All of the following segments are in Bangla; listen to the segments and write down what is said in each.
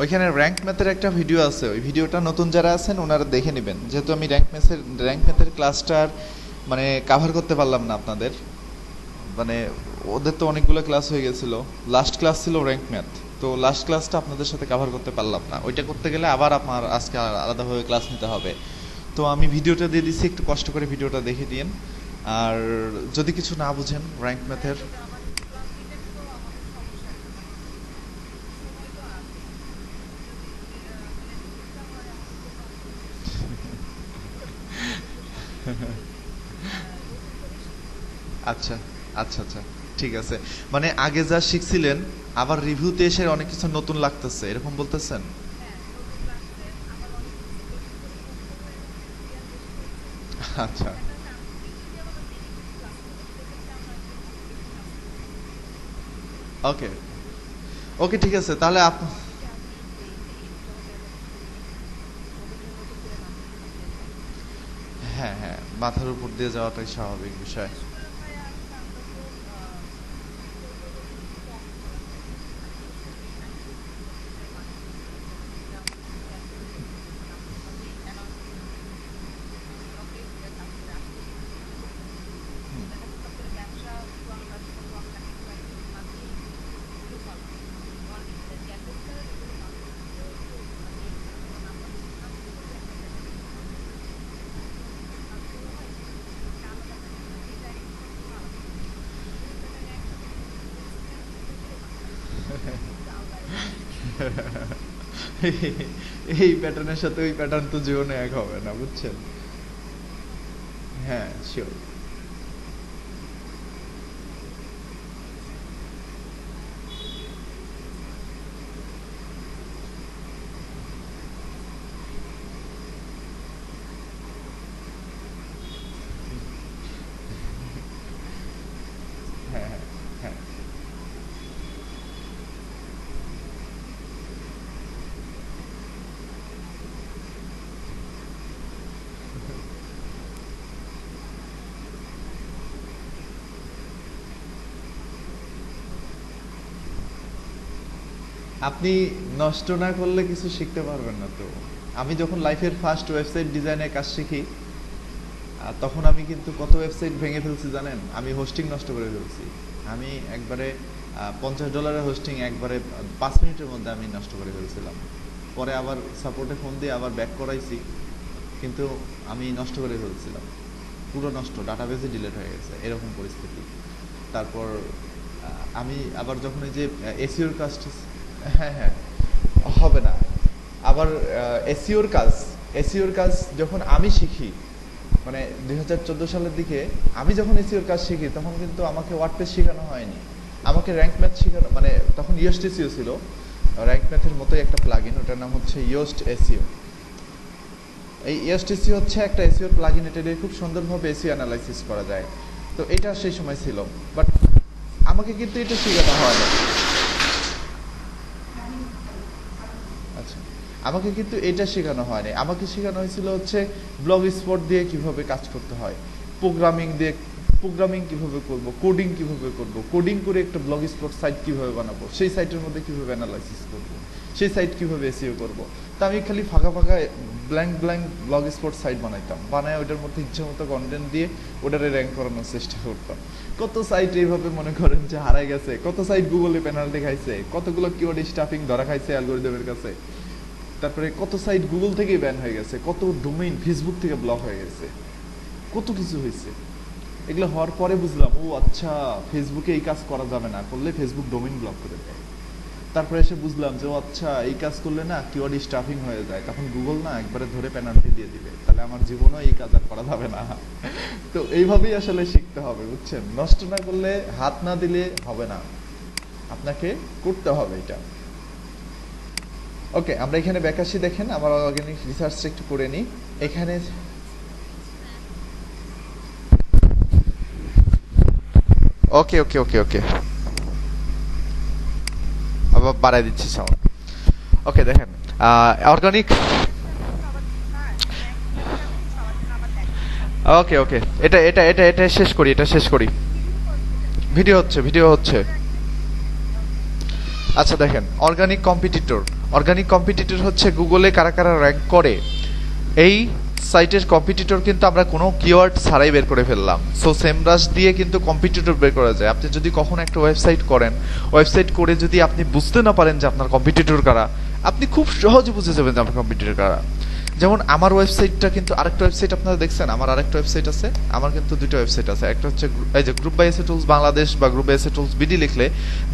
ওইখানে র্যাঙ্ক ম্যাথের একটা ভিডিও আছে, ওই ভিডিওটা নতুন যারা আছেন ওনারা দেখে নেবেন, যেহেতু আমি র্যাঙ্ক ম্যাথের ক্লাসটার মানে কাভার করতে পারলাম না আপনাদের, মানে ওদের তো অনেকগুলো ক্লাস হয়ে গেছিলো, লাস্ট ক্লাস ছিল র্যাঙ্ক ম্যাথ, তো লাস্ট ক্লাসটা আপনাদের সাথে কাভার করতে পারলাম না, ওইটা করতে গেলে আবার আমার আজকে আলাদাভাবে ক্লাস নিতে হবে। তো আমি ভিডিওটা দিয়ে দিচ্ছি, একটু কষ্ট করে ভিডিওটা দেখে দিন। আর যদি কিছু না বুঝেন র্যাঙ্ক ম্যাথের, আচ্ছা আচ্ছা আচ্ছা, ঠিক আছে। মানে আগে যা শিখছিলেন আবার রিভিউতে এসে অনেক কিছু নতুন লাগতেছে, এরকম বলতেছেন? আচ্ছা, ওকে ওকে, ঠিক আছে তাহলে হ্যাঁ হ্যাঁ, মাথার উপর দিয়ে যাওয়াটাই স্বাভাবিক বিষয়। এই প্যাটার্নের সাথে ওই প্যাটার্ন তো জীবনে এক হবে না, বুঝছেন? হ্যাঁ, শিওর। হ্যাঁ হ্যাঁ হ্যাঁ, আপনি নষ্ট না করলে কিছু শিখতে পারবেন না তো। আমি যখন লাইফের ফার্স্ট ওয়েবসাইট ডিজাইনের কাজ শিখি, তখন আমি কিন্তু কত ওয়েবসাইট ভেঙে ফেলছি জানেন? আমি হোস্টিং নষ্ট করে ফেলছি। আমি একবারে $50 হোস্টিং একবারে 5 মিনিটের মধ্যে আমি নষ্ট করে ফেলছিলাম। পরে আবার সাপোর্টে ফোন দিয়ে আবার ব্যাক করাইছি, কিন্তু আমি নষ্ট করে ফেলছিলাম, পুরো নষ্ট, ডাটাবেসে ডিলিট হয়ে গেছে, এরকম পরিস্থিতি। তারপর আমি আবার যখন এই যে এসইওর কাজ, হ্যাঁ হ্যাঁ, হবে না। আবার এসইওর কাজ, এসইওর কাজ যখন আমি শিখি, মানে 2014 সালের দিকে আমি যখন এসইওর কাজ শিখি, তখন কিন্তু আমাকে ওয়ার্ডপ্রেস শেখানো হয়নি, আমাকে র্যাঙ্ক ম্যাথ শেখানো, মানে তখন ইয়োস্ট এসইও ছিল, র্যাঙ্ক ম্যাথের মতোই একটা প্লাগইন, ওটার নাম হচ্ছে ইয়োস্ট এসইও। এই ইয়োস্ট এসইও হচ্ছে একটা এসইওর প্লাগইন, এটা দিয়ে খুব সুন্দরভাবে এসইও অ্যানালাইসিস করা যায়। তো এটা সেই সময় ছিল, বাট আমাকে কিন্তু এটা শেখানো হয় না। আচ্ছা, আমাকে কিন্তু এটা শেখানো হয়নি, আমাকে শেখানো হয়েছিল হচ্ছে ব্লগ স্পট দিয়ে কিভাবে কাজ করতে হয়, প্রোগ্রামিং দিয়ে, প্রোগ্রামিং কিভাবে করব, কোডিং কিভাবে করব, কোডিং করে একটা ব্লগ স্পট সাইট কিভাবে বানাবো, সেই সাইটের মধ্যে কিভাবে অ্যানালাইসিস করব, সেই সাইট কিভাবে এসইও করব। তা আমি খালি ফাঁকা ফাঁকা blank blank blog spot site বানাইতাম, বানায় ওটার মধ্যে ইচ্ছা মতো কন্টেন্ট দিয়ে ওটারে র্যাঙ্ক করানোর চেষ্টা করতাম। কত সাইট এইভাবে মনে করেন যে হারাই গেছে, কত সাইট গুগলে পেনাল্টি খাইছে, কতগুলো কিওয়ার্ড স্টাফিং ধরা খাইছে অ্যালগরিদমের কাছে। তারপরে কত সাইট গুগল থেকেই ব্যান হয়ে গেছে, কত ডোমেইন ফেসবুক থেকে ব্লক হয়ে গেছে, কত কিছু হয়েছে। এগুলো হওয়ার পরে বুঝলাম, ও আচ্ছা, ফেসবুকে এই কাজ করা যাবে না, করলে ফেসবুক ডোমেইন ব্লক করে দেয়। তারপরে এসে বুঝলাম যে ও আচ্ছা, এই কাজ করলে না কিওয়ার্ড স্টাফিং হয়ে যায়, তখন গুগল না একবারে ধরে পেনাল্টি দিয়ে দিবে, তাহলে আমার জীবনও এই কাজ আর করা যাবে না। তো এইভাবেই আসলে শিখতে হবে, বুঝছেন? নষ্ট না করলে, হাত না দিলে হবে না, আপনাকে করতে হবে এটা। ওকে, আমরা এখানে ব্যাক আসি, দেখেন আমার অর্গানিক রিসার্চটা একটু করে নিই এখানে। ওকে ওকে ওকে ওকে, আবার বাড়াই দিচ্ছি সাউন্ড। ওকে দেখেন, অর্গানিক, ওকে ওকে, এটা এটা এটা এটা শেষ করি, এটা শেষ করি। ভিডিও হচ্ছে, ভিডিও হচ্ছে। আচ্ছা দেখেন, অর্গানিক কম্পিটিটর, অর্গানিক কম্পিটিটর হচ্ছে গুগলে কারা কারা র্যাঙ্ক করে এই সাইটের কম্পিটিটর কিন্তু আমরা কোনো কিওয়ার্ড ছাড়াই বের করে ফেললাম। সো সেমরাশ দিয়ে কিন্তু কম্পিটিটর বের করা যায়। আপনি যদি কখনো একটা ওয়েবসাইট করেন, ওয়েবসাইট করে যদি আপনি বুঝতে না পারেন যে আপনার কম্পিটিটর কারা, আপনি খুব সহজে বুঝে যাবেন যে আপনার কম্পিটিটর কারা। যেমন আমার ওয়েবসাইটটা কিন্তু আরেকটা ওয়েবসাইট আপনারা দেখছেন, আমার আরেকটা ওয়েবসাইট আছে, আমার কিন্তু দুটো ওয়েবসাইট আছে। একটা হচ্ছে এই যে group by SA tools Bangladesh বা group by SA tools BD লিখলে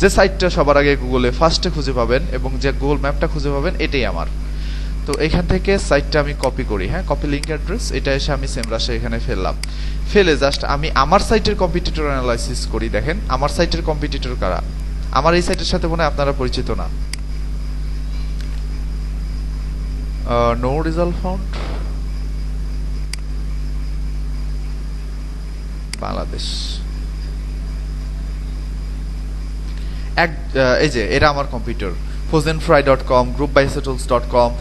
যে সাইটটা সবার আগে গুগলে ফার্স্টে খুঁজে পাবেন এবং যে গুগল ম্যাপটা খুঁজে পাবেন এটাই আমার। তো এখান থেকে সাইটটা আমি কপি করি, হ্যাঁ, কপি লিংক অ্যাড্রেস, এটা এসে আমি সেমরাশে এখানে ফেললাম। ফেলে জাস্ট আমি আমার সাইটের কম্পিটিটর অ্যানালাইসিস করি। দেখেন আমার সাইটের কম্পিটিটর কারা। আমার এই সাইটের সাথে মনে হয় আপনারা পরিচিত না। No result found Bangladesh. এই যে এরা আমার computer, fozenfry.com, groupbysetools.com,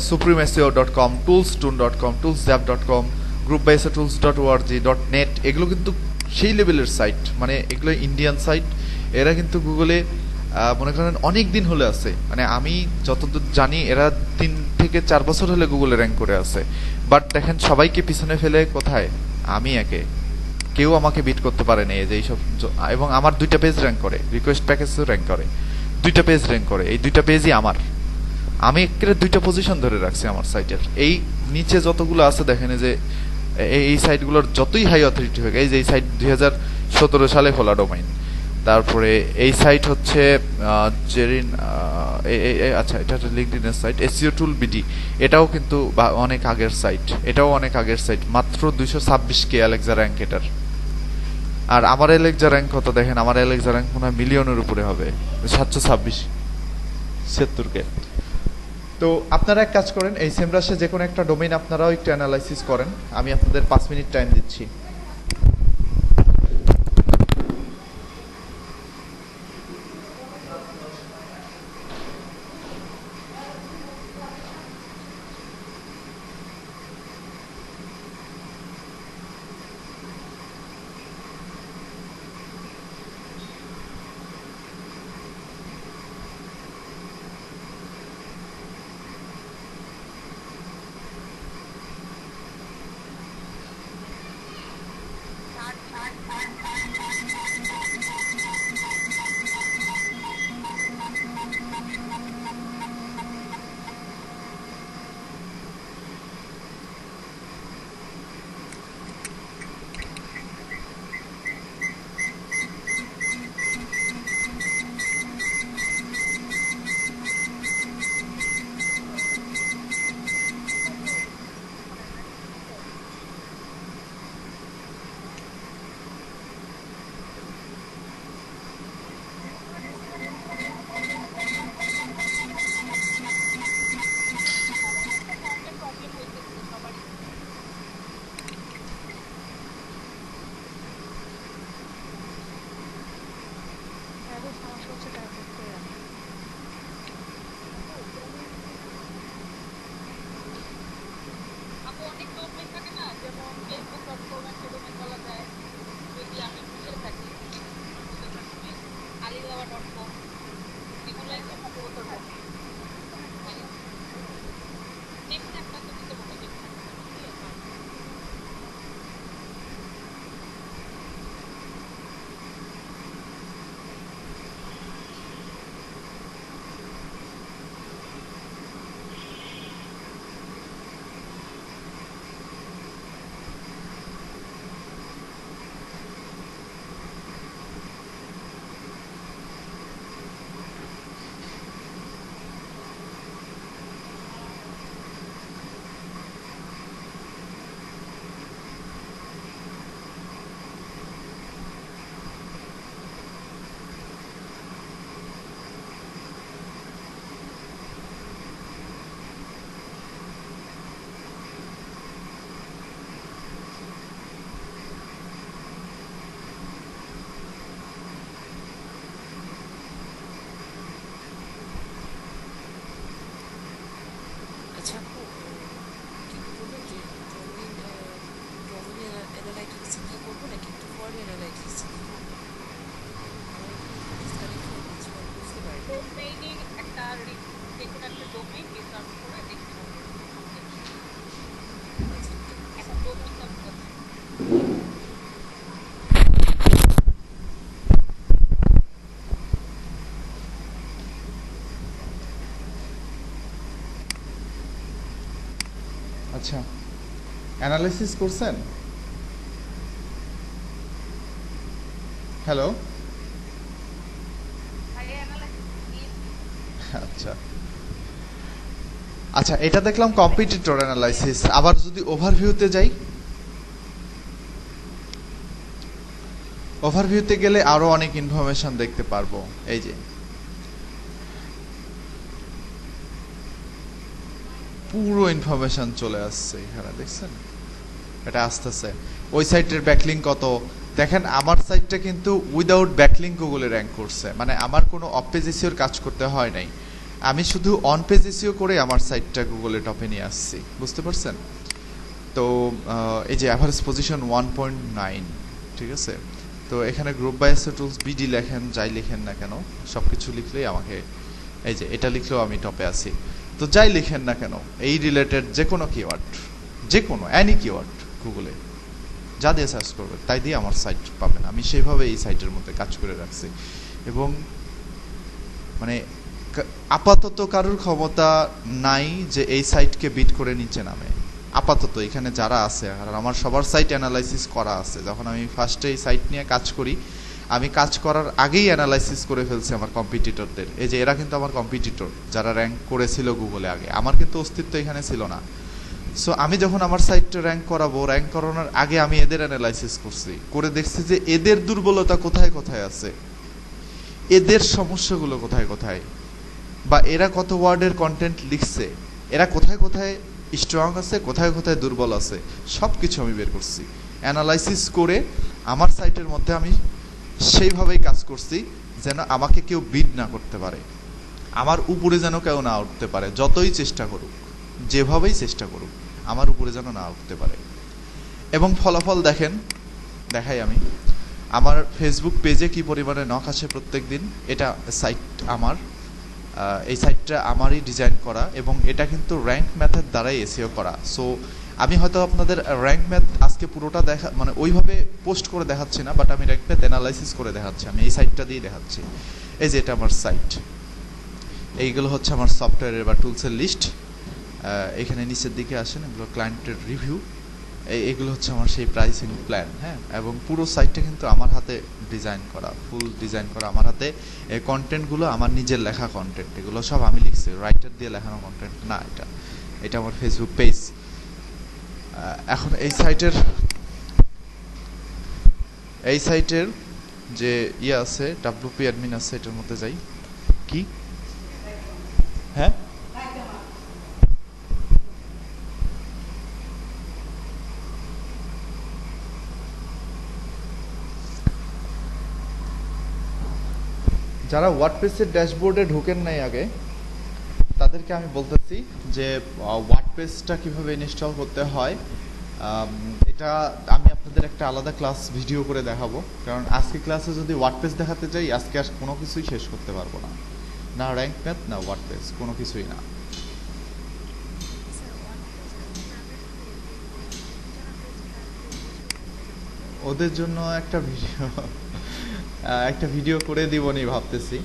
supremeseo.com, toolstone.com, toolszap.com, groupbysetools.org, .net, এগুলো কিন্তু সেই লেভেলের সাইট, মানে এগুলো ইন্ডিয়ান সাইট। এরা কিন্তু গুগলে মনে করেন অনেক দিন হলে আছে, মানে আমি যতদূর জানি এরা 3 থেকে 4 বছর হলে গুগলে র্যাঙ্ক করে আছে। বাট দেখেন সবাইকে পিছনে ফেলে কোথায় আমি একে, কেউ আমাকে বিট করতে পারে না এই যে এইসব। এবং আমার 2টা পেজ র্যাঙ্ক করে, রিকোয়েস্ট প্যাকেজও র্যাঙ্ক করে, 2টা পেজ র্যাঙ্ক করে, এই 2টা পেজই আমার। আমি একেবারে 2টা পজিশন ধরে রাখছি আমার সাইটের। এই নিচে যতগুলো আছে দেখেন যে এই সাইটগুলোর যতই হাই অথরিটি হোক, এই যে এই সাইট 2017 সালে খোলা ডোমাইন। তারপরে এই সাইট হচ্ছে জেরিন, আচ্ছা এটা হচ্ছে লিঙ্কডইনের সাইট, এসইও টুল বিডি, এটাও কিন্তু অনেক আগের সাইট, এটাও অনেক আগের সাইট, মাত্র 226K অ্যালেক্সা র্যাঙ্ক এটার। আর আমার অ্যালেক্সা র্যাঙ্ক কত দেখেন, আমার অ্যালেক্সা র্যাঙ্ক মনে হয় মিলিয়নের উপরে হবে, 726-76K। তো আপনারা এক কাজ করেন, এই সেমরাশে যে কোনো একটা ডোমেইন আপনারাও একটু অ্যানালাইসিস করেন। আমি আপনাদের 5 মিনিট টাইম দিচ্ছি। আচ্ছা, অ্যানালাইসিস করছেন? হ্যালো, আচ্ছা আচ্ছা, এটা দেখলাম কম্পিটিটর অ্যানালাইসিস। আবার যদি ওভারভিউতে যাই, ওভারভিউতে গেলে আরো অনেক ইনফরমেশন দেখতে পারবো। এই যে পুরো ইনফরমেশন চলে আসছে এখানে, দেখছেন? এটা আসতেছে ওই সাইটের ব্যাকলিং কত। দেখেন আমার সাইটটা কিন্তু উইদাউট ব্যাকলিং গুগলে র্যাঙ্ক করছে, মানে আমার কোনো অফ পেজ এসইওর কাজ করতে হয় নাই, আমি শুধু অন পেজ এসইও করে আমার সাইটটা গুগলে টপে নিয়ে আসছি। বুঝতে পারছেন? তো এই যে অ্যাভারেজ পজিশন 1.9, ঠিক আছে? তো এখানে group by SEO tools BD লেখেন, যাই লেখেন না কেন, সব কিছু লিখলেই আমাকে, এই যে এটা লিখলেও আমি টপে আছি। তো যাই লিখেন না কেন, এই রিলেটেড যে কোনো কিওয়ার্ড, যে কোনো অ্যানি কিওয়ার্ড গুগলে যা দিয়ে সার্চ করবে তাই দিয়ে আমার সাইট পাবেন। আমি সেইভাবে এই সাইটের মধ্যে কাজ করে রাখছি। এবং মানে আপাতত কারোর ক্ষমতা নাই যে এই সাইটকে বিট করে নিচে নামে। আপাতত এখানে যারা আছে, আর আমার সবার সাইট অ্যানালাইসিস করা আছে। যখন আমি ফার্স্টে এই সাইট নিয়ে কাজ করি, আমি কাজ করার আগেই অ্যানালাইসিস করে ফেলছি আমার কম্পিটিটরদের। এই যে এরা কিন্তু আমার কম্পিটিটর, যারা র্যাঙ্ক করেছিল গুগলে আগে, আমার কিন্তু অস্তিত্ব এখানে ছিল না। সো আমি যখন আমার সাইটটা র্যাঙ্ক করাবো, র্যাঙ্ক করানোর আগে আমি এদের অ্যানালাইসিস করছি, করে দেখছি যে এদের দুর্বলতা কোথায় কোথায় আছে, এদের সমস্যাগুলো কোথায় কোথায়, বা এরা কত ওয়ার্ডের কন্টেন্ট লিখছে, এরা কোথায় কোথায় স্ট্রং আছে, কোথায় কোথায় দুর্বল আছে, সব কিছু আমি বের করছি। অ্যানালাইসিস করে আমার সাইটের মধ্যে আমি সেইভাবেই কাজ করছি যেন আমাকে কেউ বিড না করতে পারে, আমার উপরে যেন কেউ না উঠতে পারে। যতই চেষ্টা করুক, যেভাবেই চেষ্টা করুক, আমার উপরে যেন না উঠতে পারে। এবং ফলাফল দেখেন, দেখাই আমি আমার ফেসবুক পেজে কি পরিমাণে নক আসে প্রত্যেক দিন। এটা সাইট আমার, এই সাইটটা আমারই ডিজাইন করা, এবং এটা কিন্তু র্যাঙ্ক ম্যাথের দ্বারাই এসইও করা। সো আমি হয়তো আপনাদের র্যাঙ্ক ম্যাথ আজকে পুরোটা দেখা, মানে ওইভাবে পোস্ট করে দেখাচ্ছি না, বাট আমি র্যাঙ্ক ম্যাথ অ্যানালাইসিস করে দেখাচ্ছি। আমি এই সাইটটা দিয়ে দেখাচ্ছি। এই যে এটা আমার সাইট, এইগুলো হচ্ছে আমার সফটওয়্যারের বা টুলসের লিস্ট। এখানে নিচের দিকে আসেন, এগুলো ক্লায়েন্টের রিভিউ। এগুলো হচ্ছে আমার সেই প্রাইসিং প্ল্যান, হ্যাঁ। এবং পুরো সাইটটা কিন্তু আমার হাতে ডিজাইন করা, ফুল ডিজাইন করা আমার হাতে। এই কন্টেন্টগুলো আমার নিজের লেখা কন্টেন্ট, এগুলো সব আমি লিখছি, রাইটার দিয়ে লেখানো কন্টেন্ট না। এটা আমার ফেসবুক পেজ। এখন এই সাইটের যে ইয়ে আছে, ডাব্লিউপি অ্যাডমিন আছে, এটার মধ্যে যাই। কি হ্যাঁ, যারা ওয়ার্ডপ্রেসের ড্যাশবোর্ডে ঢোকেন নাই আগে, তাদেরকে আমি বলতেছি যে ওয়ার্ডপ্রেসটা কিভাবে ইনস্টল করতে হয়। এটা আমি আপনাদের একটা আলাদা ক্লাস ভিডিও করে দেখাবো, কারণ আজকে ক্লাসে যদি ওয়ার্ডপ্রেস দেখাতে যাই, আজকে আর কোনো কিছুই শেষ করতে পারবো না, না র্যাঙ্ক ম্যাথ না ওয়ার্ডপ্রেস, কোনো কিছুই না। ওদের জন্য একটা ভিডিও করে দিবনি ভাবতেছি।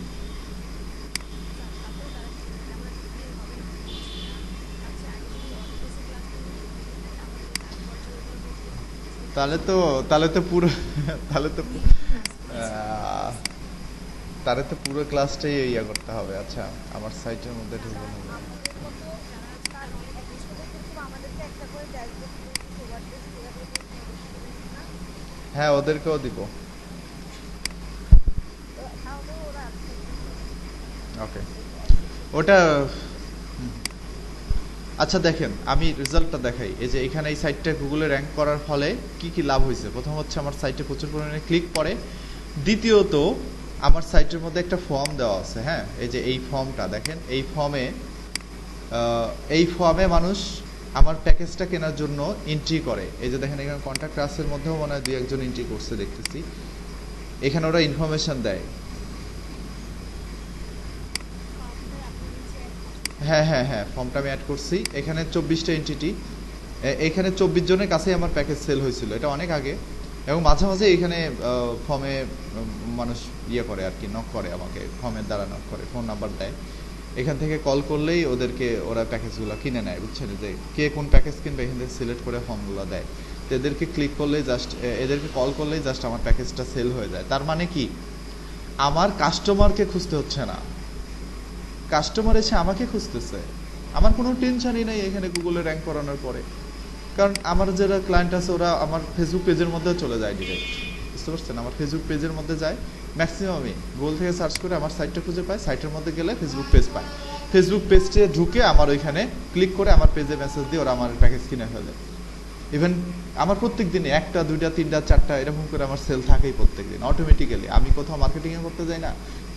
তাহলে তো পুরো তাহলে তো আহ, তাহলে তো পুরো ক্লাসটাই ইয়া করতে হবে। আচ্ছা, আমার সাইটের মধ্যে ঢুকবো না। হ্যাঁ, ওদেরকেও দিব। ওকে, ওটা আচ্ছা দেখেন, আমি রেজাল্টটা দেখাই। এই যে এখানে এই সাইটটা গুগলে র্যাঙ্ক করার ফলে কি কি লাভ হয়েছে। প্রথম হচ্ছে আমার সাইটে প্রচুর পরিমাণে ক্লিক পড়ে। দ্বিতীয়ত আমার সাইটের মধ্যে একটা ফর্ম দেওয়া আছে, হ্যাঁ। এই যে এই ফর্মটা দেখেন, এই ফর্মে মানুষ আমার প্যাকেজটা কেনার জন্য এন্ট্রি করে। এই যে দেখেন এখানে কন্ট্যাক্ট আসের মধ্যেও মনে হয় 2-1 এন্ট্রি করছে দেখতেছি। এখানে ওরা ইনফরমেশন দেয়। হ্যাঁ হ্যাঁ হ্যাঁ, ফর্মটা আমি অ্যাড করছি। এখানে 24টা এন্টিটি, এখানে 24 জনের কাছেই আমার প্যাকেজ সেল হয়েছিল, এটা অনেক আগে। এবং মাঝে মাঝে এখানে ফর্মে মানুষ ইয়ে করে আর কি, নক করে আমাকে, ফর্মের দ্বারা নক করে, ফোন নাম্বার দেয়। এখান থেকে কল করলেই ওদেরকে ওরা প্যাকেজগুলো কিনে নেয়, বুঝছেন, যে কে কোন প্যাকেজ কিনবে এখান থেকে সিলেক্ট করে ফর্মগুলো দেয়। তো এদেরকে ক্লিক করলেই জাস্ট, এদেরকে কল করলেই জাস্ট আমার প্যাকেজটা সেল হয়ে যায়। তার মানে কি, আমার কাস্টমারকে খুঁজতে হচ্ছে না, কাস্টমার এসে আমাকে খুঁজতেছে। আমার কোনো টেনশনই নেই এখানে গুগলে র্যাঙ্ক করানোর পরে, কারণ আমার যারা ক্লায়েন্ট আছে ওরা আমার ফেসবুক পেজের মধ্যে চলে যায় ডিরেক্ট, বুঝতে পারছেন, আমার ফেসবুক পেজের মধ্যে যায় ম্যাক্সিমামই। গুগল থেকে সার্চ করে আমার সাইটটা খুঁজে পায়, সাইটের মধ্যে গেলে ফেসবুক পেজ পায়, ফেসবুক পেজে ঢুকে আমার ওইখানে ক্লিক করে আমার পেজে মেসেজ দিয়ে ওরা আমার প্যাকেজ কিনে ফেলে। ইভেন আমার প্রত্যেক দিনে 1টা 2টা 3টা 4টা এরকম করে আমার সেল থাকেই প্রত্যেক দিন অটোমেটিক্যালি। আমি কোথাও মার্কেটিংয়ে করতে যাই না,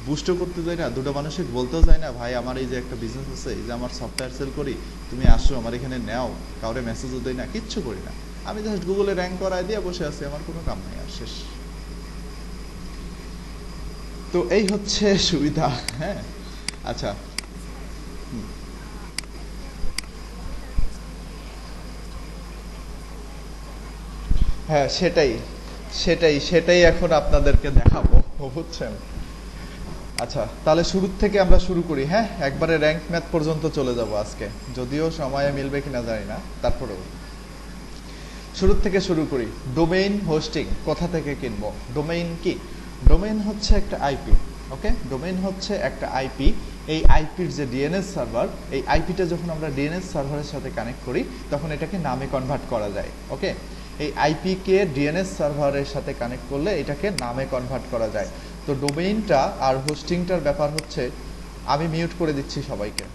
বুস্টও করতে যাই না, দুটো মানুষকে বলতেও যাই না ভাই আমার এই যে একটা বিজনেস আছে, এই যে আমার সফটওয়্যার সেল করি, তুমি আসো আমার এখানে নেও, কাউরে মেসেজও দেই না, কিচ্ছু করি না। আমি জাস্ট গুগলে র্যাঙ্ক করায় দিয়ে বসে আছি, আমার কোনো কাম নাই আর, শেষ। তো এই হচ্ছে সুবিধা। হ্যাঁ, আচ্ছা, হ্যাঁ সেটাই সেটাই সেটাই এখন আপনাদেরকে দেখাবো, বুঝছেন। আচ্ছা, তাহলে শুরু থেকে আমরা শুরু করি। হ্যাঁ, একবারে র্যাঙ্ক ম্যাথ পর্যন্ত চলে যাব আজকে, যদিও সময়ে মিলবে কিনা জানি না, তারপরেও শুরু থেকে শুরু করি। ডোমেইন হোস্টিং কোথা থেকে কিনবো? ডোমেইন কি? ডোমেইন হচ্ছে একটা আইপি। ওকে, ডোমেইন হচ্ছে একটা আইপি। এই আইপির যে ডিএনএস সার্ভার, এই আইপিটা যখন আমরা ডিএনএস সার্ভারের সাথে কানেক্ট করি তখন এটাকে নামে কনভার্ট করা যায়। ওকে, এই আইপিকে ডিএনএস সার্ভারের সাথে কানেক্ট করলে এটাকে নামে কনভার্ট করা যায়। তো ডোমেইনটা আর হোস্টিংটার ব্যাপার হচ্ছে, আমি মিউট করে দিচ্ছি সবাইকে।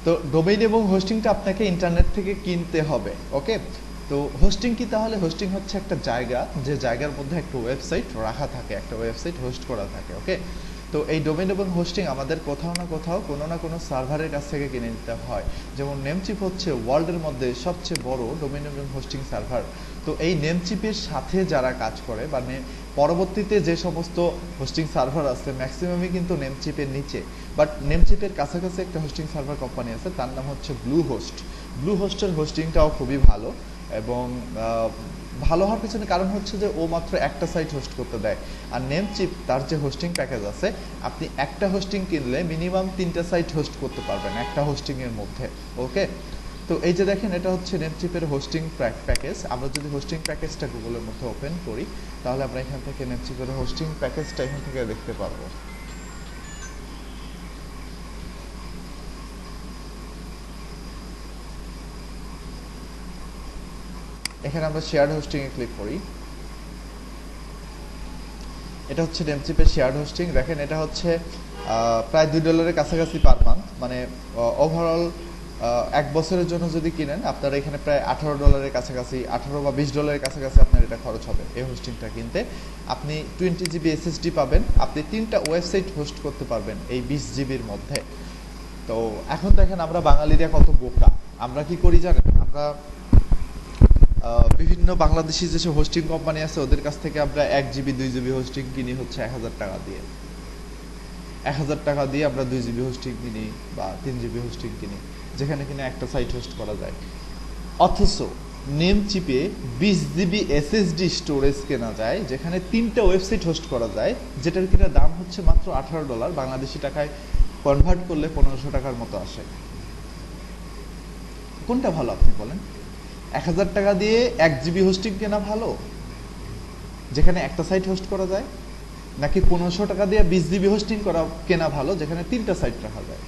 তো ডোমেইন এবং হোস্টিংটা আপনাকে ইন্টারনেট থেকে কিনতে হবে। ওকে, তো হোস্টিং কি? তাহলে হোস্টিং হচ্ছে একটা জায়গা, যে জায়গার মধ্যে একটা ওয়েবসাইট রাখা থাকে, একটা ওয়েবসাইট হোস্ট করা থাকে। ওকে, তো এই ডোমেইন এবং হোস্টিং আমাদের কোথাও না কোথাও কোনো না কোনো সার্ভারের কাছ থেকে কিনে নিতে হয়। যেমন নেমচিপ হচ্ছে ওয়ার্ল্ডের মধ্যে সবচেয়ে বড় ডোমেইন এবং হোস্টিং সার্ভার। তো এই নেমচিপের সাথে যারা কাজ করে বা পরবর্তীতে যে সমস্ত হোস্টিং সার্ভার আছে ম্যাক্সিমামই কিন্তু নেমচিপের নিচে, বাট নেমচিপের কাছাকাছি একটা হোস্টিং সার্ভার কোম্পানি আছে, তার নাম হচ্ছে ব্লু হোস্ট। ব্লু হোস্টের হোস্টিংটাও খুবই ভালো, এবং ভালো হওয়ার পিছনে কারণ হচ্ছে যে ও মাত্র একটা সাইট হোস্ট করতে দেয়। আর নেমচিপ তার যে হোস্টিং প্যাকেজ আছে, আপনি একটা হোস্টিং কিনলে মিনিমাম 3টা সাইট হোস্ট করতে পারবেন একটা হোস্টিংয়ের মধ্যে। ওকে, তো এই যে দেখেন এটা হচ্ছে নেমচিপের হোস্টিং প্যাকেজ। আমরা যদি হোস্টিং প্যাকেজটা গুগলের মধ্যে ওপেন করি তাহলে আমরা এখান থেকে নেমচিপের হোস্টিং প্যাকেজটা এখান থেকে দেখতে পারবো। এখানে আমরা শেয়ার্ড হোস্টিংয়ে ক্লিক করি। এটা হচ্ছে নেমচিপের শেয়ার্ড হোস্টিং। দেখেন এটা হচ্ছে প্রায় $2 কাছাকাছি পার মান্থ, মানে ওভারঅল 1 বছরের জন্য যদি কিনেন আপনারা এখানে প্রায় $18 কাছাকাছি, 18 বা $20 কাছাকাছি আপনার এটা খরচ হবে এই হোস্টিংটা কিনতে। আপনি 20 জিবি এসএসডি পাবেন, আপনি 3টা ওয়েবসাইট হোস্ট করতে পারবেন এই 20 জিবির মধ্যে। তো এখন দেখেন আমরা বাঙালিরা কত বোকা, আমরা কি করি জানেন? আমরা বিভিন্ন বাংলাদেশি যেসব হোস্টিং কোম্পানি আছে ওদের কাছ থেকে আমরা 1 জিবি 2 জিবি হোস্টিং কিনি হচ্ছে 1000 টাকা দিয়ে। 1000 টাকা দিয়ে আমরা 2 জিবি হোস্টিং কিনি বা 3 জিবি হোস্টিং কিনি, যেখানে কিনা একটা সাইট হোস্ট করা যায়। অথচ নেমচিপে 20 জিবি এসএসডি স্টোরেজ কেনা যায়, যেখানে 3টা ওয়েবসাইট হোস্ট করা যায়, যেটার কিনা দাম হচ্ছে মাত্র $18, বাংলাদেশি টাকায় কনভার্ট করলে 1500 টাকার মতো আসে। কোনটা ভালো আপনি বলেন? 1000 টাকা দিয়ে 1 জিবি হোস্টিং কেনা ভালো, যেখানে একটা সাইট হোস্ট করা যায়, নাকি 1500 টাকা দিয়ে 20 জিবি হোস্টিং কেনা ভালো, যেখানে 3টা সাইট রাখা যায়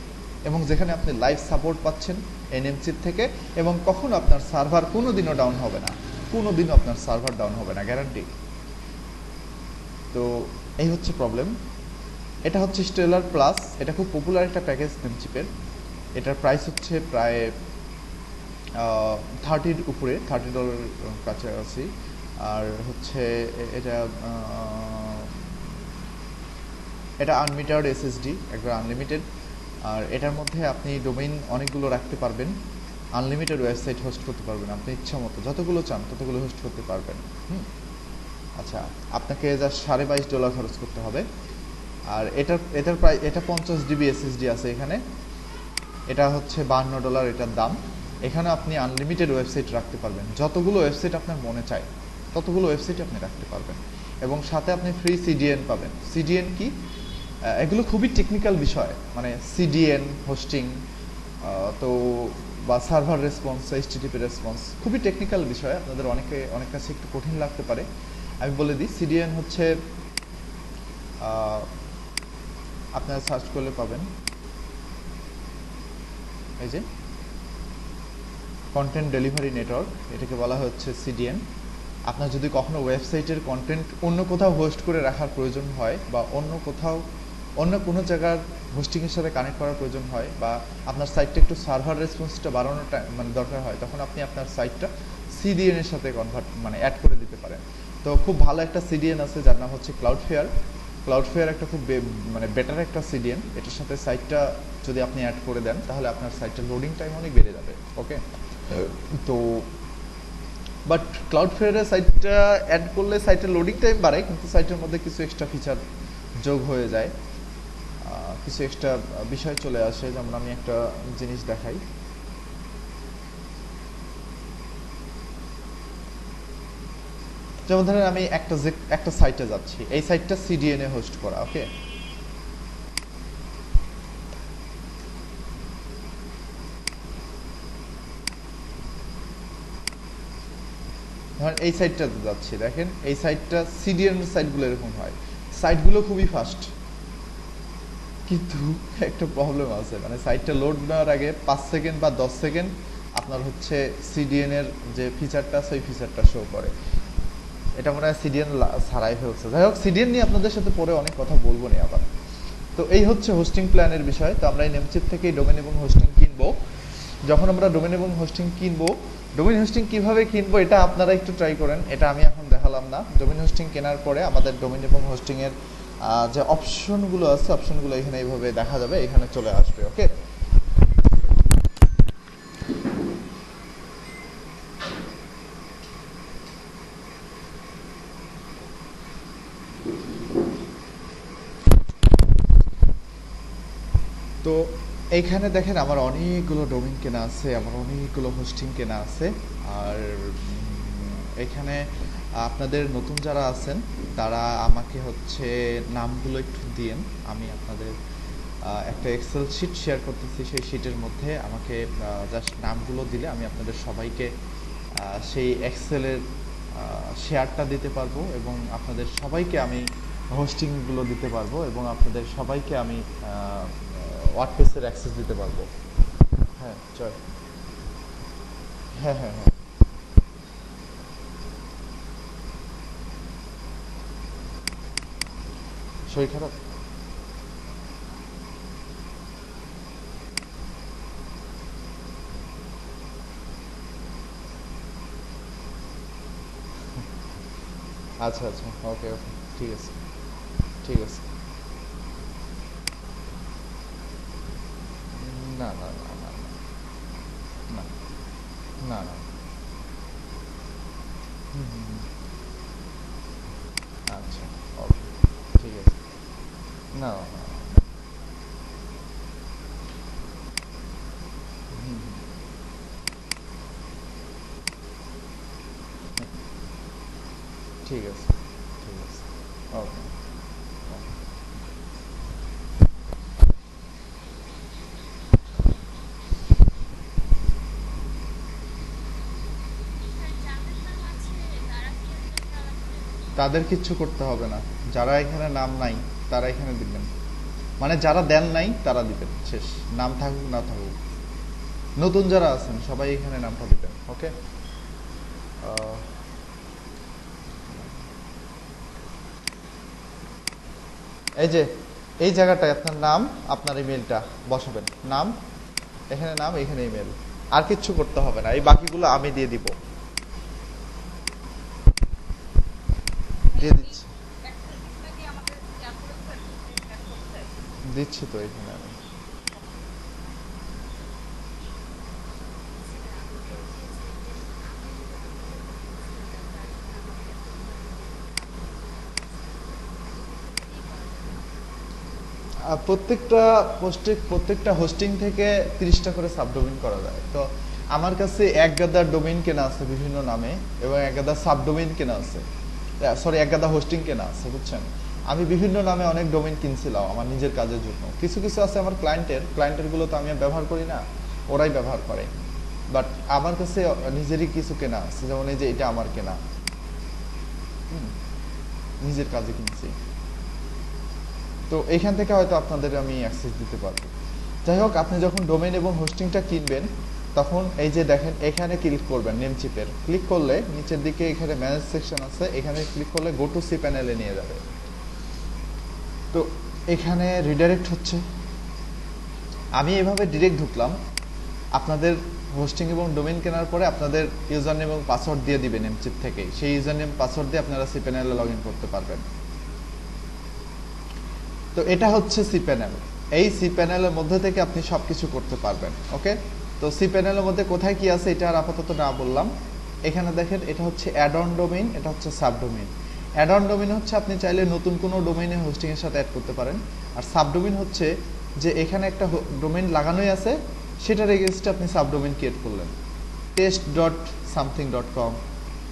এবং যেখানে আপনি লাইভ সাপোর্ট পাচ্ছেন এনএমসি থেকে, এবং কখনো আপনার সার্ভার কোনোদিনও ডাউন হবে না, কোনোদিনও আপনার সার্ভার ডাউন হবে না, গ্যারান্টি। তো এই হচ্ছে প্রবলেম। এটা হচ্ছে স্টেলার প্লাস, এটা খুব পপুলার একটা প্যাকেজ নেমচিপের। এটার প্রাইস হচ্ছে প্রায় 30-র উপরে, $30 কাছাকাছি। আর হচ্ছে এটা এটা আনলিমিটেড এসএসডি, একবার আনলিমিটেড। আর এটার মধ্যে আপনি ডোমেইন অনেকগুলো রাখতে পারবেন, আনলিমিটেড ওয়েবসাইট হোস্ট করতে পারবেন, আপনি ইচ্ছা মতো যতগুলো চান ততগুলো হোস্ট করতে পারবেন। আচ্ছা, আপনাকে যা $22.5 খরচ করতে হবে। আর এটার প্রায় এটা 50 জিবি এসএসডি আছে এখানে, এটা হচ্ছে $52 এটার দাম। এখানে আপনি আনলিমিটেড ওয়েবসাইট রাখতে পারবেন, যতগুলো ওয়েবসাইট আপনার মনে চায় ততগুলো ওয়েবসাইটে আপনি রাখতে পারবেন। এবং সাথে আপনি ফ্রি সিডিএন পাবেন। সিডিএন কি? এগুলো খুবই টেকনিক্যাল বিষয়, মানে সিডিএন হোস্টিং, তো বা সার্ভার রেসপন্স, এইচটিটিপি রেসপন্স, খুবই টেকনিক্যাল বিষয়, আপনাদের অনেক কাছে একটু কঠিন লাগতে পারে। আমি বলে দিই, সিডিএন হচ্ছে আপনারা সার্চ করলে পাবেন, এই যে কন্টেন্ট ডেলিভারি নেটওয়ার্ক, এটাকে বলা হচ্ছে সিডিএন। আপনার যদি কখনো ওয়েবসাইটের কন্টেন্ট অন্য কোথাও হোস্ট করে রাখার প্রয়োজন হয়, বা অন্য কোনো জায়গার হোস্টিংয়ের সাথে কানেক্ট করার প্রয়োজন হয়, বা আপনার সাইটটা একটু সার্ভার রেসপন্সটা বাড়ানোর মানে দরকার হয়, তখন আপনি আপনার সাইটটা সিডিএন এর সাথে অ্যাড করে দিতে পারেন। তো খুব ভালো একটা সিডিএন আছে যার নাম হচ্ছে ক্লাউডফেয়ার একটা খুব মানে বেটার একটা সিডিএন। এটার সাথে সাইটটা যদি আপনি অ্যাড করে দেন, তাহলে আপনার সাইটটা লোডিং টাইম অনেক বেড়ে যাবে। ওকে, তো বাট ক্লাউডফেয়ারের সাইটটা অ্যাড করলে সাইটের লোডিং টাইম বাড়ে, কিন্তু সাইটের মধ্যে কিছু এক্সট্রা ফিচার যোগ হয়ে যায়, কিছু এক্সট্রা বিষয় চলে আসে। যেমন আমি একটা জিনিস দেখাই, যেমন ধরেন আমি একটা সাইটে যাচ্ছি, এই সাইটটা সিডিএন এ হোস্ট করা। ওকে, ধরেন এই সাইটটাতে যাচ্ছি, দেখেন এই সাইটটা সিডিএন সাইটগুলো এরকম হয়, সাইটগুলো খুবই ফাস্ট, কিন্তু একটা প্রবলেম আছে, মানে সাইটটা লোড নেওয়ার আগে 5 সেকেন্ড বা 10 সেকেন্ড আপনার হচ্ছে সিডিএন এর যে ফিচারটা আছে ওই ফিচারটা শো করে। এটা মনে হয় সিডিএন ছাড়াই ফেলছে। যাই হোক, সিডিএন নিয়ে আপনাদের সাথে পরে অনেক কথা বলবো না আবার। তো এই হচ্ছে হোস্টিং প্ল্যানের বিষয়। তো আমরা এই নেমচিপ থেকে ডোমেন এবং হোস্টিং কিনবো। যখন আমরা ডোমেন এবং হোস্টিং কিনবো, ডোমেন হোস্টিং কিভাবে কিনবো এটা আপনারা একটু ট্রাই করেন, এটা আমি এখন দেখালাম না। ডোমেন হোস্টিং কেনার পরে আমাদের ডোমেন এবং হোস্টিং এর যে অপশনগুলো আছে, অপশনগুলো এখানে এইভাবে দেখা যাবে, এখানে চলে আসবে। ওকে, তো এইখানে দেখেন আমার অনেকগুলো ডোমেইন কেনা আছে, আমার অনেকগুলো হোস্টিং কেনা আছে। আর এখানে আপনাদের নতুন যারা আছেন তারা আমাকে হচ্ছে নামগুলো একটু দিয়েন, আমি আপনাদের একটা এক্সেল শিট শেয়ার করতেছি, সেই শিটের মধ্যে আমাকে জাস্ট নামগুলো দিলে আমি আপনাদের সবাইকে সেই এক্সেলের শেয়ারটা দিতে পারবো, এবং আপনাদের সবাইকে আমি হোস্টিংগুলো দিতে পারবো, এবং আপনাদের সবাইকে আমি ওয়ার্ডপ্রেসের অ্যাক্সেস দিতে পারবো। হ্যাঁ, চল, হ্যাঁ হ্যাঁ হ্যাঁ, শরীর খারাপ? আচ্ছা আচ্ছা, ওকে ওকে, ঠিক আছে, ঠিক আছে। না না না না না না না, হুম হুম হুম, আচ্ছা, ওকে, ঠিক আছে। না না না, হুম হুম, ঠিক আছে, ঠিক আছে, ওকে। তাদের কিচ্ছু করতে হবে না, যারা এখানে নাম নাই তারা এখানে দিবেন, মানে যারা দেন নাই তারা দিবেন, শেষ, নাম থাকুক না থাকুক। নতুন যারা আছেন সবাই এখানে নামটা দিবেন। ওকে, এই যে এই জায়গাটায় আপনার নাম, আপনার ইমেলটা বসাবেন, নাম এখানে, নাম এখানে ইমেল, আর কিচ্ছু করতে হবে না, এই বাকিগুলো আমি দিয়ে দিব, দিয়ে দিচ্ছি, দিচ্ছি তো এখানে আমি। প্রত্যেকটা হোস্টিং থেকে 30টা করে সাবডোমেইন করা যায়। তো আমার কাছে এক গাদা ডোমেইন কেনা আছে বিভিন্ন নামে এবং এক গাদা সাবডোমেইন কেনা আছে, সরি এক গাদা হোস্টিং কেনা আছে, বুঝছেন। আমি বিভিন্ন নামে অনেক ডোমেইন কিনছিলাম আমার নিজের কাজের জন্য। কিছু কিছু আছে আমার ক্লায়েন্টের গুলো তো আমি ব্যবহার করি না, ওরাই ব্যবহার করে। বাট আমার কাছে নিজেরই কিছু কেনা আছে, যেমন এই যে এটা আমার কেনা, নিজের কাজে কিনছি। তো এইখান থেকে হয়তো আপনাদের আমি অ্যাক্সেস দিতে পারবো। যাই হোক, আপনি যখন ডোমেইন এবং হোস্টিংটা কিনবেন তখন এই যে দেখেন এখানে ক্লিক করবেন, নেমচিপের ক্লিক করলে নিচের দিকে এখানে ম্যানেজ সেকশন আছে, এখানে ক্লিক করলে গো টু সি প্যানেলে নিয়ে যাবে। তো এখানে রিডাইরেক্ট হচ্ছে, আমি এভাবে ডিরেক্ট ঢুকলাম। আপনাদের হোস্টিং এবং ডোমেইন কেনার পরে আপনাদের ইউজার নেম এবং পাসওয়ার্ড দিয়ে দিবেন নেমচিপ থেকে, সেই ইউজার নেম পাসওয়ার্ড দিয়ে আপনারা সি প্যানেলে লগ ইন করতে পারবেন। তো এটা হচ্ছে সি প্যানেল। এই সি প্যানেলের মধ্যে থেকে আপনি সবকিছু করতে পারবেন। ওকে, তো সি প্যানেলের মধ্যে কোথায় কি আছে এটা আর আপাতত না বললাম। এখানে দেখেন এটা হচ্ছে অ্যাড অন ডোমেইন, এটা হচ্ছে সাবডোমেইন। অ্যাড অন ডোমেইন হচ্ছে আপনি চাইলে নতুন কোনো ডোমেইনে হোস্টিং এর সাথে অ্যাড করতে পারেন, আর সাবডোমেইন হচ্ছে যে এখানে একটা ডোমেইন লাগানোই আছে, সেটার এগেইনস্টে আপনি সাবডোমেইন ক্রিয়েট করলেন। test.something.com,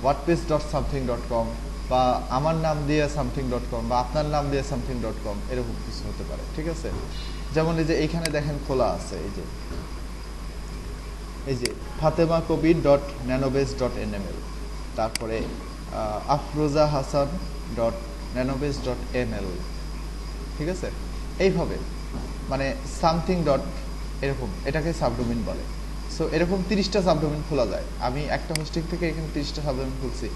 wordpress.something.com, বা আমার নাম দিয়ে something.com, বা আপনার নাম দিয়ে something.com, এরকম কিছু হতে পারে। ঠিক আছে, যেমন এই যে এইখানে দেখেন খোলা আছে, এই যে fatemakabi.nanobase.nml, তারপরে আফরোজা হাসান.nanobase.nl। ঠিক আছে, এইভাবে মানে সামথিং ডট এরকম, এটাকে সাবডোমেইন বলে। সো এরকম 30টা সাবডোমেইন খোলা যায়। আমি একটা হোস্টিং থেকে এখানে 30টা সাবডোমেইন খুলছি।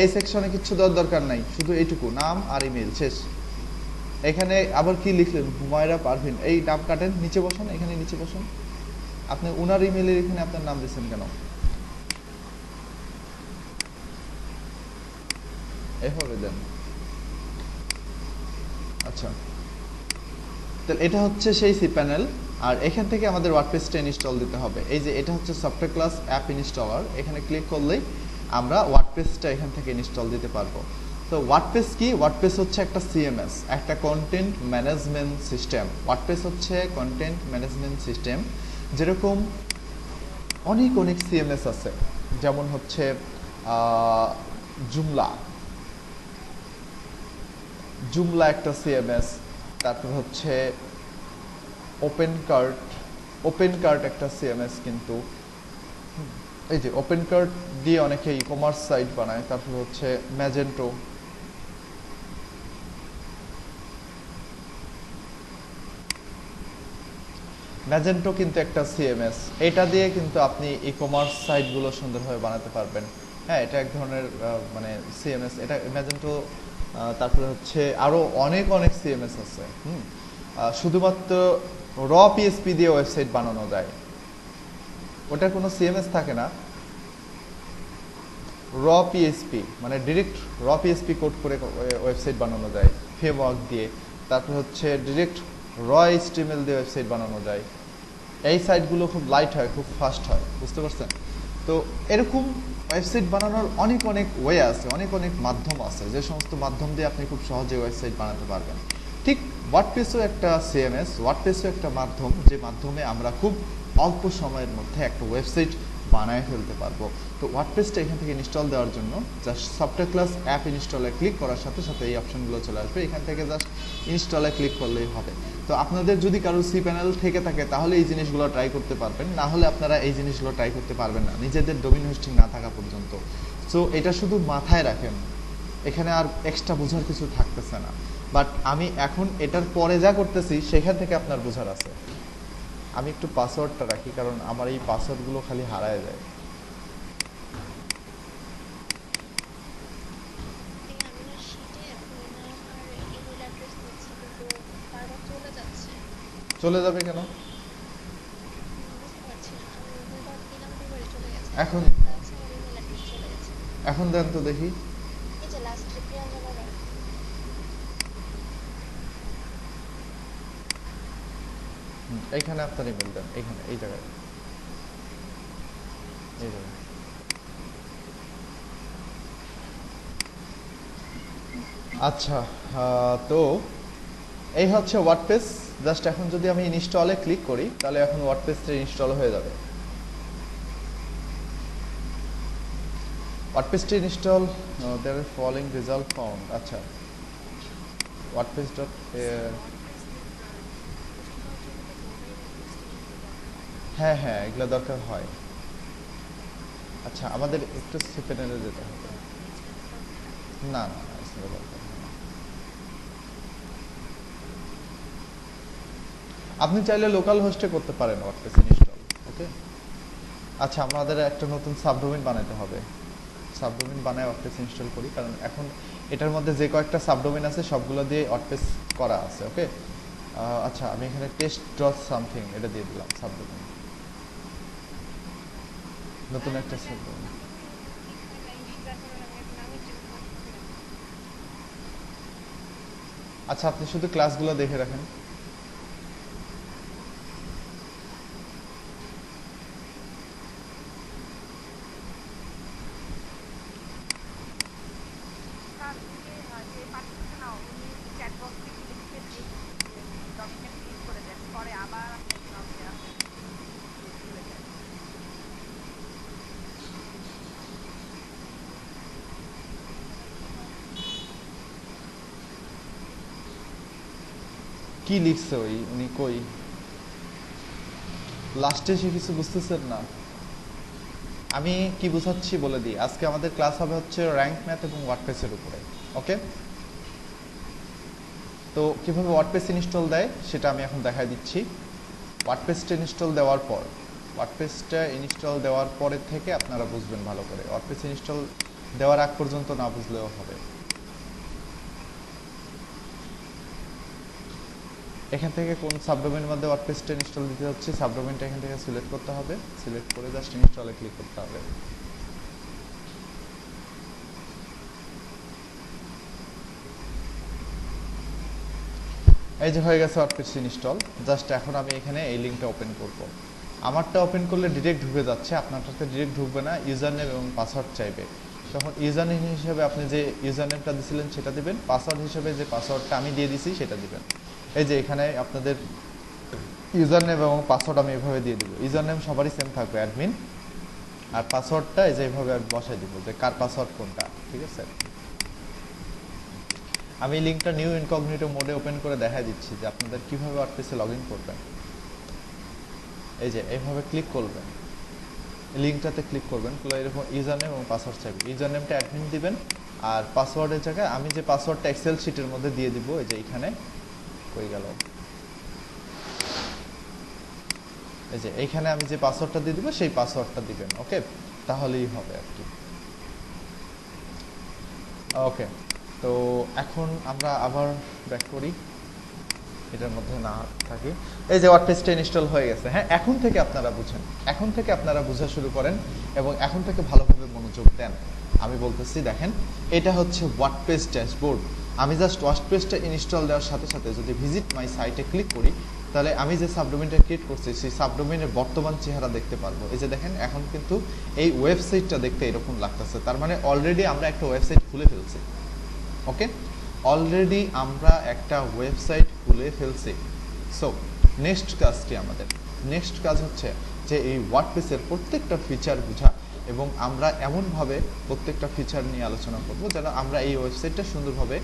এই সেকশনে কিছু দেওয়ার দরকার নাই, শুধু এইটুকু নাম আর ইমেল, শেষ। এখানে আবার কি লিখলেন, হুমায়রা পারভিন, এই নাম কাটেন, নিচে বসান, এখানে নিচে বসান। আপনি উনার ইমেলের এখানে আপনার নাম দিচ্ছেন কেন? এভাবে দেন। আচ্ছা, তাহলে এটা হচ্ছে সেই সি প্যানেল। আর এখান থেকে আমাদের ওয়ার্ডপ্রেসটা ইনস্টল দিতে হবে। এই যে এটা হচ্ছে সফটওয়্যার ক্লাস অ্যাপ ইনস্টলার, এখানে ক্লিক করলেই আমরা ওয়ার্ডপ্রেসটা এখান থেকে ইনস্টল দিতে পারবো। তো ওয়ার্ডপ্রেস কি? ওয়ার্ডপ্রেস হচ্ছে একটা সিএমএস, একটা কন্টেন্ট ম্যানেজমেন্ট সিস্টেম। ওয়ার্ডপ্রেস হচ্ছে কন্টেন্ট ম্যানেজমেন্ট সিস্টেম। যেরকম অনেক অনেক সিএমএস আছে, যেমন হচ্ছে জুমলা একটা সিএমএস, তারপর হচ্ছে ওপেন কার্ট একটা সিএমএস। কিন্তু এই যে ওপেন কার্ট দিয়ে অনেকে ই কমার্স সাইট বানায়। তারপর হচ্ছে ম্যাজেন্টো কিন্তু একটা সিএমএস, এটা দিয়ে কিন্তু আপনি ই কমার্স সাইটগুলো সুন্দরভাবে বানাতে পারবেন। হ্যাঁ, এটা এক ধরনের মানে সিএমএস, এটা ম্যাজেন্টো। তারপরে হচ্ছে আরও অনেক অনেক সিএমএস আছে। শুধুমাত্র র পিএসপি দিয়ে ওয়েবসাইট বানানো যায়, ওটার কোনো সিএমএস থাকে না। র পিএসপি মানে ডিরেক্ট র পিএসপি কোড করে ওয়েবসাইট বানানো যায় ফ্রেমওয়ার্ক দিয়ে। তারপর হচ্ছে ডিরেক্ট র এইচটিএমএল দিয়ে ওয়েবসাইট বানানো যায়। এই সাইটগুলো খুব লাইট হয়, খুব ফাস্ট হয়, বুঝতে পারছেন? তো এরকম ওয়েবসাইট বানানোর অনেক অনেক ওয়ে আছে, অনেক অনেক মাধ্যম আছে, যে সমস্ত মাধ্যম দিয়ে আপনি খুব সহজে ওয়েবসাইট বানাতে পারবেন। ঠিক ওয়ার্ডপ্রেসও একটা সিএমএস, ওয়ার্ডপ্রেসও একটা মাধ্যম, যে মাধ্যমে আমরা খুব অল্প সময়ের মধ্যে একটা ওয়েবসাইট বানায় ফেলতে পারবো। তো ওয়ার্ডপ্রেসটা এখান থেকে ইনস্টল দেওয়ার জন্য জাস্ট সফটওয়্যার ক্লাস অ্যাপ ইনস্টলে ক্লিক করার সাথে সাথে এই অপশনগুলো চলে আসবে, এখান থেকে জাস্ট ইনস্টলে ক্লিক করলেই হবে। তো আপনাদের যদি কারো সি প্যানেল থেকে থাকে তাহলে এই জিনিসগুলো ট্রাই করতে পারবেন, না হলে আপনারা এই জিনিসগুলো ট্রাই করতে পারবেন না নিজেদের ডোমেইন হোস্টিং না থাকা পর্যন্ত। সো এটা শুধু মাথায় রাখেন, এখানে আর এক্সট্রা বোঝার কিছু থাকতেছে না। বাট আমি এখন এটার পরে যা করতেছি সেখান থেকে আপনার বোঝার আছে। আমি একটু পাসওয়ার্ডটা রাখি, কারণ আমার এই পাসওয়ার্ডগুলো খালি হারায় যায়। চলে যাবে কেন? এখন দেন তো দেখি। এইখানে আপনার ইমেল দেন, এইখানে এই জায়গায়, এই জায়গায়। আচ্ছা, তো এই হচ্ছে ওয়ার্ডপ্রেস। জাস্ট এখন যদি আমি ইনস্টলে ক্লিক করি তাহলে এখন ওয়ার্ডপ্রেসটা ইনস্টল হয়ে যাবে। WordPress to install, there are following result found. আচ্ছা WordPress dot হ্যাঁ হ্যাঁ এগুলো দরকার হয়। আচ্ছা আমাদের একটু প্যানেলে যেতে হবে। না না না এগুলো দরকার হয় না। আপনি চাইলে লোকাল হোস্টে করতে পারেন WordPress ইনস্টল। ওকে আচ্ছা আমাদের একটা নতুন সাবডোমেইন বানাতে হবে। সাবডোমেইন বানায় WordPress ইনস্টল করি, কারণ এখন এটার মধ্যে যে কয়েকটা সাবডোমেইন আছে সবগুলো দিয়ে WordPress করা আছে। ওকে আচ্ছা আমি এখানে টেস্ট ডট সামথিং এটা দিয়ে দিলাম সাবডোমেইন, নতুন একটা সাবডোমেইন। আচ্ছা আপনি শুধু ক্লাসগুলো দেখে রাখেন। কি লিখছে ওই উনি কই লাস্টে সে কিছু বুঝতেছেন না। আমি কি বুঝাচ্ছি বলে দিই। আজকে আমাদের ক্লাস হবে হচ্ছে র্যাঙ্ক ম্যাথ এবং WordPress এর উপরে। ওকে তো কিভাবে WordPress ইনস্টল দেয় সেটা আমি এখন দেখাই দিচ্ছি। WordPress ইনস্টল দেওয়ার পর WordPress ইনস্টল দেওয়ার পরে থেকে আপনারা বুঝবেন ভালো করে। WordPress ইনস্টল দেওয়ার আগ পর্যন্ত না বুঝলেও হবে। এখান থেকে কোন সাবডোমেইনের মধ্যে WordPress ইনস্টল দিতে হচ্ছে সাবডোমেইনটা এখান থেকে সিলেক্ট করতে হবে। সিলেক্ট করে জাস্ট ইনস্টলে ক্লিক করতে হবে। এই যে হয়ে গেছে WordPress ইনস্টল। জাস্ট এখন আমি এখানে এই লিংকটা ওপেন করব। আমারটা ওপেন করলে ডিরেক্ট ঢুকে যাচ্ছে, আপনারটাতে ডিরেক্ট ঢুকবে না, ইউজার নেম এবং পাসওয়ার্ড চাইবে। তখন ইউজার নেম হিসেবে আপনি যে ইউজার নেমটা দিয়েছিলেন সেটা দিবেন, পাসওয়ার্ড হিসেবে যে পাসওয়ার্ডটা আমি দিয়ে দিছি সেটা দিবেন। এই যে এখানে আপনাদের ইউজার নেম এবং পাসওয়ার্ড আমি এভাবে দিয়ে দিব। ইউজার নেম সবারই সেম থাকবে অ্যাডমিন, আর পাসওয়ার্ডটা এই যে এইভাবে আমি বসাই দিব যে কার পাসওয়ার্ড কোনটা। ঠিক আছে আমি লিংকটা নিউ ইনকগনিটো মোডে ওপেন করে দেখাই দিচ্ছি যে আপনাদের কিভাবে WordPress-এ লগ ইন করবেন। এই যে এইভাবে ক্লিক করবেন, লিংকটাতে ক্লিক করবেন, এরকম ইউজার নেম এবং পাসওয়ার্ড চাইবে। ইউজার নেমটা অ্যাডমিন দিবেন, আর পাসওয়ার্ডের জায়গায় আমি যে পাসওয়ার্ডটা এক্সেল শিটের মধ্যে দিয়ে দিব, এই যে এখানে কই গেল, এই যে এইখানে আমি যে পাসওয়ার্ডটা দিয়ে দিব সেই পাসওয়ার্ডটা দিবেন। ওকে তাহলেই হবে আর কি। ওকে তো এখন আমরা আবার ব্যাক করি, এটার মধ্যে না থাকি। এই যে WordPress ইনস্টল হয়ে গেছে। হ্যাঁ এখন থেকে আপনারা বুঝেন, এখন থেকে আপনারা বোঝা শুরু করেন এবং এখন থেকে ভালোভাবে মনোযোগ দেন। আমি বলতেছি দেখেন এটা হচ্ছে WordPress ড্যাশবোর্ড। আমি জাস্ট WordPress-টা ইনস্টল দেওয়ার সাথে সাথে যদি ভিজিট মাই সাইটে ক্লিক করি তাহলে আমি যে সাবডোমেইনটা ক্রিয়েট করছি সেই সাবডোমেইনের বর্তমান চেহারা দেখতে পারবো। এই যে দেখেন এখন কিন্তু এই ওয়েবসাইটটা দেখতে এরকম লাগতেছে, তার মানে অলরেডি আমরা একটা ওয়েবসাইট খুলে ফেলছি। ওকে অলরেডি আমরা একটা ওয়েবসাইট খুলে ফেলছি। সো নেক্সট কাজ কি আমাদের? নেক্সট কাজ হচ্ছে যে এই WordPress-এর প্রত্যেকটা ফিচার বোঝা এবং আমরা এমনভাবে প্রত্যেকটা ফিচার নিয়ে আলোচনা করব যেন আমরা এই ওয়েবসাইটটা সুন্দরভাবে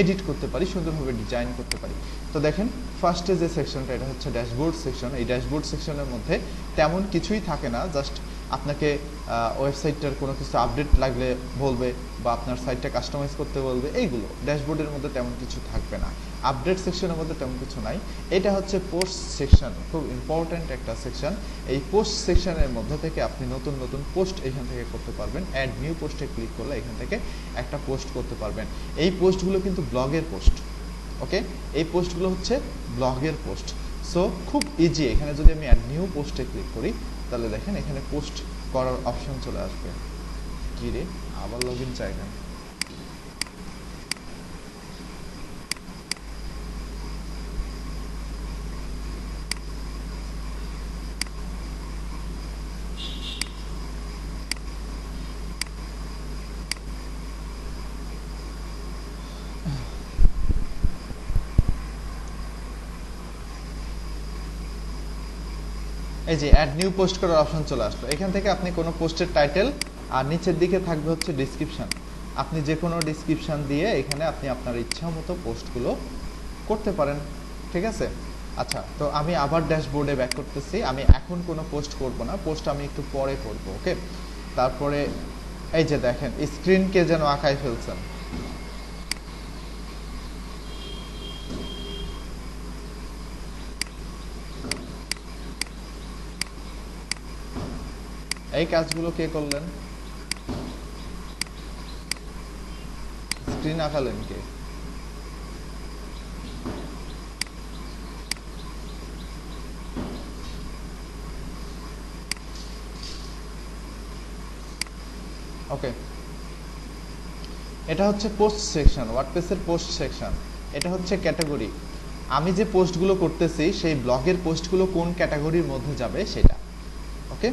এডিট করতে পারি, সুন্দরভাবে ডিজাইন করতে পারি। তো দেখেন ফার্স্টে যে সেকশনটা এটা হচ্ছে ড্যাশবোর্ড সেকশন। এই ড্যাশবোর্ড সেকশনের মধ্যে তেমন কিছুই থাকে না, জাস্ট আপনাকে ওয়েবসাইটটার কোনো কিছু আপডেট লাগলে বলবে বা আপনার সাইটটা কাস্টমাইজ করতে বলবে, এইগুলো ড্যাশবোর্ডের মধ্যে তেমন কিছু থাকবে না। আপডেট সেকশনের মধ্যে তেমন কিছু নাই। এটা হচ্ছে পোস্ট সেকশন, খুব ইম্পর্ট্যান্ট একটা সেকশন। এই পোস্ট সেকশনের মধ্যে থেকে আপনি নতুন নতুন পোস্ট এখান থেকে করতে পারবেন। অ্যাড নিউ পোস্টে ক্লিক করলে এখান থেকে একটা পোস্ট করতে পারবেন। এই পোস্টগুলো কিন্তু ব্লগের পোস্ট। ওকে এই পোস্টগুলো হচ্ছে ব্লগের পোস্ট। সো খুব ইজি। এখানে যদি আমি অ্যাড নিউ পোস্টে ক্লিক করি তাহলে দেখেন এখানে পোস্ট করার অপশন চলে আসবে। কি রে আবার লগ ইন চাই না। এই যে অ্যাড নিউ পোস্ট করার অপশন চলে আসলো। এখান থেকে আপনি কোনো পোস্টের টাইটেল আর নিচের দিকে থাকবে হচ্ছে ডেসক্রিপশন। আপনি যে কোনো ডেসক্রিপশন দিয়ে এখানে আপনি আপনার ইচ্ছা মতো পোস্টগুলো করতে পারেন, ঠিক আছে। আচ্ছা, তো আমি আবার ড্যাশবোর্ডে ব্যাক করতেছি। আমি এখন কোনো পোস্ট করব না, পোস্ট আমি একটু পরে করব, ওকে। তারপরে এই যে দেখেন স্ক্রিনকে যেন আঁকায় ফেলছেন। এই কাজগুলো কে করলেন? স্ক্রিন আঁকালেন কে? ওকে, এটা হচ্ছে পোস্ট সেকশন, ওয়ার্ডপ্রেসের পোস্ট সেকশন। এটা হচ্ছে ক্যাটাগরি। আমি যে পোস্টগুলো করতেছি সেই ব্লগের পোস্টগুলো কোন ক্যাটাগরির মধ্যে যাবে সেটা, ওকে।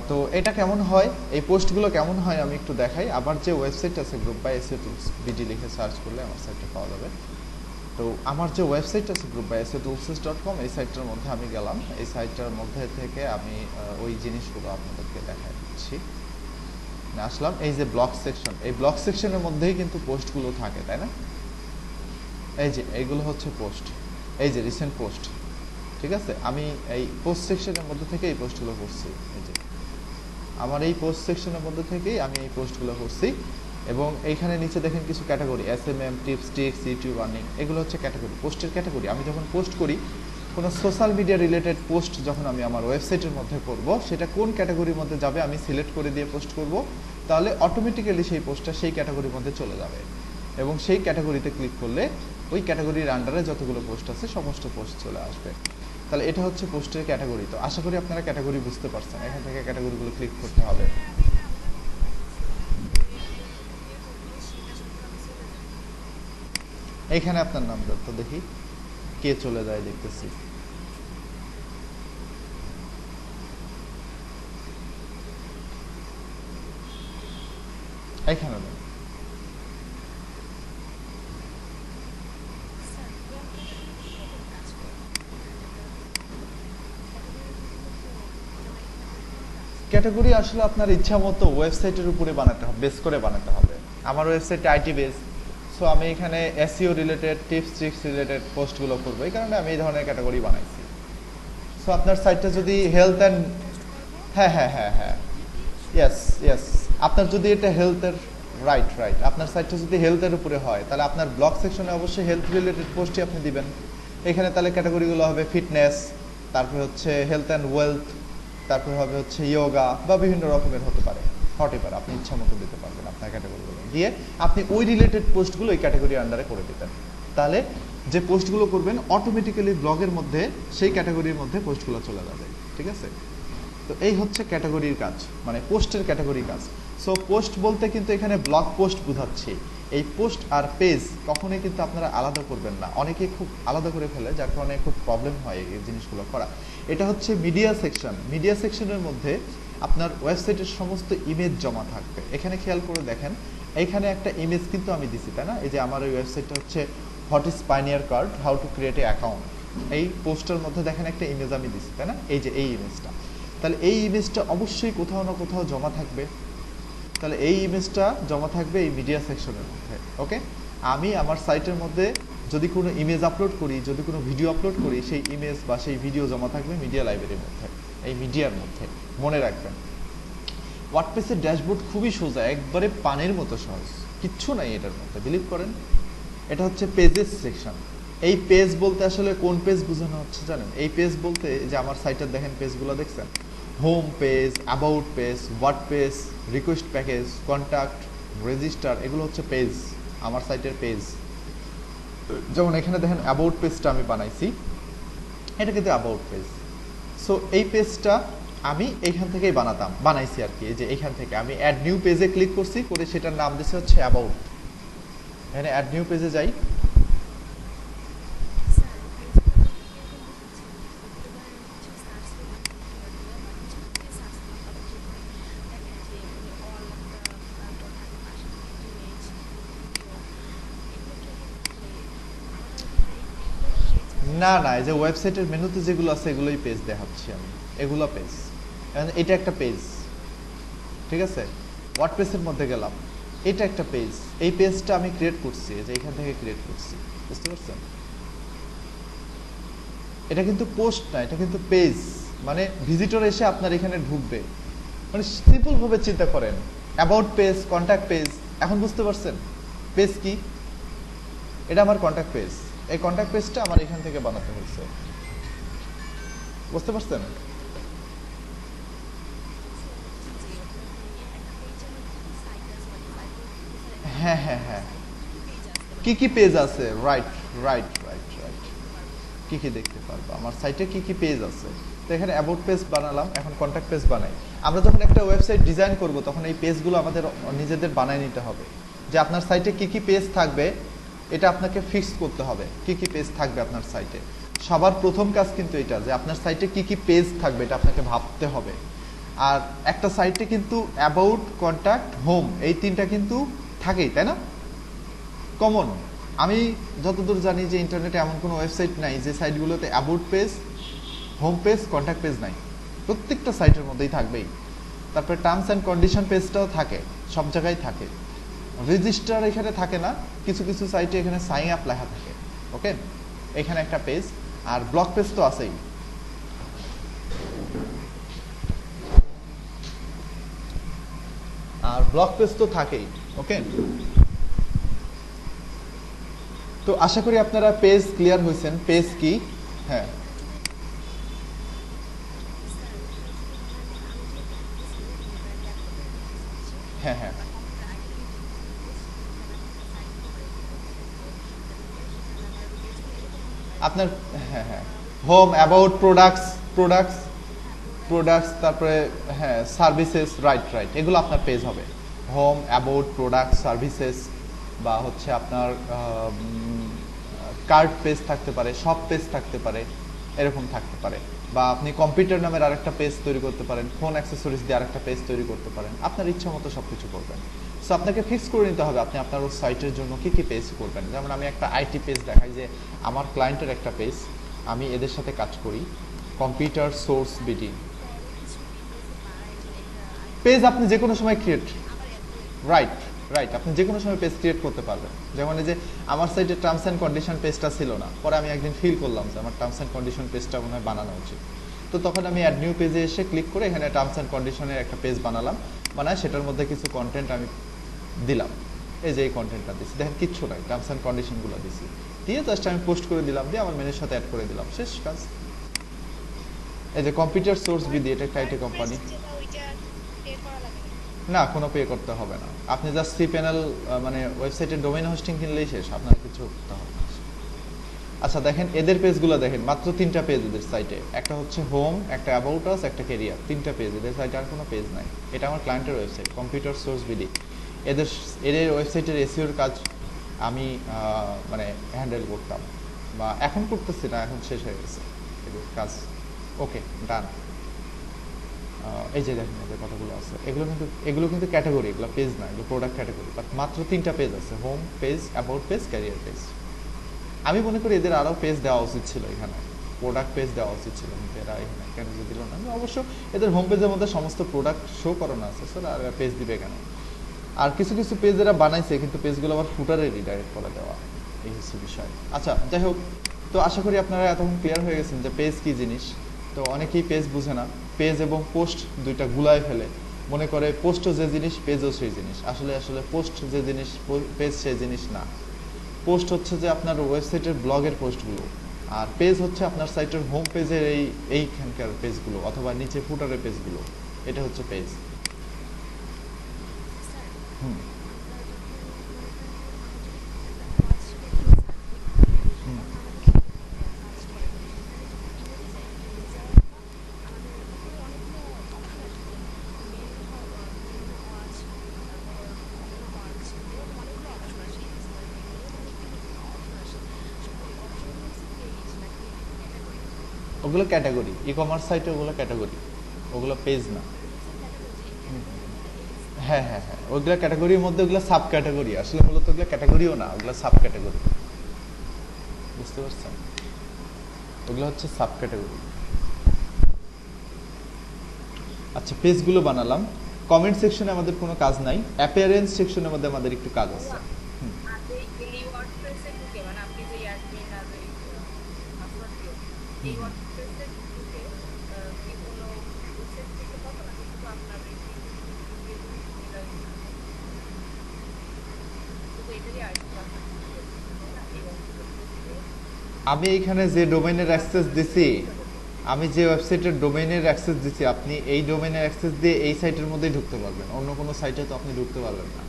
তো এটা কেমন হয়, এই পোস্টগুলো কেমন হয় আমি একটু দেখাই। আবার যে ওয়েবসাইট আছে group by SEO tools BD লিখে সার্চ করলে আমার সাইটটা পাওয়া যাবে। তো আমার যে ওয়েবসাইট আছে গ্রুপ বাই esiotoolses.com, এই সাইটটার মধ্যে আমি গেলাম। এই সাইটটার মধ্যে থেকে আমি ওই জিনিসগুলো আপনাদেরকে দেখাই দিচ্ছি। আসলাম এই যে ব্লগ সেকশন, এই ব্লগ সেকশনের মধ্যেই কিন্তু পোস্টগুলো থাকে, তাই না? এই যে এইগুলো হচ্ছে পোস্ট, এই যে রিসেন্ট পোস্ট, ঠিক আছে। আমি এই পোস্ট সেকশনের মধ্যে থেকে এই পোস্টগুলো করছি। এই যে আমার এই পোস্ট সেকশনের মধ্যে থেকেই আমি এই পোস্টগুলো করছি। এবং এইখানে নিচে দেখেন কিছু category, SMM, tips, tricks, YouTube earning, এগুলো হচ্ছে ক্যাটাগরি, পোস্টের ক্যাটাগরি। আমি যখন পোস্ট করি কোনো সোশ্যাল মিডিয়া রিলেটেড পোস্ট, যখন আমি আমার ওয়েবসাইটের মধ্যে করব, সেটা কোন ক্যাটাগরির মধ্যে যাবে আমি সিলেক্ট করে দিয়ে পোস্ট করব, তাহলে অটোমেটিক্যালি সেই পোস্টটা সেই ক্যাটাগরির মধ্যে চলে যাবে। এবং সেই ক্যাটাগরিতে ক্লিক করলে ওই ক্যাটাগরির আন্ডারে যতগুলো পোস্ট আছে সমস্ত পোস্ট চলে আসবে। তাহলে এটা হচ্ছে পোস্টের ক্যাটাগরি। তো আশা করি আপনারা ক্যাটাগরি বুঝতে পারছেন। এখান থেকে ক্যাটাগরিগুলো ক্লিক করতে হবে। এইখানে আপনার নাম দেন তো দেখি কে চলে যায়, দেখতেছি। এইখানে দেন। ক্যাটাগরি আসলে আপনার ইচ্ছা মতো ওয়েবসাইটের উপরে বানাতে হবে, বেস করে বানাতে হবে। আমার ওয়েবসাইটে আইটি বেস, সো আমি এখানে SEO related, tips tricks related পোস্টগুলো করবো, এই কারণে আমি এই ধরনের ক্যাটাগরি বানাইছি। সো আপনার সাইটটা যদি হেলথ অ্যান্ড, হ্যাঁ হ্যাঁ হ্যাঁ হ্যাঁ, ইয়েস ইয়েস, আপনার যদি এটা হেলথের, রাইট রাইট, আপনার সাইটটা যদি হেলথের উপরে হয় তাহলে আপনার ব্লগ সেকশনে অবশ্যই হেলথ রিলেটেড পোস্টই আপনি দিবেন। এখানে তাহলে ক্যাটাগরিগুলো হবে ফিটনেস, তারপরে হচ্ছে হেলথ অ্যান্ড ওয়েলথ, তারপরে হবে হচ্ছে ইয়োগা, বা বিভিন্ন রকমের হতে পারে, আপনি ইচ্ছা মতো দিতে পারবেন আপনার ক্যাটাগরিগুলো দিয়ে। আপনি ওই রিলেটেড পোস্টগুলো ওই ক্যাটাগরির আন্ডারে করে দিতেন, তাহলে যে পোস্টগুলো করবেন অটোমেটিক্যালি ব্লগের মধ্যে সেই ক্যাটাগরির মধ্যে পোস্টগুলো চলে যাবে, ঠিক আছে। তো এই হচ্ছে ক্যাটাগরির কাজ, মানে পোস্টের ক্যাটাগরি কাজ। সো পোস্ট বলতে কিন্তু এখানে ব্লগ পোস্ট বোঝাচ্ছি। এই পোস্ট আর পেজ কখনোই কিন্তু আপনারা আলাদা করবেন না, অনেকে খুব আলাদা করে ফেলে, যার কারণে খুব প্রবলেম হয় এই জিনিসগুলো করা। এটা হচ্ছে মিডিয়া সেকশন। মিডিয়া সেকশনের মধ্যে আপনার ওয়েবসাইটের সমস্ত ইমেজ জমা থাকবে। এখানে খেয়াল করে দেখেন, এইখানে একটা ইমেজ কিন্তু আমি দিছি, তাই না? এই যে আমার ওই ওয়েবসাইটটা হচ্ছে what is pioneer card, how to create a account. এই পোস্টের মধ্যে দেখেন একটা ইমেজ আমি দিছি, তাই না? এই যে এই ইমেজটা, তাহলে এই ইমেজটা অবশ্যই কোথাও না কোথাও জমা থাকবে। তাহলে এই ইমেজটা জমা থাকবে এই মিডিয়া সেকশনের মধ্যে, ওকে। আমি আমার সাইটের মধ্যে যদি কোনো ইমেজ আপলোড করি, যদি কোনো ভিডিও আপলোড করি, সেই ইমেজ বা সেই ভিডিও জমা থাকবে মিডিয়া লাইব্রেরির মধ্যে, এই মিডিয়ার মধ্যে, মনে রাখবেন। ওয়ার্ডপ্রেসের ড্যাশবোর্ড খুবই সোজা, একবারে পানির মতো সহজ, কিচ্ছু নাই এটার মধ্যে, বিলিভ করেন। এটা হচ্ছে পেজেস সেকশন। এই পেজ বলতে আসলে কোন পেজ বোঝানো হচ্ছে জানেন? এই পেজ বলতে যে আমার সাইটের দেখেন পেজগুলো দেখছেন, home page, about page, word page, request package, contact, register, এগুলো হচ্ছে পেজ, আমার সাইটের পেজ। যেমন এখানে দেখেন অ্যাবাউট পেজটা আমি বানাইছি, এটা কিন্তু অ্যাবাউট পেজ। সো এই পেজটা আমি এইখান থেকেই বানাইছি আর কি। এই যে এইখান থেকে আমি অ্যাড নিউ পেজে ক্লিক করছি, করে সেটার নাম দিচ্ছে হচ্ছে অ্যাবাউট। এখানে অ্যাড নিউ পেজে যাই, না না, এই যে ওয়েবসাইটের মেনুতে যেগুলো আছে এগুলোই পেজ দেখাচ্ছি আমি, এগুলো পেজ। এটা একটা পেজ, ঠিক আছে, ওয়ার্ডপ্রেসের মধ্যে গেলাম, এটা একটা পেজ, এই পেজটা আমি ক্রিয়েট করছি, যে এখান থেকে ক্রিয়েট করছি, বুঝতে পারছেন? এটা কিন্তু পোস্ট না, এটা কিন্তু পেজ, মানে ভিজিটর এসে আপনার এখানে ঢুকবে। মানে সিম্পল ভাবে চিন্তা করেন, অ্যাবাউট পেজ, কন্ট্যাক্ট পেজ, এখন বুঝতে পারছেন পেজ কি? এটা আমার কন্ট্যাক্ট পেজ, এই কন্ট্যাক্ট পেজটা আমার এখান থেকে বানাতে হয়েছে, বুঝতে পারছেন? হ্যাঁ হ্যাঁ হ্যাঁ, কি কি পেজ আছে, রাইট রাইট রাইট রাইট, কি কি দেখতে পারবো আমার সাইটে কি কি পেজ আছে। তো এখানে অ্যাবাউট পেজ বানালাম, এখন কন্ট্যাক্ট পেজ বানাই। আমরা যখন একটা ওয়েবসাইট ডিজাইন করব তখন এই পেজগুলো আমাদের নিজেদের বানায় নিতে হবে, যে আপনার সাইটে কি কি পেজ থাকবে এটা আপনাকে ফিক্স করতে হবে, কি কি পেজ থাকবে আপনার সাইটে। সবার প্রথম কাজ কিন্তু এটা, যে আপনার সাইটে কি কি পেজ থাকবে এটা আপনাকে ভাবতে হবে। আর একটা সাইটে কিন্তু অ্যাবাউট, কন্ট্যাক্ট, হোম, এই তিনটা কিন্তু থাকেই, তাই না? কমন। আমি যতদূর জানি যে ইন্টারনেটে এমন কোনো ওয়েবসাইট নাই যে সাইটগুলোতে about page, home page, contact page নাই, প্রত্যেকটা সাইটের মধ্যেই থাকবেই। তারপরে টার্মস অ্যান্ড কন্ডিশন পেজটাও থাকে, সব জায়গায় থাকে। রেজিস্টার এখানে থাকে না, কিছু কিছু সাইটে এখানে সাইন আপ লেখা থাকে। ওকে, এখানে একটা পেজ, আর ব্লগ পেজ তো আছেই। আর ব্লগ পেজ তো থাকেই। ওকে, তো আশা করি আপনারা পেজ ক্লিয়ার হয়েছেন, পেজ কি। হ্যাঁ হ্যাঁ হ্যাঁ, আপনার, হ্যাঁ হ্যাঁ, home, about, products, products, products, তারপরে হ্যাঁ সার্ভিসেস, রাইট রাইট, এগুলো আপনার পেজ হবে। হোম, অ্যাবাউট, প্রোডাক্ট, সার্ভিসেস, বা হচ্ছে আপনার কার্ড পেজ থাকতে পারে, শপ পেজ থাকতে পারে, এরকম থাকতে পারে। বা আপনি কম্পিউটার নামের আরেকটা পেজ তৈরি করতে পারেন, ফোন অ্যাক্সেসরিজ দিয়ে আরেকটা পেজ তৈরি করতে পারেন, আপনার ইচ্ছা মতো সব কিছু করবেন। সো আপনাকে ফিক্স করে নিতে হবে আপনি আপনার ওই সাইটের জন্য কী কী পেজ করবেন। যেমন আমি একটা আইটি পেজ দেখাই, যে আমার ক্লায়েন্টের একটা পেজ, আমি এদের সাথে কাজ করি, কম্পিউটার সোর্স বিডি পেজ আপনি যে কোনো সময় ক্রিয়েট, রাইট রাইট, আপনি যে কোনো সময় পেজ ক্রিয়েট করতে পারবেন। যেমন এই যে আমার সাইটে টার্মস অ্যান্ড কন্ডিশন পেজটা ছিল না, পরে আমি একদিন ফিল করলাম যে আমার টার্মস অ্যান্ড কন্ডিশন পেজটা মনে হয় বানানো উচিত। তো তখন আমি অ্যাড নিউ পেজে এসে ক্লিক করে এখানে টার্মস অ্যান্ড কন্ডিশনের একটা পেজ বানালাম, বানায় সেটার মধ্যে কিছু কন্টেন্ট আমি দিলাম, এই যে এই কন্টেন্টটা দিচ্ছি, দেখেন কিচ্ছু নাই, টার্মস অ্যান্ড কন্ডিশনগুলো দিচ্ছি, দিয়ে জাস্ট আমি পোস্ট করে দিলাম, দিয়ে আমার মেনুর সাথে অ্যাড করে দিলাম, শেষ কাজ। এই যে কম্পিউটার সোর্স বিডি, এটা একটা আইটি কোম্পানি। না, কোনো পে করতে হবে না, আপনি জাস্ট সি প্যানেল মানে ওয়েবসাইটের ডোমেইন হোস্টিং কিনলেই শেষ, আপনার কিছু করতে হবে না। আচ্ছা দেখেন এদের পেজগুলো দেখেন, মাত্র 3টা পেজ এদের সাইটে, একটা হচ্ছে হোম, একটা অ্যাবাউট আস, একটা ক্যারিয়ার, 3টা পেজ এদের সাইটে, আর কোনো পেজ নাই। এটা আমার ক্লায়েন্টের ওয়েবসাইট কম্পিউটার সোর্স বিডি। এদের এদের ওয়েবসাইটের এসইওর কাজ আমি মানে হ্যান্ডেল করতাম, বা এখন করতেছি না, এখন শেষ হয়ে গেছে এদের কাজ। ওকে, ডান। এই যে দেখেন যে কথাগুলো আছে, এগুলো কিন্তু ক্যাটাগরি, এগুলো পেজ না, এগুলো প্রোডাক্ট ক্যাটাগরি। বাট মাত্র 3টা পেজ আছে, home page, about page, career page. আমি মনে করি এদের আরও পেজ দেওয়া উচিত ছিল, এখানে প্রোডাক্ট পেজ দেওয়া উচিত ছিল, কিন্তু এরা এখানে কেন যে দিল না। অবশ্য এদের হোম পেজের মধ্যে সমস্ত প্রোডাক্ট শো করানো আছে, স্যার আর পেজ দিবে কেন। আর কিছু কিছু পেজ এরা বানাইছে, কিন্তু পেজগুলো আবার ফুটারে রিডাইরেক্ট করে দেওয়া, এই হচ্ছে বিষয়। আচ্ছা যাই হোক, তো আশা করি আপনারা এতক্ষণ ক্লিয়ার হয়ে গেছেন যে পেজ কী জিনিস। তো অনেকেই পেজ বুঝে না, পেজ এবং পোস্ট দুইটা গুলায় ফেলে, মনে করে পোস্টও যে জিনিস পেজও সেই জিনিস। আসলে আসলে পোস্ট যে জিনিস পেজ সেই জিনিস না। পোস্ট হচ্ছে যে আপনার ওয়েবসাইটের ব্লগের পোস্টগুলো, আর পেজ হচ্ছে আপনার সাইটের হোম পেজের এইখানকার পেজগুলো, অথবা নিচে ফুটারের পেজগুলো, এটা হচ্ছে পেজ। হুম হুম, ওগুলো ক্যাটাগরি, ই কমার্স সাইটে ওগুলো ক্যাটাগরি, ওগুলো পেজ না। হ্যাঁ হ্যাঁ হ্যাঁ, ওইগুলো ক্যাটাগরির মধ্যে ওগুলো সাব ক্যাটাগরি, আসলে মূলত ওগুলো ক্যাটাগরিও না, ওগুলো সাব ক্যাটাগরি, বুঝতে পারছেন? ওগুলো হচ্ছে সাব ক্যাটাগরি। আচ্ছা পেজগুলো বানালাম, কমেন্ট সেকশনে আমাদের কোনো কাজ নাই, অ্যাপিয়ারেন্স সেকশনের মধ্যে আমাদের একটু কাজ আছে। আমি এখানে যে ডোমেইনের অ্যাক্সেস দিছি, আমি যে ওয়েবসাইটের ডোমেইনের অ্যাক্সেস দিছি, আপনি এই ডোমেইনের অ্যাক্সেস দিয়ে এই সাইটের মধ্যেই ঢুকতে পারবেন, অন্য কোনো সাইটে তো আপনি ঢুকতে পারবেন না।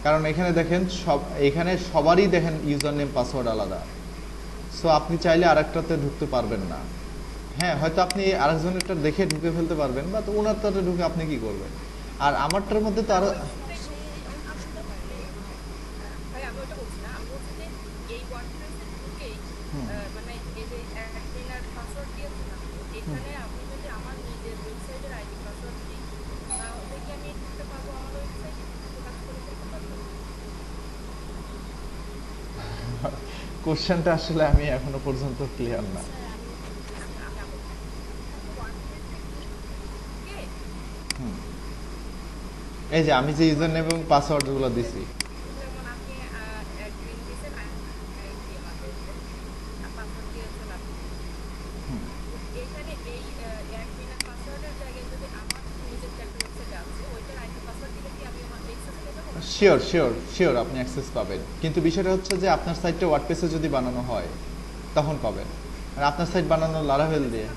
কারণ এখানে দেখেন এখানে সবারই দেখেন ইউজার নেম পাসওয়ার্ড আলাদা, সো আপনি চাইলে আরেকটাতে ঢুকতে পারবেন না। হ্যাঁ, হয়তো আপনি আরেকজনেরটা দেখে ঢুকে ফেলতে পারবেন, বা তো ওনারটাতে ঢুকে আপনি কি করবেন। আর আমারটার মধ্যে তো আরো কোশ্চেনটা আসলে আমি এখনো পর্যন্ত ক্লিয়ার না। এই যে আমি যে ইউজার নেম এবং পাসওয়ার্ড গুলো দিছি, শিওর শিওর শিওর আপনি অ্যাক্সেস পাবেন, কিন্তু বিষয়টা হচ্ছে যে আপনার সাইটটা ওয়ার্ডপ্রেসে যদি বানানো হয় তখন পাবেন। আর আপনার সাইট বানানো লারাভেল দিয়ে,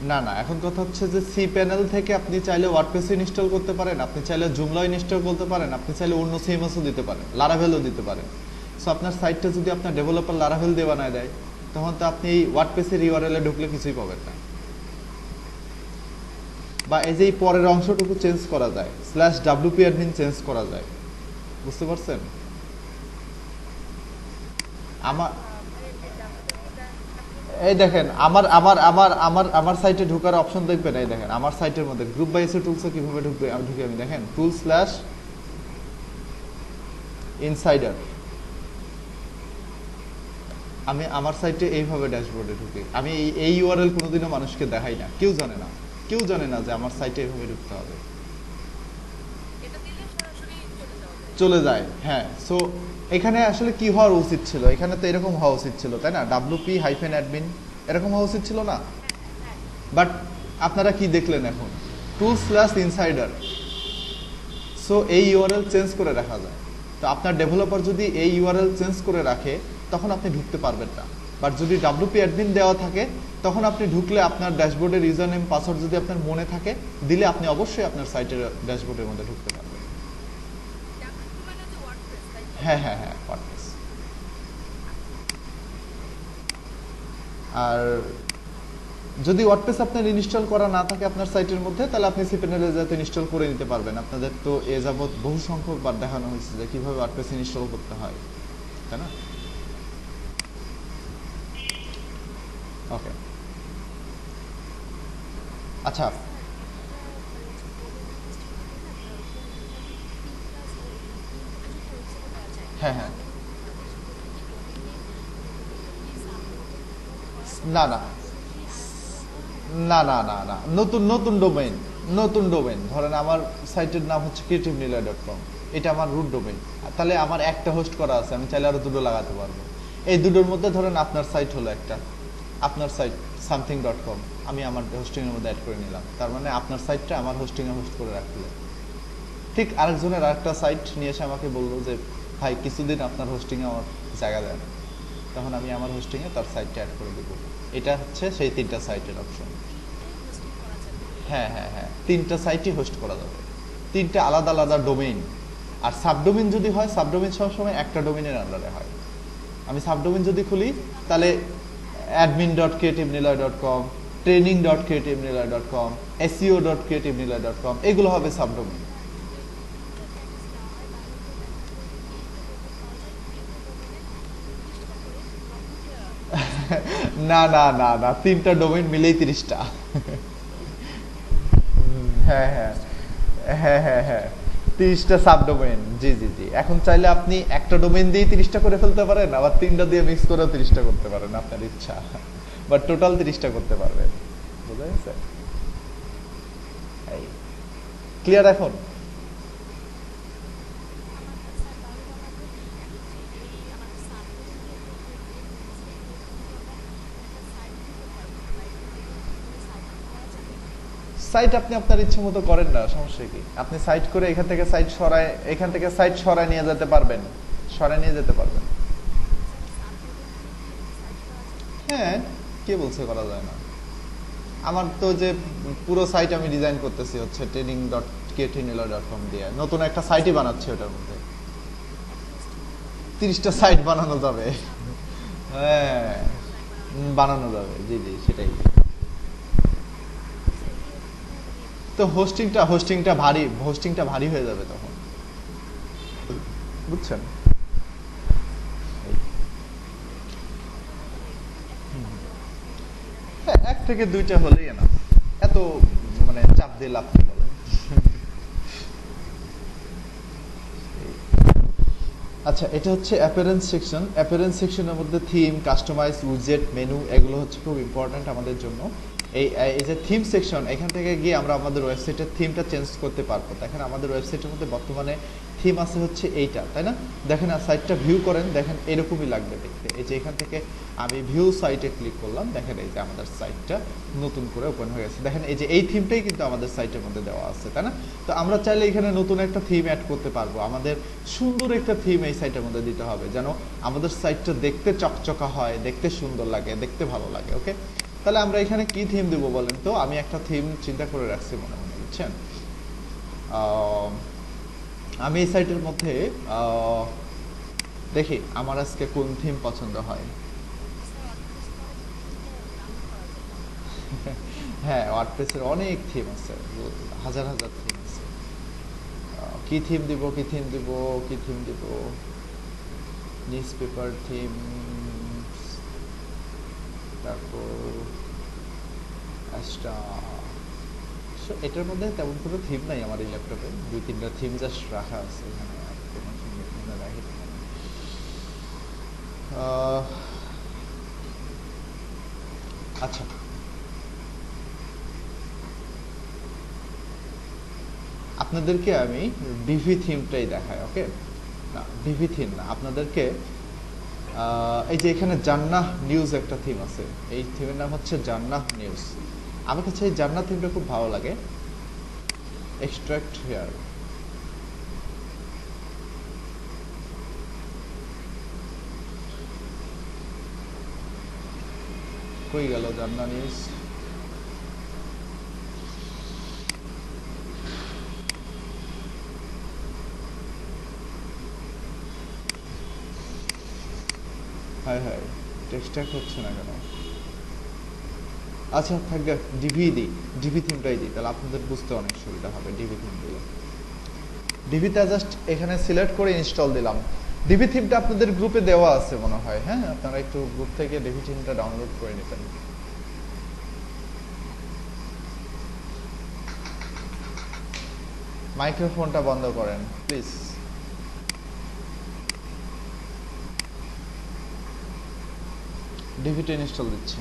না না, এখন কথা হচ্ছে যে সি প্যানেল থেকে আপনি চাইলে ওয়ার্ডপ্রেস ইনস্টল করতে পারেন, আপনি চাইলে জুমলা ইনস্টল করতে পারেন, আপনি চাইলে অন্য সিএমএসও দিতে পারেন, লারাভেলও দিতে পারেন। সো আপনার সাইটটা যদি আপনার ডেভেলপার লারাভেল দিয়ে বানায় দেয়, তখন তো আপনি এই ওয়ার্ডপ্রেসের ইউআরএল এ ঢুকলে কিছুই পাবেন না। বা এই যে এই পরের অংশটুকু চেঞ্জ করা যায়, /wp admin চেঞ্জ করা যায়, বুঝতে পারছেন? আমার এই দেখেন আমার আমার আমার আমার আমার সাইটে ঢোকার অপশন দেখবেন, এই দেখেন আমার সাইটের মধ্যে গ্রুপ বাই এসে টুলসে কিভাবে ঢুকবে, আমি ঢুকি, আমি দেখেন tool/insider, আমি আমার সাইটে এইভাবে ড্যাশবোর্ডে ঢুকি। আমি এই ইউআরএল কোনোদিনও মানুষকে দেখাই না, কেউ জানে না, কেউ জানে না যে আমার সাইটে এইভাবে ঢুকতে হবে, চলে যায়। হ্যাঁ, সো এখানে আসলে কি হওয়ার উচিত ছিল, এখানে তো এরকম হওয়া উচিত ছিল, তাই না? wp-admin এরকম হওয়া উচিত ছিল না? বাট আপনারা কি দেখলেন এখন, tool/insider। সো এই ইউআরএল চেঞ্জ করে রাখা যায়। তো আপনার ডেভেলপার যদি এই ইউআরএল চেঞ্জ করে রাখে, তখন আপনি ঢুকতে পারবেন না। বাট যদি wp-admin দেওয়া থাকে, তখন আপনি ঢুকলে আপনার ড্যাশবোর্ডের ইউজার নেম পাসওয়ার্ড যদি আপনার মনে থাকে, দিলে আপনি অবশ্যই আপনার সাইটের ড্যাশবোর্ডের মধ্যে ঢুকতে পারবেন। হ্যাঁ হ্যাঁ হ্যাঁ, ওয়ার্ডপ্রেস। আর যদি ওয়ার্ডপ্রেস আপনার ইনস্টল করা না থাকে আপনার সাইটের মধ্যে, তাহলে আপনি সিপ্যানেলে যাতে ইনস্টল করে নিতে পারবেন। আপনাদের তো এ যাবৎ বহু সংখ্যক বার দেখানো হয়েছে যে কিভাবে ওয়ার্ডপ্রেস ইনস্টল করতে হয়, তাই না? ওকে, আচ্ছা, হ্যাঁ হ্যাঁ, না না না না না না, নতুন নতুন ডোমেইন, নতুন ডোমেইন। ধরেন আমার সাইটের নাম হচ্ছে creativeniloy.com, এটা আমার রুট ডোমেইন। তাহলে আমার একটা হোস্ট করা আছে, আমি চাইলে আরো দুটো লাগাতে পারবো। এই দুটোর মধ্যে ধরেন আপনার সাইট হলো একটা, আপনার সাইট something.com, আমি আমার হোস্টিং এর মধ্যে অ্যাড করে নিলাম, তার মানে আপনার সাইটটা আমার হোস্টিং এ হোস্ট করে রাখলো। ঠিক আরেকজনের আরেকটা সাইট নিয়ে এসে আমাকে বললো যে ভাই কিছুদিন আপনার হোস্টিং এ আমার জায়গা দেন, তখন আমি আমার হোস্টিং এ তার সাইটটা অ্যাড করে দেবো। এটা হচ্ছে সেই তিনটা সাইটের অপশন। হ্যাঁ হ্যাঁ হ্যাঁ, তিনটা সাইটই হোস্ট করা যাবে, তিনটা আলাদা আলাদা ডোমেইন। আর সাবডোমেইন যদি হয়, সাবডোমেইন সবসময় একটা ডোমেইনের আন্ডারে হয়। আমি সাবডোমেইন যদি খুলি, তাহলে admin.creativeniloy.com, training.creativeniloy.com, seo.creativeniloy.com, এগুলো হবে সাবডোমেইন। না না না না, তিনটা ডোমেইন মিলেই 30টা। হ্যাঁ হ্যাঁ হ্যাঁ হ্যাঁ হ্যাঁ, 30টা সাবডোমেইন, জি জি জি। এখন চাইলে আপনি একটা ডোমেইন দিয়ে 30টা করে ফেলতে পারেন, আবার 3টা দিয়ে মিক্স করেও 30টা করতে পারেন, আপনার ইচ্ছা। বাট টোটাল 30টা করতে পারবেন। বুঝা গেছে? এই ক্লিয়ার এখন? সাইট আপনি আপনার ইচ্ছে মতো করেন না, সমস্যা কি? আপনি সাইট করে এখান থেকে সাইট সরায়, এখান থেকে সাইট সরায় নিয়ে যেতে পারবেন, সরায় নিয়ে যেতে পারবেন। হ্যাঁ, কে বলছে করা যায় না? আমার তো যে পুরো সাইট আমি ডিজাইন করতেছি হচ্ছে training.ktnilo.com দিয়ে, নতুন একটা সাইটই বানাচ্ছি ওটার মধ্যে। 30টা সাইট বানানো যাবে। হ্যাঁ, বানানো যাবে, জি জি, সেটাই। তো হোস্টিংটা ভারী হয়ে যাবে তখন, বুঝছেন? হ্যাঁ, 1 থেকে 2টা হলেই না, এত মানে চাপ দিয়ে লাভ কি বলেন? আচ্ছা, এটা হচ্ছে অ্যাপিয়ারেন্স সেকশন। অ্যাপিয়ারেন্স সেকশনের মধ্যে থিম, কাস্টমাইজ, উইজেট, মেনু, এগুলো হচ্ছে খুব ইম্পর্ট্যান্ট আমাদের জন্য। এই যে থিম সেকশন, এখান থেকে গিয়ে আমরা আমাদের ওয়েবসাইটের থিমটা চেঞ্জ করতে পারবো। দেখেন আমাদের ওয়েবসাইটের মধ্যে বর্তমানে থিম আছে হচ্ছে এইটা, তাই না? দেখেন আর সাইটটা ভিউ করেন, দেখেন এরকমই লাগবে দেখতে। এই যে এখান থেকে আমি ভিউ সাইটে ক্লিক করলাম, দেখেন এই যে আমাদের সাইটটা নতুন করে ওপেন হয়ে গেছে। দেখেন এই যে এই থিমটাই কিন্তু আমাদের সাইটের মধ্যে দেওয়া আছে, তাই না? তো আমরা চাইলে এখানে নতুন একটা থিম অ্যাড করতে পারবো। আমাদের সুন্দর একটা থিম এই সাইটের মধ্যে দিতে হবে, যেন আমাদের সাইটটা দেখতে চকচকা হয়, দেখতে সুন্দর লাগে, দেখতে ভালো লাগে। ওকে, তাহলে আমরা এখানে কি থিম দেবো বলেন তো? আমি একটা থিম চিন্তা করে রাখছি মনে মনে, বুঝছেন? আমি এই সাইটের মধ্যে দেখি আমার আজকে কোন থিম পছন্দ হয়। হ্যাঁ, ওয়ার্ডপ্রেসের অনেক থিম আছে, হাজার হাজার থিম আছে। কি থিম দিব, কি থিম দিব, কি থিম দিব? নিউজ পেপার থিম, তারপর এটার মধ্যে তেমন কোনো থিম নাই আমার এই ল্যাপটপে, 2-3টা থিম জাস্ট রাখা আছে এখানে, আর কোনো থিম এখানে রাখি না। আচ্ছা, আপনাদেরকে আমি ডিভি থিমটাই দেখাই। ওকে, না ডিভি থিম না, আপনাদেরকে এই যে এখানে জান্নাহ নিউজ একটা থিম আছে, এই থিমের নাম হচ্ছে জান্নাহ নিউজ। আমার কাছে এই জান্নাহ থিমটা খুব ভালো লাগে। এক্সট্রাক্ট হেয়ার, কই গেল জান্নাহ নিউজ? হায় হায়, এক্সট্রাক্ট হচ্ছে না কেন? আচ্ছা থাকবে, ডিভি দিই, ডিভি থিমটাই দিই, তাহলে আপনাদের বুঝতে অনেক সুবিধা হবে। ডিভি থিম দিলে, ডিভিটা জাস্ট এখানে সিলেক্ট করে ইনস্টল দিলাম। ডিভি থিমটা আপনাদের গ্রুপে দেওয়া আছে মনে হয়, হ্যাঁ, আপনারা একটু গ্রুপ থেকে ডিভি থিমটা ডাউনলোড করে নিতেন। মাইক্রোফোনটা বন্ধ করেন প্লিজ। ডিভিটা ইনস্টল দিচ্ছি।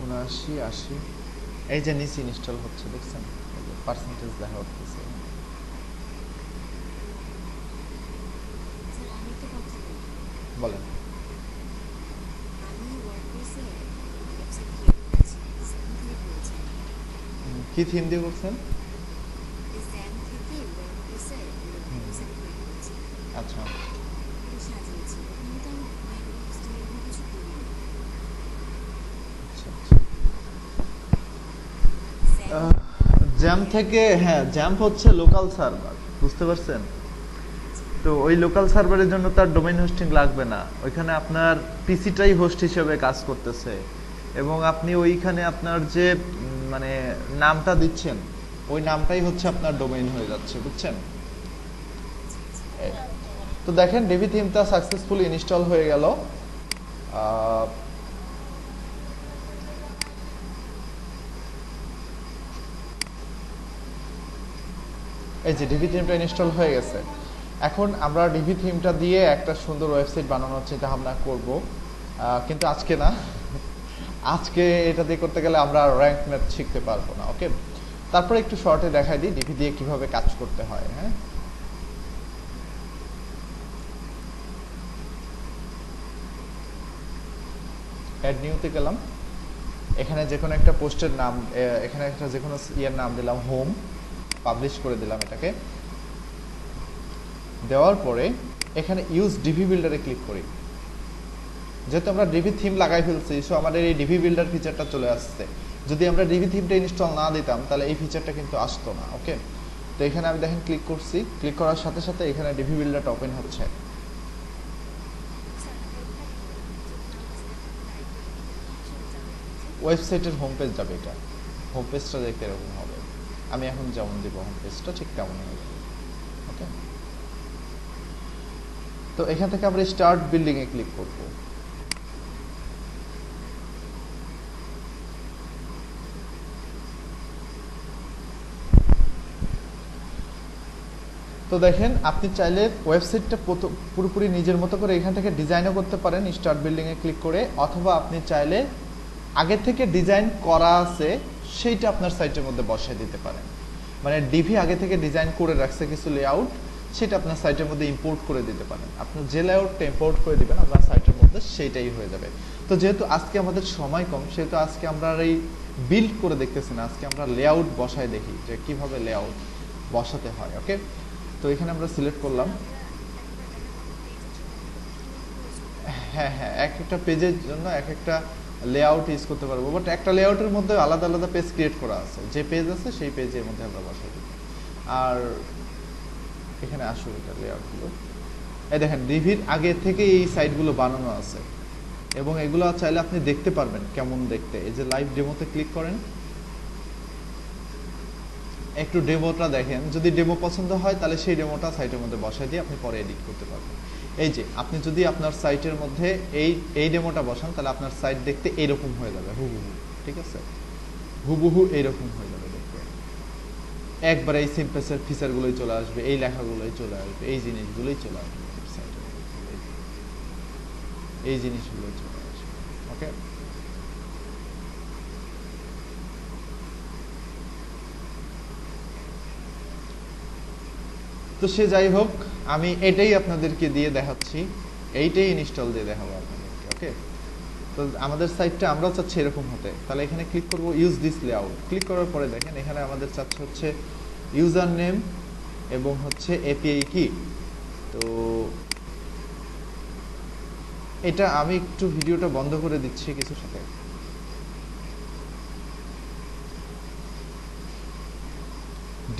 উনআশি, 80, এই যে নিচে ইনস্টল হচ্ছে, দেখছেন পার্সেন্টেজ দেখা হচ্ছে। বলেন। কি থিম দিয়ে করছেন? আচ্ছা, আচ্ছা, জ্যাম থেকে, হ্যাঁ জ্যাম হচ্ছে লোকাল সার্ভার, বুঝতে পারছেন? তো ওই লোকাল সার্ভারের জন্য তার ডোমেইন হোস্টিং লাগবে না, ওইখানে আপনার পিসিটাই হোস্ট হিসেবে কাজ করতেছে, এবং আপনি ওইখানে আপনার যে মানে নামটা দিচ্ছেন ওই নামটাই হচ্ছে আপনার ডোমেইন হয়ে যাচ্ছে, বুঝছেন? তো দেখেন ডিভি থিমটা সাকসেসফুলি ইনস্টল হয়ে গেল। এই যে ডিভি থিমটা ইনস্টল হয়ে গেছে। এখন আমরা ডিভি থিমটা দিয়ে একটা সুন্দর ওয়েবসাইট বানানোর চিন্তা ভাবনা করব, কিন্তু আজকে না। আজকে এটা দিয়ে করতে গেলে আমরা র্যাঙ্ক ম্যাথ শিখতে পারবো না, ওকে? তারপরে একটু শর্টে দেখাই দিই ডিভি দিয়ে কিভাবে কাজ করতে হয়। হ্যাঁ, অ্যাড নিউতে গেলাম, এখানে যে কোনো একটা পোস্টের নাম, এখানে একটা যে কোনো ইয়ের নাম দিলাম হোম, পাবলিশ করে দিলাম এটাকে। দেওয়ার পরে এখানে ইউজ ডিভি বিল্ডারে ক্লিক করি। যেহেতু আমরা ডিভি থিম লাগাই ফেলছি, সো আমাদের এই ডিভি বিল্ডার ফিচারটা চলে আসছে। যদি আমরা ডিভি থিমটা ইনস্টল না দিতাম তাহলে এই ফিচারটা কিন্তু আসতো না, ওকে? তো এখানে আমি দেখেন ক্লিক করছি, ক্লিক করার সাথে সাথে এখানে ডিভি বিল্ডারটা ওপেন হচ্ছে। ওয়েবসাইটের হোম পেজ যাবে, এটা হোম পেজটা দেখতে এরকম হবে। আমি এখন যেমন দিব হোম পেজটা ঠিক তেমন হবে, ওকে? তো এখান থেকে আমরা স্টার্ট বিল্ডিং এ ক্লিক করব। তো দেখেন আপনি চাইলে ওয়েবসাইটটা পুরোপুরি নিজের মতো করে এখান থেকে ডিজাইনও করতে পারেন স্টার্ট বিল্ডিং এ ক্লিক করে, অথবা আপনি চাইলে আগে থেকে ডিজাইন করা আছে সেইটা আপনার সাইটের মধ্যে বসায় দিতে পারেন। মানে ডিভি আগে থেকে ডিজাইন করে রাখছে কিছু লেআউট, সেটা আপনার সাইটের মধ্যে ইম্পোর্ট করে দিতে পারেন। আপনার যে লেআউটটা ইম্পোর্ট করে দিবেন আপনার সাইটের মধ্যে সেইটাই হয়ে যাবে। তো যেহেতু আজকে আমাদের সময় কম, সেহেতু আজকে আমরা এই বিল্ড করে দেখতেছি না, আজকে আমরা লেআউট বসায় দেখি যে কিভাবে লেআউট বসাতে হয়, ওকে? তো এখানে আমরা সিলেক্ট করলাম, হ্যাঁ হ্যাঁ, এক একটা পেজের জন্য এক একটা লেআউট ইউজ করতে পারবো, বাট একটা লেআউটের মধ্যে আলাদা আলাদা পেজ ক্রিয়েট করা আছে, যে পেজ আছে সেই পেজের মধ্যে আমরা বসাই দিব। আর এখানে আসুন এটা লেআউটগুলো, এই দেখেন ডিভির আগে থেকে এই সাইটগুলো বানানো আছে, এবং এগুলো চাইলে আপনি দেখতে পারবেন কেমন দেখতে। এই যে লাইভ ডেমোতে ক্লিক করেন, একটু ডেমোটা দেখেন, যদি ডেমো পছন্দ হয় তাহলে সেই ডেমোটা সাইটের মধ্যে বসাই দিয়ে আপনি পরে এডিট করতে পারবেন। এই যে আপনি যদি আপনার সাইটের মধ্যে এই ডেমোটা বসান তাহলে আপনার সাইট দেখতে এইরকম হয়ে যাবে, হুবহু, ঠিক আছে? হুবহু এইরকম হয়ে যাবে দেখতে, একবারে এই সিম্পেসের ফিচারগুলোই চলে আসবে, এই লেখাগুলোই চলে আসবে, এই জিনিসগুলোই চলে আসবে সাইটের মধ্যে, এই জিনিসগুলোই চলে আসবে, ওকে? তো সে যাই হোক, আমি এটাই আপনাদেরকে দিয়ে দেখাচ্ছি, এইটাই ইনস্টল দিয়ে দেখাবো আপনাদেরকে, ওকে? তো আমাদের সাইটটা আমরা চাচ্ছি এরকম হতে, তাহলে এখানে ক্লিক করব ইউজ দিস লেআউট। ক্লিক করার পরে দেখেন এখানে আমাদের চাচ্ছে হচ্ছে ইউজার নেম এবং হচ্ছে এপিআই কি। তো এটা আমি একটু ভিডিওটা বন্ধ করে দিচ্ছি কিছুর সাথে।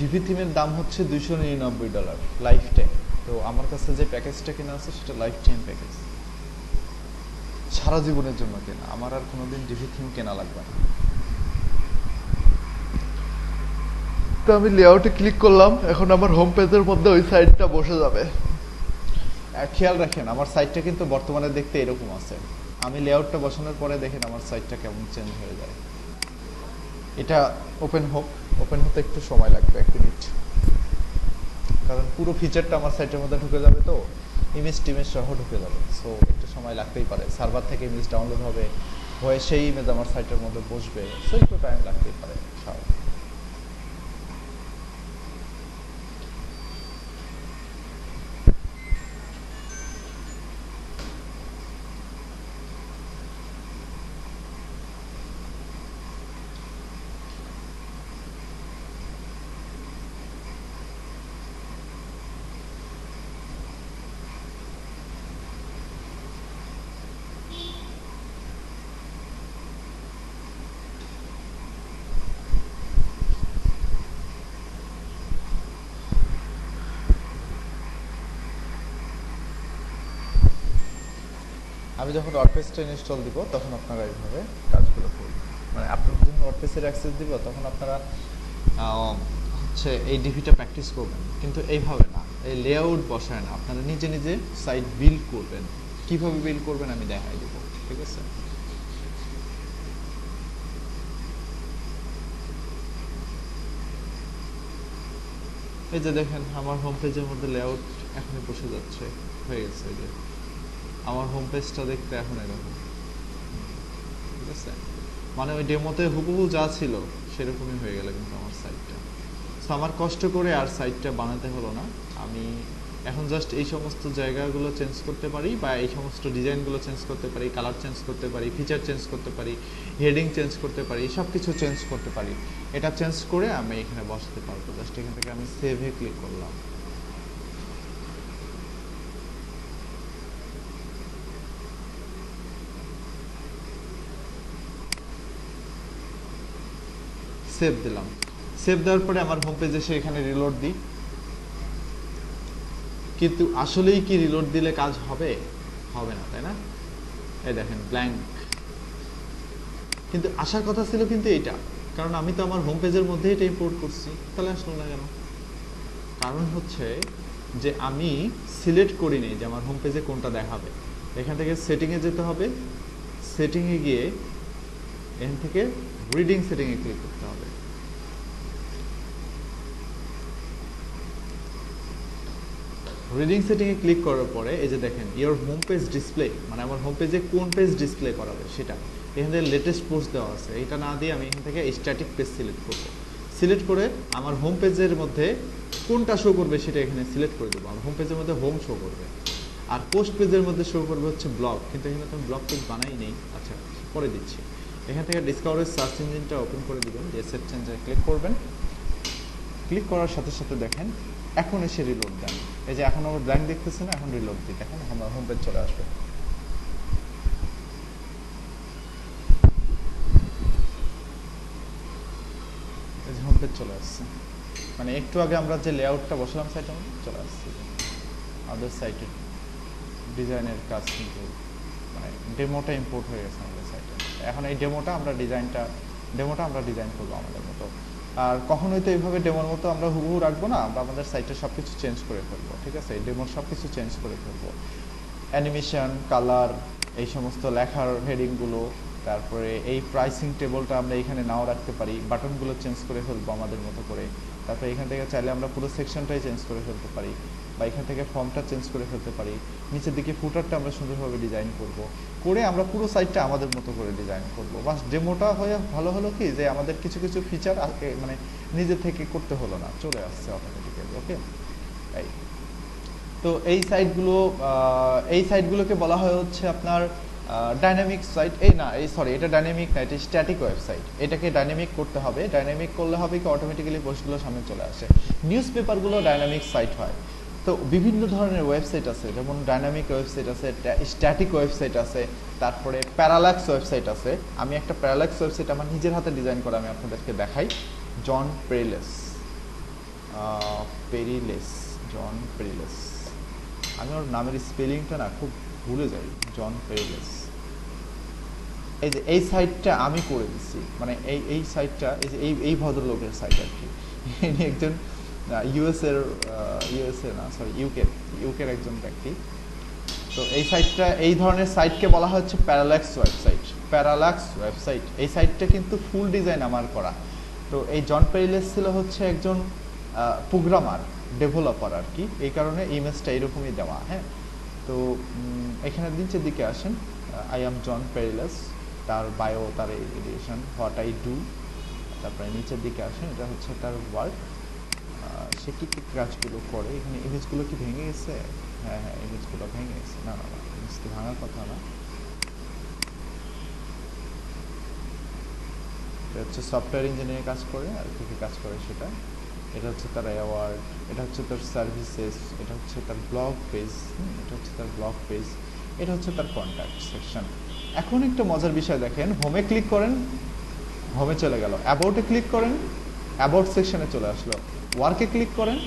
ডিভি থিমের দাম হচ্ছে $299 লাইফ টাইম। তো আমার কাছে যে প্যাকেজটা কেনা আছে সেটা লাইফ টাইম প্যাকেজ, সারা জীবনের জন্য কেনা, আমার আর কোনোদিন ডিভি থিম কেনা লাগবে না। তো আমি লেআউটে ক্লিক করলাম, এখন আমার হোম পেজের মধ্যে ওই সাইটটা বসে যাবে। খেয়াল রাখেন আমার সাইটটা কিন্তু বর্তমানে দেখতে এরকম আছে, আমি লেআউটটা বসানোর পরে দেখেন আমার সাইটটা কেমন চেঞ্জ হয়ে যায়। এটা ওপেন হোক, ওপেন হতে একটু সময় লাগবে, 1 মিনিট, কারণ পুরো ফিচারটা আমার সাইটের মধ্যে ঢুকে যাবে, তো ইমেজ টিমেজ সহ ঢুকে যাবে, সো একটু সময় লাগতেই পারে। সার্ভার থেকে ইমেজ ডাউনলোড হবে, হয়ে সেই ইমেজ আমার সাইটের মধ্যে বসবে, সো একটু টাইম লাগতেই পারে স্বাভাবিক। আমি যখন ওয়ার্ডপ্রেসটা ইনস্টল দিব তখন আপনারা এইভাবে কাজগুলো করবেন, মানে আপনারা যখন ওয়ার্ডপ্রেসের অ্যাক্সেস দিব তখন আপনারা হচ্ছে এই ডিভিটা প্র্যাকটিস করবেন, কিন্তু এইভাবে না, এই লেআউট বসায় না, আপনারা নিজে নিজে সাইট বিল্ড করবেন। কিভাবে বিল্ড করবেন আমি দেখাই দেবো, ঠিক আছে? এই যে দেখেন আমার হোম পেজের মধ্যে লেআউট এখনই বসে যাচ্ছে, হয়ে গেছে। এই যে আমার হোম পেজটা দেখতে এখন এরকম, ঠিক আছে? মানে ওই ডেমোতে হুবহু যা ছিল সেরকমই হয়ে গেল কিন্তু আমার সাইটটা। সো আমার কষ্ট করে আর সাইটটা বানাতে হলো না, আমি এখন জাস্ট এই সমস্ত জায়গাগুলো চেঞ্জ করতে পারি, বা এই সমস্ত ডিজাইনগুলো চেঞ্জ করতে পারি, কালার চেঞ্জ করতে পারি, ফিচার চেঞ্জ করতে পারি, হেডিং চেঞ্জ করতে পারি, সব কিছু চেঞ্জ করতে পারি। এটা চেঞ্জ করে আমি এখানে বসাতে পারবো। জাস্ট এখান থেকে আমি সেভে ক্লিক করলাম। সেভ দিলাম। সেভ দেওয়ার পরে আমার হোম পেজে এসে এখানে রিলোড দিই, কিন্তু আসলেই কি রিলোড দিলে কাজ হবে? হবে না, তাই না? এই দেখেন ব্ল্যাঙ্ক। কিন্তু আসার কথা ছিল কিন্তু এইটা, কারণ আমি তো আমার হোম পেজের মধ্যে এটা ইম্পোর্ট করছি, তাহলে আসলো না কেন? কারণ হচ্ছে যে আমি সিলেক্ট করিনি যে আমার হোম পেজে কোনটা দেখাবে। এখান থেকে সেটিংয়ে যেতে হবে, সেটিংয়ে গিয়ে এখান থেকে রিডিং সেটিংয়ে ক্লিক করতে হবে। রিডিং সেটিংয়ে ক্লিক করার পরে এই যে দেখেন ইওর হোম পেজ ডিসপ্লে, মানে আমার হোম পেজে কোন পেজ ডিসপ্লে করাবে সেটা এখান থেকে লেটেস্ট পোস্ট দেওয়া আছে। এটা না দিয়ে আমি এখান থেকে স্ট্যাটিক পেজ সিলেক্ট করব। সিলেক্ট করে আমার হোম পেজের মধ্যে কোনটা শো করবে সেটা এখানে সিলেক্ট করে দেবো। আমার হোম পেজের মধ্যে হোম শো করবে, আর পোস্ট পেজের মধ্যে শো করবে হচ্ছে ব্লগ, কিন্তু এখানে তো আমি ব্লগ পেজ বানাই নেই। আচ্ছা, পরে দিচ্ছি। এখান থেকে ডিসকভারের সার্চ ইঞ্জিনটা ওপেন করে দেবেন, দিয়ে সেভ চেঞ্জে ক্লিক করবেন। ক্লিক করার সাথে সাথে দেখেন এখন এসে রিলোড দেন। এই যে এখন আমার ব্ল্যাঙ্ক দেখতেছে না, এখন রিলোড দিই, দেখেন আমার হোম পেজ চলে আসবে। এই যে হোম পেজ চলে আসছে, মানে একটু আগে আমরা যে লেআউটটা বসালাম সাইটের মধ্যে চলে আসছে। আমাদের সাইটের ডিজাইনের কাজ কিন্তু মানে ডেমোটা ইম্পোর্ট হয়ে গেছে আমাদের সাইটে। এখন এই ডেমোটা আমরা ডিজাইন করবো আমাদের মতো। আর কখনোই তো এইভাবে ডেমোর মতো আমরা হুবহু রাখবো না, আমরা আমাদের সাইটে সব কিছু চেঞ্জ করে ফেলবো, ঠিক আছে? এই ডেমোর সব কিছু চেঞ্জ করে ফেলবো, অ্যানিমেশন, কালার, এই সমস্ত লেখার হেডিংগুলো, তারপরে এই প্রাইসিং টেবলটা আমরা এখানে নাও রাখতে পারি, বাটনগুলো চেঞ্জ করে ফেলবো আমাদের মতো করে। তারপরে এখান থেকে চাইলে আমরা পুরো সেকশনটাই চেঞ্জ করে ফেলতে পারি, বা এখান থেকে ফর্মটা চেঞ্জ করে ফেলতে পারি। নিচের দিকে ফুটারটা আমরা সুন্দরভাবে ডিজাইন করব, করে আমরা পুরো সাইটটা আমাদের মতো করে ডিজাইন করব। বাস ডেমোটা হয়ে ভালো হলো কি যে আমাদের কিছু কিছু ফিচার মানে নিজে থেকে করতে হলো না, চলে আসছে অটোমেটিক্যালি। ওকে, এই তো এই সাইটগুলোকে বলা হয় হচ্ছে আপনার ডাইনামিক সাইট। এটা ডাইনামিক না, এটা স্ট্যাটিক ওয়েবসাইট। এটাকে ডাইনামিক করতে হবে। ডাইনামিক করলে হবে কি অটোমেটিক্যালি পোস্টগুলো সামনে চলে আসে। নিউজ পেপারগুলো ডাইনামিক সাইট হয়। তো বিভিন্ন ধরনের ওয়েবসাইট আছে, যেমন ডাইনামিক ওয়েবসাইট আছে, স্ট্যাটিক ওয়েবসাইট আছে, তারপরে প্যারাল্যাক্স ওয়েবসাইট আছে। আমি একটা প্যারাল্যাক্স ওয়েবসাইট আমার নিজের হাতে ডিজাইন করা আমি আপনাদেরকে দেখাই। জন পেরিলেস, জন পেরিলেস, আমি ওর নামের স্পেলিংটা না খুব ভুলে যাই। জন পেরিলেস। এই যে এই সাইটটা আমি করে দিচ্ছি, মানে এই সাইটটা এই যে এই ভদ্রলোকের সাইট আর কি। ইনি একজন ইউএসএর ইউকের একজন ব্যক্তি। তো এই সাইটটা, এই ধরনের সাইটকে বলা হচ্ছে প্যারাল্যাক্স ওয়েবসাইট। এই সাইটটা কিন্তু ফুল ডিজাইন আমার করা। তো এই জন পেরিলেস ছিল হচ্ছে একজন প্রোগ্রামার, ডেভেলপার আর কি, এই কারণে ইমেজটা এরকমই দেওয়া। হ্যাঁ, তো এখানে নিচের দিকে আসেন, আই এম জন পেরিলেস, তার বায়ো, তার এডুকেশন, হোয়াট আই ডু, তারপরে নিচের দিকে আসেন, এটা হচ্ছে তার ওয়ার্ক, সে কী কী কাজগুলো করে। এখানে ইমেজগুলো কি ভেঙে গেছে? হ্যাঁ, ইমেজগুলো ভেঙে গেছে। না, ইমেজ তো ভাঙার কথা না। এটা হচ্ছে সফটওয়্যার ইঞ্জিনিয়ারিং কাজ করে, আর কী কী কাজ করে সেটা। এটা হচ্ছে তার অ্যাওয়ার্ড, এটা হচ্ছে তার সার্ভিসেস, এটা হচ্ছে তার ব্লগ পেজ, এটা হচ্ছে তার কন্ট্যাক্ট সেকশন। এখন একটা মজার বিষয় দেখেন, হোমে ক্লিক করেন, হোমে চলে গেল। অ্যাবাউটে ক্লিক করেন, অ্যাবাউট সেকশনে চলে আসলো। ওয়ার্কে ক্লিক করেন,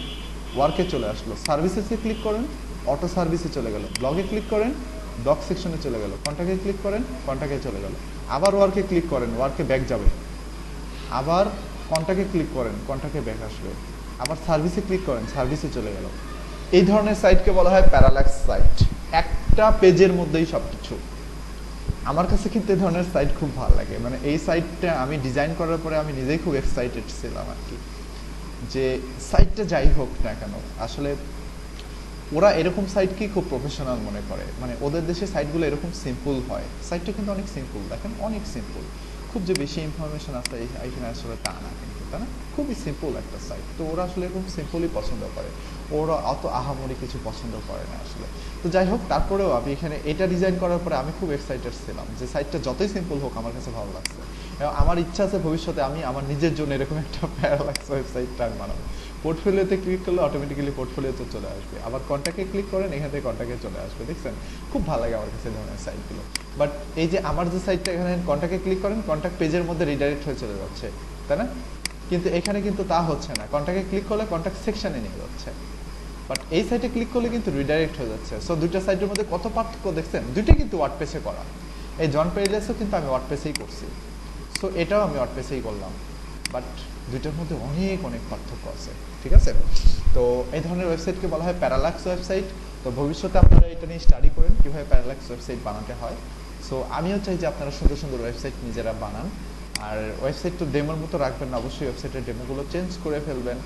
ওয়ার্কে চলে আসলো। সার্ভিসেসে ক্লিক করেন, অটো সার্ভিসে চলে গেল। ব্লগে ক্লিক করেন, ডক সেকশনে চলে গেল, কন্টাক্টে ক্লিক করেন, কন্টাক্টে চলে গেল। আবার ওয়ার্কে ক্লিক করেন, ওয়ার্কে ব্যাক যাবে। আবার কন্টাক্টে ক্লিক করেন, কন্টাক্টে ব্যাক আসবে। আবার সার্ভিসে ক্লিক করেন, সার্ভিসে চলে গেল। এই ধরনের সাইটকে বলা হয় প্যারাল্যাক্স সাইট, একটা পেজের মধ্যেই সব কিছু। আমার কাছে কিন্তু এই ধরনের সাইট খুব ভালো লাগে, মানে এই সাইটটা আমি ডিজাইন করার পরে আমি নিজেই খুব এক্সাইটেড ছিলাম আর কি, যে সাইটটা যাই হোক না কেন আসলে ওরা এরকম সাইটকেই খুব প্রফেশনাল মনে করে, মানে ওদের দেশে সাইটগুলো এরকম সিম্পল হয়। সাইটটা কিন্তু অনেক সিম্পল, দেখেন অনেক সিম্পল, খুব যে বেশি ইনফরমেশন আছে এখানে আসলে তা না কিন্তু, তাই না? খুবই সিম্পল একটা সাইট, তো ওরা আসলে এরকম সিম্পলই পছন্দ করে, ওরা অত আহামরি কিছু পছন্দ করে না আসলে। তো যাই হোক, তারপরেও আমি এখানে এটা ডিজাইন করার পরে আমি খুব এক্সাইটেড ছিলাম যে সাইটটা যতই সিম্পল হোক আমার কাছে ভালো লাগছে, এবং আমার ইচ্ছা আছে ভবিষ্যতে আমি আমার নিজের জন্য এরকম একটা প্যারাল্যাক্স ওয়েবসাইটটা আমি বানাবো। পোর্টফোলিওতে ক্লিক করলে অটোমেটিক্যালি পোর্টফোলিওতে চলে আসবে, আবার কন্ট্যাক্টে ক্লিক করেন, এখান থেকে কন্ট্যাক্টে চলে আসবে। দেখছেন, খুব ভালো লাগে আমার কাছে এই ধরনের সাইটগুলো। বাট এই যে আমার যে সাইটটা, এখানে কন্ট্যাক্টে ক্লিক করেন, কন্ট্যাক্ট পেজের মধ্যে রিডাইরেক্ট হয়ে চলে যাচ্ছে, তাই না? কিন্তু এখানে কিন্তু তা হচ্ছে না, কন্ট্যাক্টে ক্লিক করলে কন্ট্যাক্ট সেকশনে নিয়ে যাচ্ছে, বাট এই সাইটে ক্লিক করলে কিন্তু রিডাইরেক্ট হয়ে যাচ্ছে। সো দুইটা সাইটের মধ্যে কত পার্থক্য দেখছেন? দুইটাই কিন্তু ওয়ার্ডপ্রেসে করা। এই জন পেরিলেসও কিন্তু আমি ওয়ার্ডপ্রেসেই করছি, সো এটাও আমি ওয়ার্ডপ্রেসেই করলাম, বাট দুইটার মধ্যে অনেক অনেক পার্থক্য আছে, ঠিক আছে? তো এই ধরনের ওয়েবসাইটকে বলা হয় প্যারাল্যাক্স ওয়েবসাইট। তো ভবিষ্যতে আপনারা এটা নিয়ে স্টাডি করেন কীভাবে প্যারাল্যাক্স ওয়েবসাইট বানাতে হয়। সো আমিও চাই যে আপনারা সুন্দর সুন্দর ওয়েবসাইট নিজেরা বানান, আর ওয়েবসাইট তো ডেমোর মতো রাখবেন না, অবশ্যই ওয়েবসাইটের ডেমোগুলো চেঞ্জ করে ফেলবেন।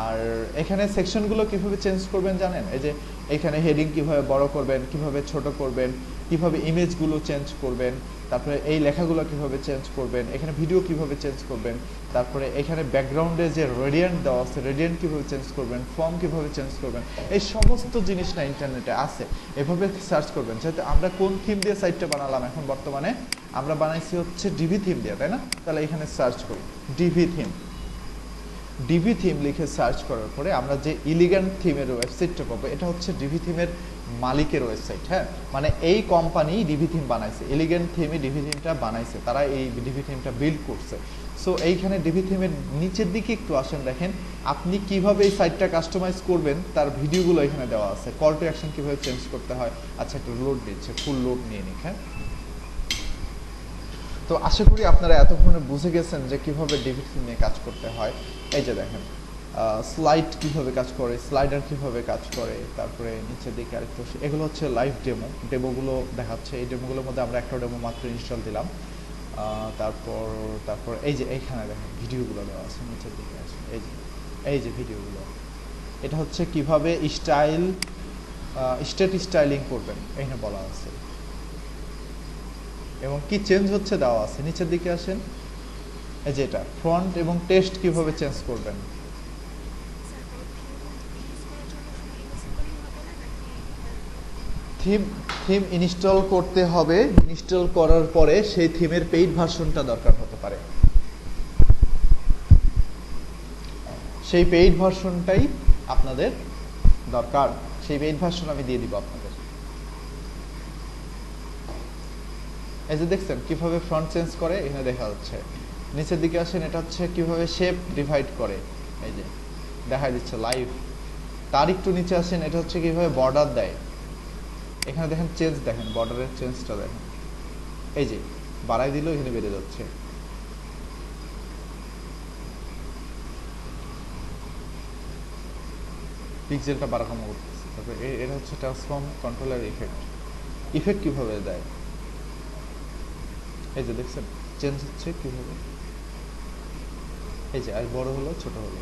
আর এখানে সেকশনগুলো কীভাবে চেঞ্জ করবেন জানেন? এই যে এখানে হেডিং কীভাবে বড় করবেন, কীভাবে ছোট করবেন, কীভাবে ইমেজগুলো চেঞ্জ করবেন, তারপরে এই লেখাগুলো কীভাবে চেঞ্জ করবেন, এখানে ভিডিও কীভাবে চেঞ্জ করবেন, তারপরে এখানে ব্যাকগ্রাউন্ডে যে রেডিয়েন্ট দেওয়া আছে, রেডিয়েন্ট কীভাবে চেঞ্জ করবেন, ফর্ম কীভাবে চেঞ্জ করবেন, এই সমস্ত জিনিস না ইন্টারনেটে আছে, এভাবে সার্চ করবেন। যেহেতু আমরা কোন থিম দিয়ে সাইটটা বানালাম, এখন বর্তমানে আমরা বানাইছি হচ্ছে ডিভি থিম দিয়ে, তাই না? তাহলে এখানে সার্চ করি ডিভি থিম। ডিভি থিম লিখে সার্চ করার পরে আমরা যে ইলিগ্যান্ট থিমের ওয়েবসাইটটা পাবো, এটা হচ্ছে ডিভি থিমের মালিকের ওয়েবসাইট। হ্যাঁ, মানে এই কোম্পানি ডিভি থিম বানাইছে, এলিগেন্ট থিমই ডিভি থিমটা বানাইছে, তারা এই ডিভি থিমটা বিল্ড করছে। সো এইখানে ডিভি থিমের নিচের দিকে একটু আসেন, দেখেন আপনি কিভাবে এই সাইটটা কাস্টমাইজ করবেন তার ভিডিওগুলো এখানে দেওয়া আছে, কল টু অ্যাকশন কীভাবে চেঞ্জ করতে হয়। আচ্ছা, একটা লোড দিচ্ছে, ফুল লোড নিয়ে নিক। হ্যাঁ, তো আশা করি আপনারা এতক্ষণে বুঝে গেছেন যে কীভাবে ডিভি থিম নিয়ে কাজ করতে হয়। এই যে দেখেন স্লাইড কীভাবে কাজ করে, স্লাইডার কীভাবে কাজ করে, তারপরে নিচের দিকে আরেকটু, এগুলো হচ্ছে লাইভ ডেমোগুলো দেখাচ্ছে। এই ডেমোগুলোর মধ্যে আমরা একটা ডেমো মাত্র ইনস্টল দিলাম। তারপর এই যে এইখানে দেখেন ভিডিওগুলো দেওয়া আছে, নিচের দিকে আছে এই যে ভিডিওগুলো। এটা হচ্ছে কিভাবে স্টেট স্টাইলিং করবেন এখানে বলা আছে, এবং কি চেঞ্জ হচ্ছে দেওয়া আছে। নিচের দিকে আসেন, এই যে এটা ফন্ট এবং টেক্সট কিভাবে চেঞ্জ করবেন। থিম ইনস্টল করতে হবে, ইনস্টল করার পরে সেই থিমের পেইড ভার্সনটা দরকার হতে পারে, সেই পেইড ভার্সনটাই আপনাদের দরকার। সেই পেইড ভার্সন আমি দিয়ে দিব আপনাদের। এই যে দেখছেন কিভাবে ফ্রন্ট চেঞ্জ করে, এখানে দেখা যাচ্ছে। নিচের দিকে আসেন, এটা হচ্ছে কিভাবে শেপ ডিভাইড করে, এই যে দেখা দিচ্ছে লাইভ। তার একটু নিচে আসেন, এটা হচ্ছে কিভাবে বর্ডার দেয়। এখানে দেখেন চেঞ্জ, দেখেন বর্ডারের চেঞ্জটা দেখেন, এই যে বাড়াই দিলেও এখানে বেড়ে যাচ্ছে। পিক্সেলটা বাড়ানো করতেছে। তারপরে এটা হচ্ছে ট্রান্সফর্ম কন্ট্রোলার ইফেক্ট কিভাবে দেয়, এই যে দেখছেন চেঞ্জ হচ্ছে কিভাবে, এই যে আর বড় হলো ছোট হলো।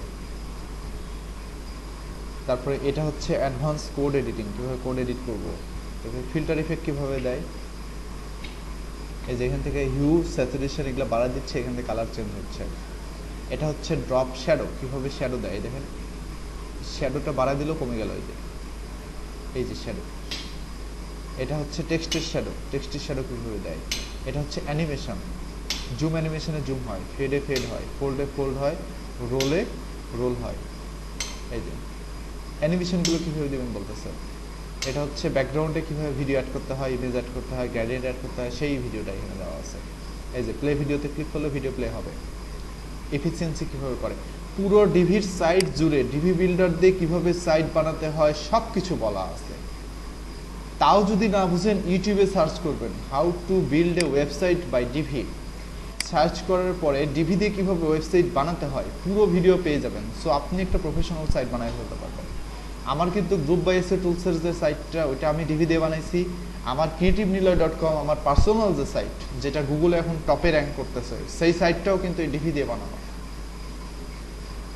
তারপরে এটা হচ্ছে অ্যাডভান্স কোড এডিটিং, কিভাবে কোড এডিট করবো। তারপরে ফিল্টার ইফেক্ট কিভাবে দেয়, এই যে এখান থেকে হিউ স্যাচুরেশন এগুলো বাড়া দিচ্ছে, এখান থেকে কালার চেঞ্জ হচ্ছে। এটা হচ্ছে ড্রপ শ্যাডো, কিভাবে শ্যাডো দেয়, দেখেন শ্যাডোটা বাড়া দিলেও কমে গেল, এই যে শ্যাডো। এটা হচ্ছে টেক্সটের শ্যাডো কিভাবে দেয়। এটা হচ্ছে অ্যানিমেশন, জুম অ্যানিমেশনে জুম হয়, ফেডে ফেড হয়, ফোল্ডে ফোল্ড হয়, রোলে রোল হয়। এই যে অ্যানিমেশনগুলো কীভাবে দেবেন বলতেছে। এটা হচ্ছে ব্যাকগ্রাউন্ডে কীভাবে ভিডিও অ্যাড করতে হয়, ইমেজ অ্যাড করতে হয়, গ্যালারি অ্যাড করতে হয়, সেই ভিডিওটা এখানে দেওয়া আছে। এই যে প্লে ভিডিওতে ক্লিক করলে ভিডিও প্লে হবে। এফিসিয়েন্সি কীভাবে করে, পুরো ডিভির সাইট জুড়ে ডিভি বিল্ডার দিয়ে কীভাবে সাইট বানাতে হয় সব কিছু বলা আছে। তাও যদি না বুঝেন ইউটিউবে সার্চ করবেন how to build a website by Divi. Search করার পরে ডিভি দিয়ে কীভাবে ওয়েবসাইট বানাতে হয় পুরো ভিডিও পেয়ে যাবেন। সো আপনি একটা প্রফেশনাল সাইট বানাই ফেলতে পারবেন। আমার কিন্তু গ্রুপ বাই এসে টুলসের যে সাইটটা ওইটা আমি ডিভি দিয়ে বানাইছি। আমার creativenilay.com আমার পার্সোনাল যে সাইট যেটা গুগলে এখন টপে র্যাঙ্ক করতেছে সেই সাইটটাও কিন্তু এই ডিভি দিয়ে বানানো।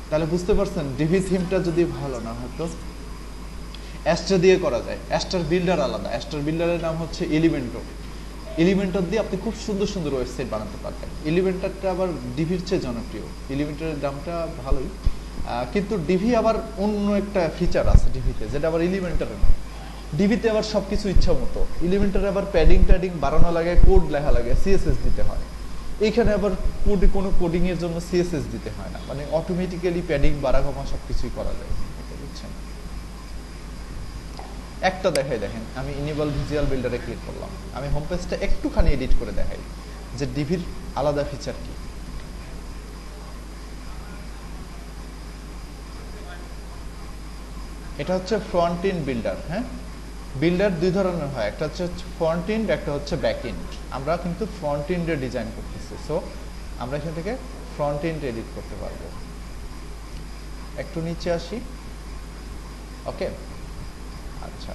তাহলে বুঝতে পারছেন ডিভি থিমটা যদি ভালো না হতো অ্যাস্ট্রা দিয়ে করা যায়। অ্যাস্ট্রার বিল্ডার আলাদা, অ্যাস্ট্রার বিল্ডারের নাম হচ্ছে এলিমেন্টর। এলিমেন্টর দিয়ে আপনি খুব সুন্দর সুন্দর ওয়েবসাইট বানাতে পারবেন। এলিমেন্টারটা আবার ডিভির চেয়ে জনপ্রিয়, এলিমেন্টারের দামটা ভালোই, কিন্তু ডিভি আবার অন্য একটা ফিচার আছে ডিভিতে যেটা আবার এলিমেন্টারে না। ডিভিতে আবার সব কিছু ইচ্ছা মতো, এলিমেন্টারে আবার প্যাডিং ট্যাডিং বাড়ানো লাগে, কোড লেখা লাগে, সিএসএস দিতে হয়। এইখানে আবার কোনো কোডিংয়ের জন্য সিএসএস দিতে হয় না, মানে অটোমেটিক্যালি প্যাডিং বাড়া কমা সব কিছুই করা যায়। বুঝছেন? একটা দেখাই, দেখেন আমি ইনেবল ভিজুয়াল বিল্ডারে ক্লিক করলাম, আমি হোম পেজটা একটুখানি এডিট করে দেখাই যে ডিভির আলাদা ফিচার কি। এটা হচ্ছে ফ্রন্ট এন্ড বিল্ডার। হ্যাঁ, বিল্ডার দুই ধরনের হয়, একটা হচ্ছে ফ্রন্ট এন্ড, একটা হচ্ছে ব্যাক এন্ড। আমরা কিন্তু ফ্রন্ট এন্ডে ডিজাইন করতেছি, সো আমরা এখান থেকে ফ্রন্ট এন্ড এডিট করতে পারবো। একটু নিচে আসি, ওকে। আচ্ছা,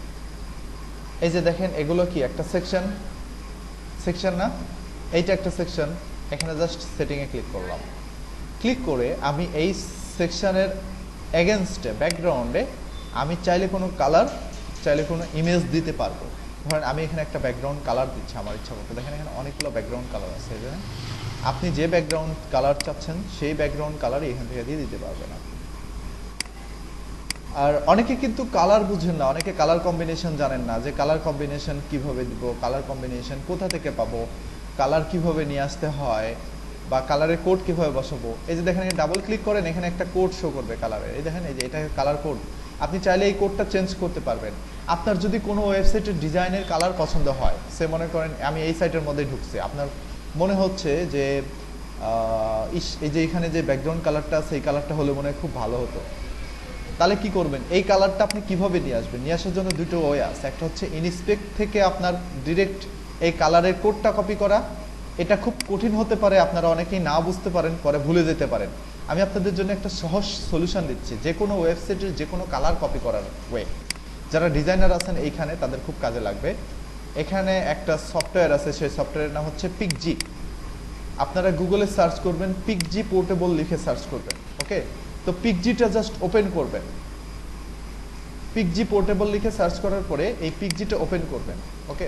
এই যে দেখেন এগুলো কি একটা সেকশন, সেকশন না, এইটা একটা সেকশন। এখানে জাস্ট সেটিংয়ে ক্লিক করলাম, ক্লিক করে আমি এই সেকশনের এগেনস্টে ব্যাকগ্রাউন্ডে আমি চাইলে কোনো কালার, চাইলে কোনো ইমেজ দিতে পারবো। ধরেন আমি এখানে একটা ব্যাকগ্রাউন্ড কালার দিচ্ছি আমার ইচ্ছা মতো। দেখেন এখানে অনেকগুলো ব্যাকগ্রাউন্ড কালার আছে, আপনি যে ব্যাকগ্রাউন্ড কালার চাচ্ছেন সেই ব্যাকগ্রাউন্ড কালারই এখান থেকে দিয়ে দিতে পারবেন আপনি। আর অনেকে কিন্তু কালার বুঝেন না, অনেকে কালার কম্বিনেশন জানেন না, যে কালার কম্বিনেশন কিভাবে দিব, কালার কম্বিনেশন কোথা থেকে পাবো, কালার কিভাবে নিয়ে আসতে হয়, বা কালারের কোড কিভাবে বসাবো। এই যে দেখেন ডাবল ক্লিক করেন, এখানে একটা কোড শো করবে কালারের। এই দেখেন এই যে এটা কালার কোড, আপনি চাইলে এই কোডটা চেঞ্জ করতে পারবেন। আপনার যদি কোনো ওয়েবসাইটের ডিজাইনের কালার পছন্দ হয়, সে মনে করেন আমি এই সাইটের মধ্যে ঢুকছি, আপনার মনে হচ্ছে যে এই যে এখানে যে ব্যাকগ্রাউন্ড কালারটা আছে এই কালারটা হলে মনে হয় খুব ভালো হতো, তাহলে কি করবেন, এই কালারটা আপনি কিভাবে নিয়ে আসবেন। নিয়ে আসার জন্য দুটো ওয়ে আছে, একটা হচ্ছে ইনস্পেক্ট থেকে আপনার ডিরেক্ট এই কালারের কোডটা কপি করা। এটা খুব কঠিন হতে পারে, আপনারা অনেকেই না বুঝতে পারেন, পরে ভুলে যেতে পারেন। আমি আপনাদের জন্য একটা সহজ সলিউশন দিচ্ছি, যে কোনো ওয়েবসাইটের যে কোনো কালার কপি করার ওয়ে। যারা ডিজাইনার আছেন এইখানে তাদের খুব কাজে লাগবে। এখানে একটা সফটওয়্যার আছে, সেই সফটওয়্যারের নাম হচ্ছে পিকজি। আপনারা গুগলে সার্চ করবেন পিকজি পোর্টেবল লিখে সার্চ করবেন, ওকে। তো পিকজিটা জাস্ট ওপেন করবেন, পিকজি পোর্টেবল লিখে সার্চ করার পরে এই পিকজিটা ওপেন করবেন, ওকে।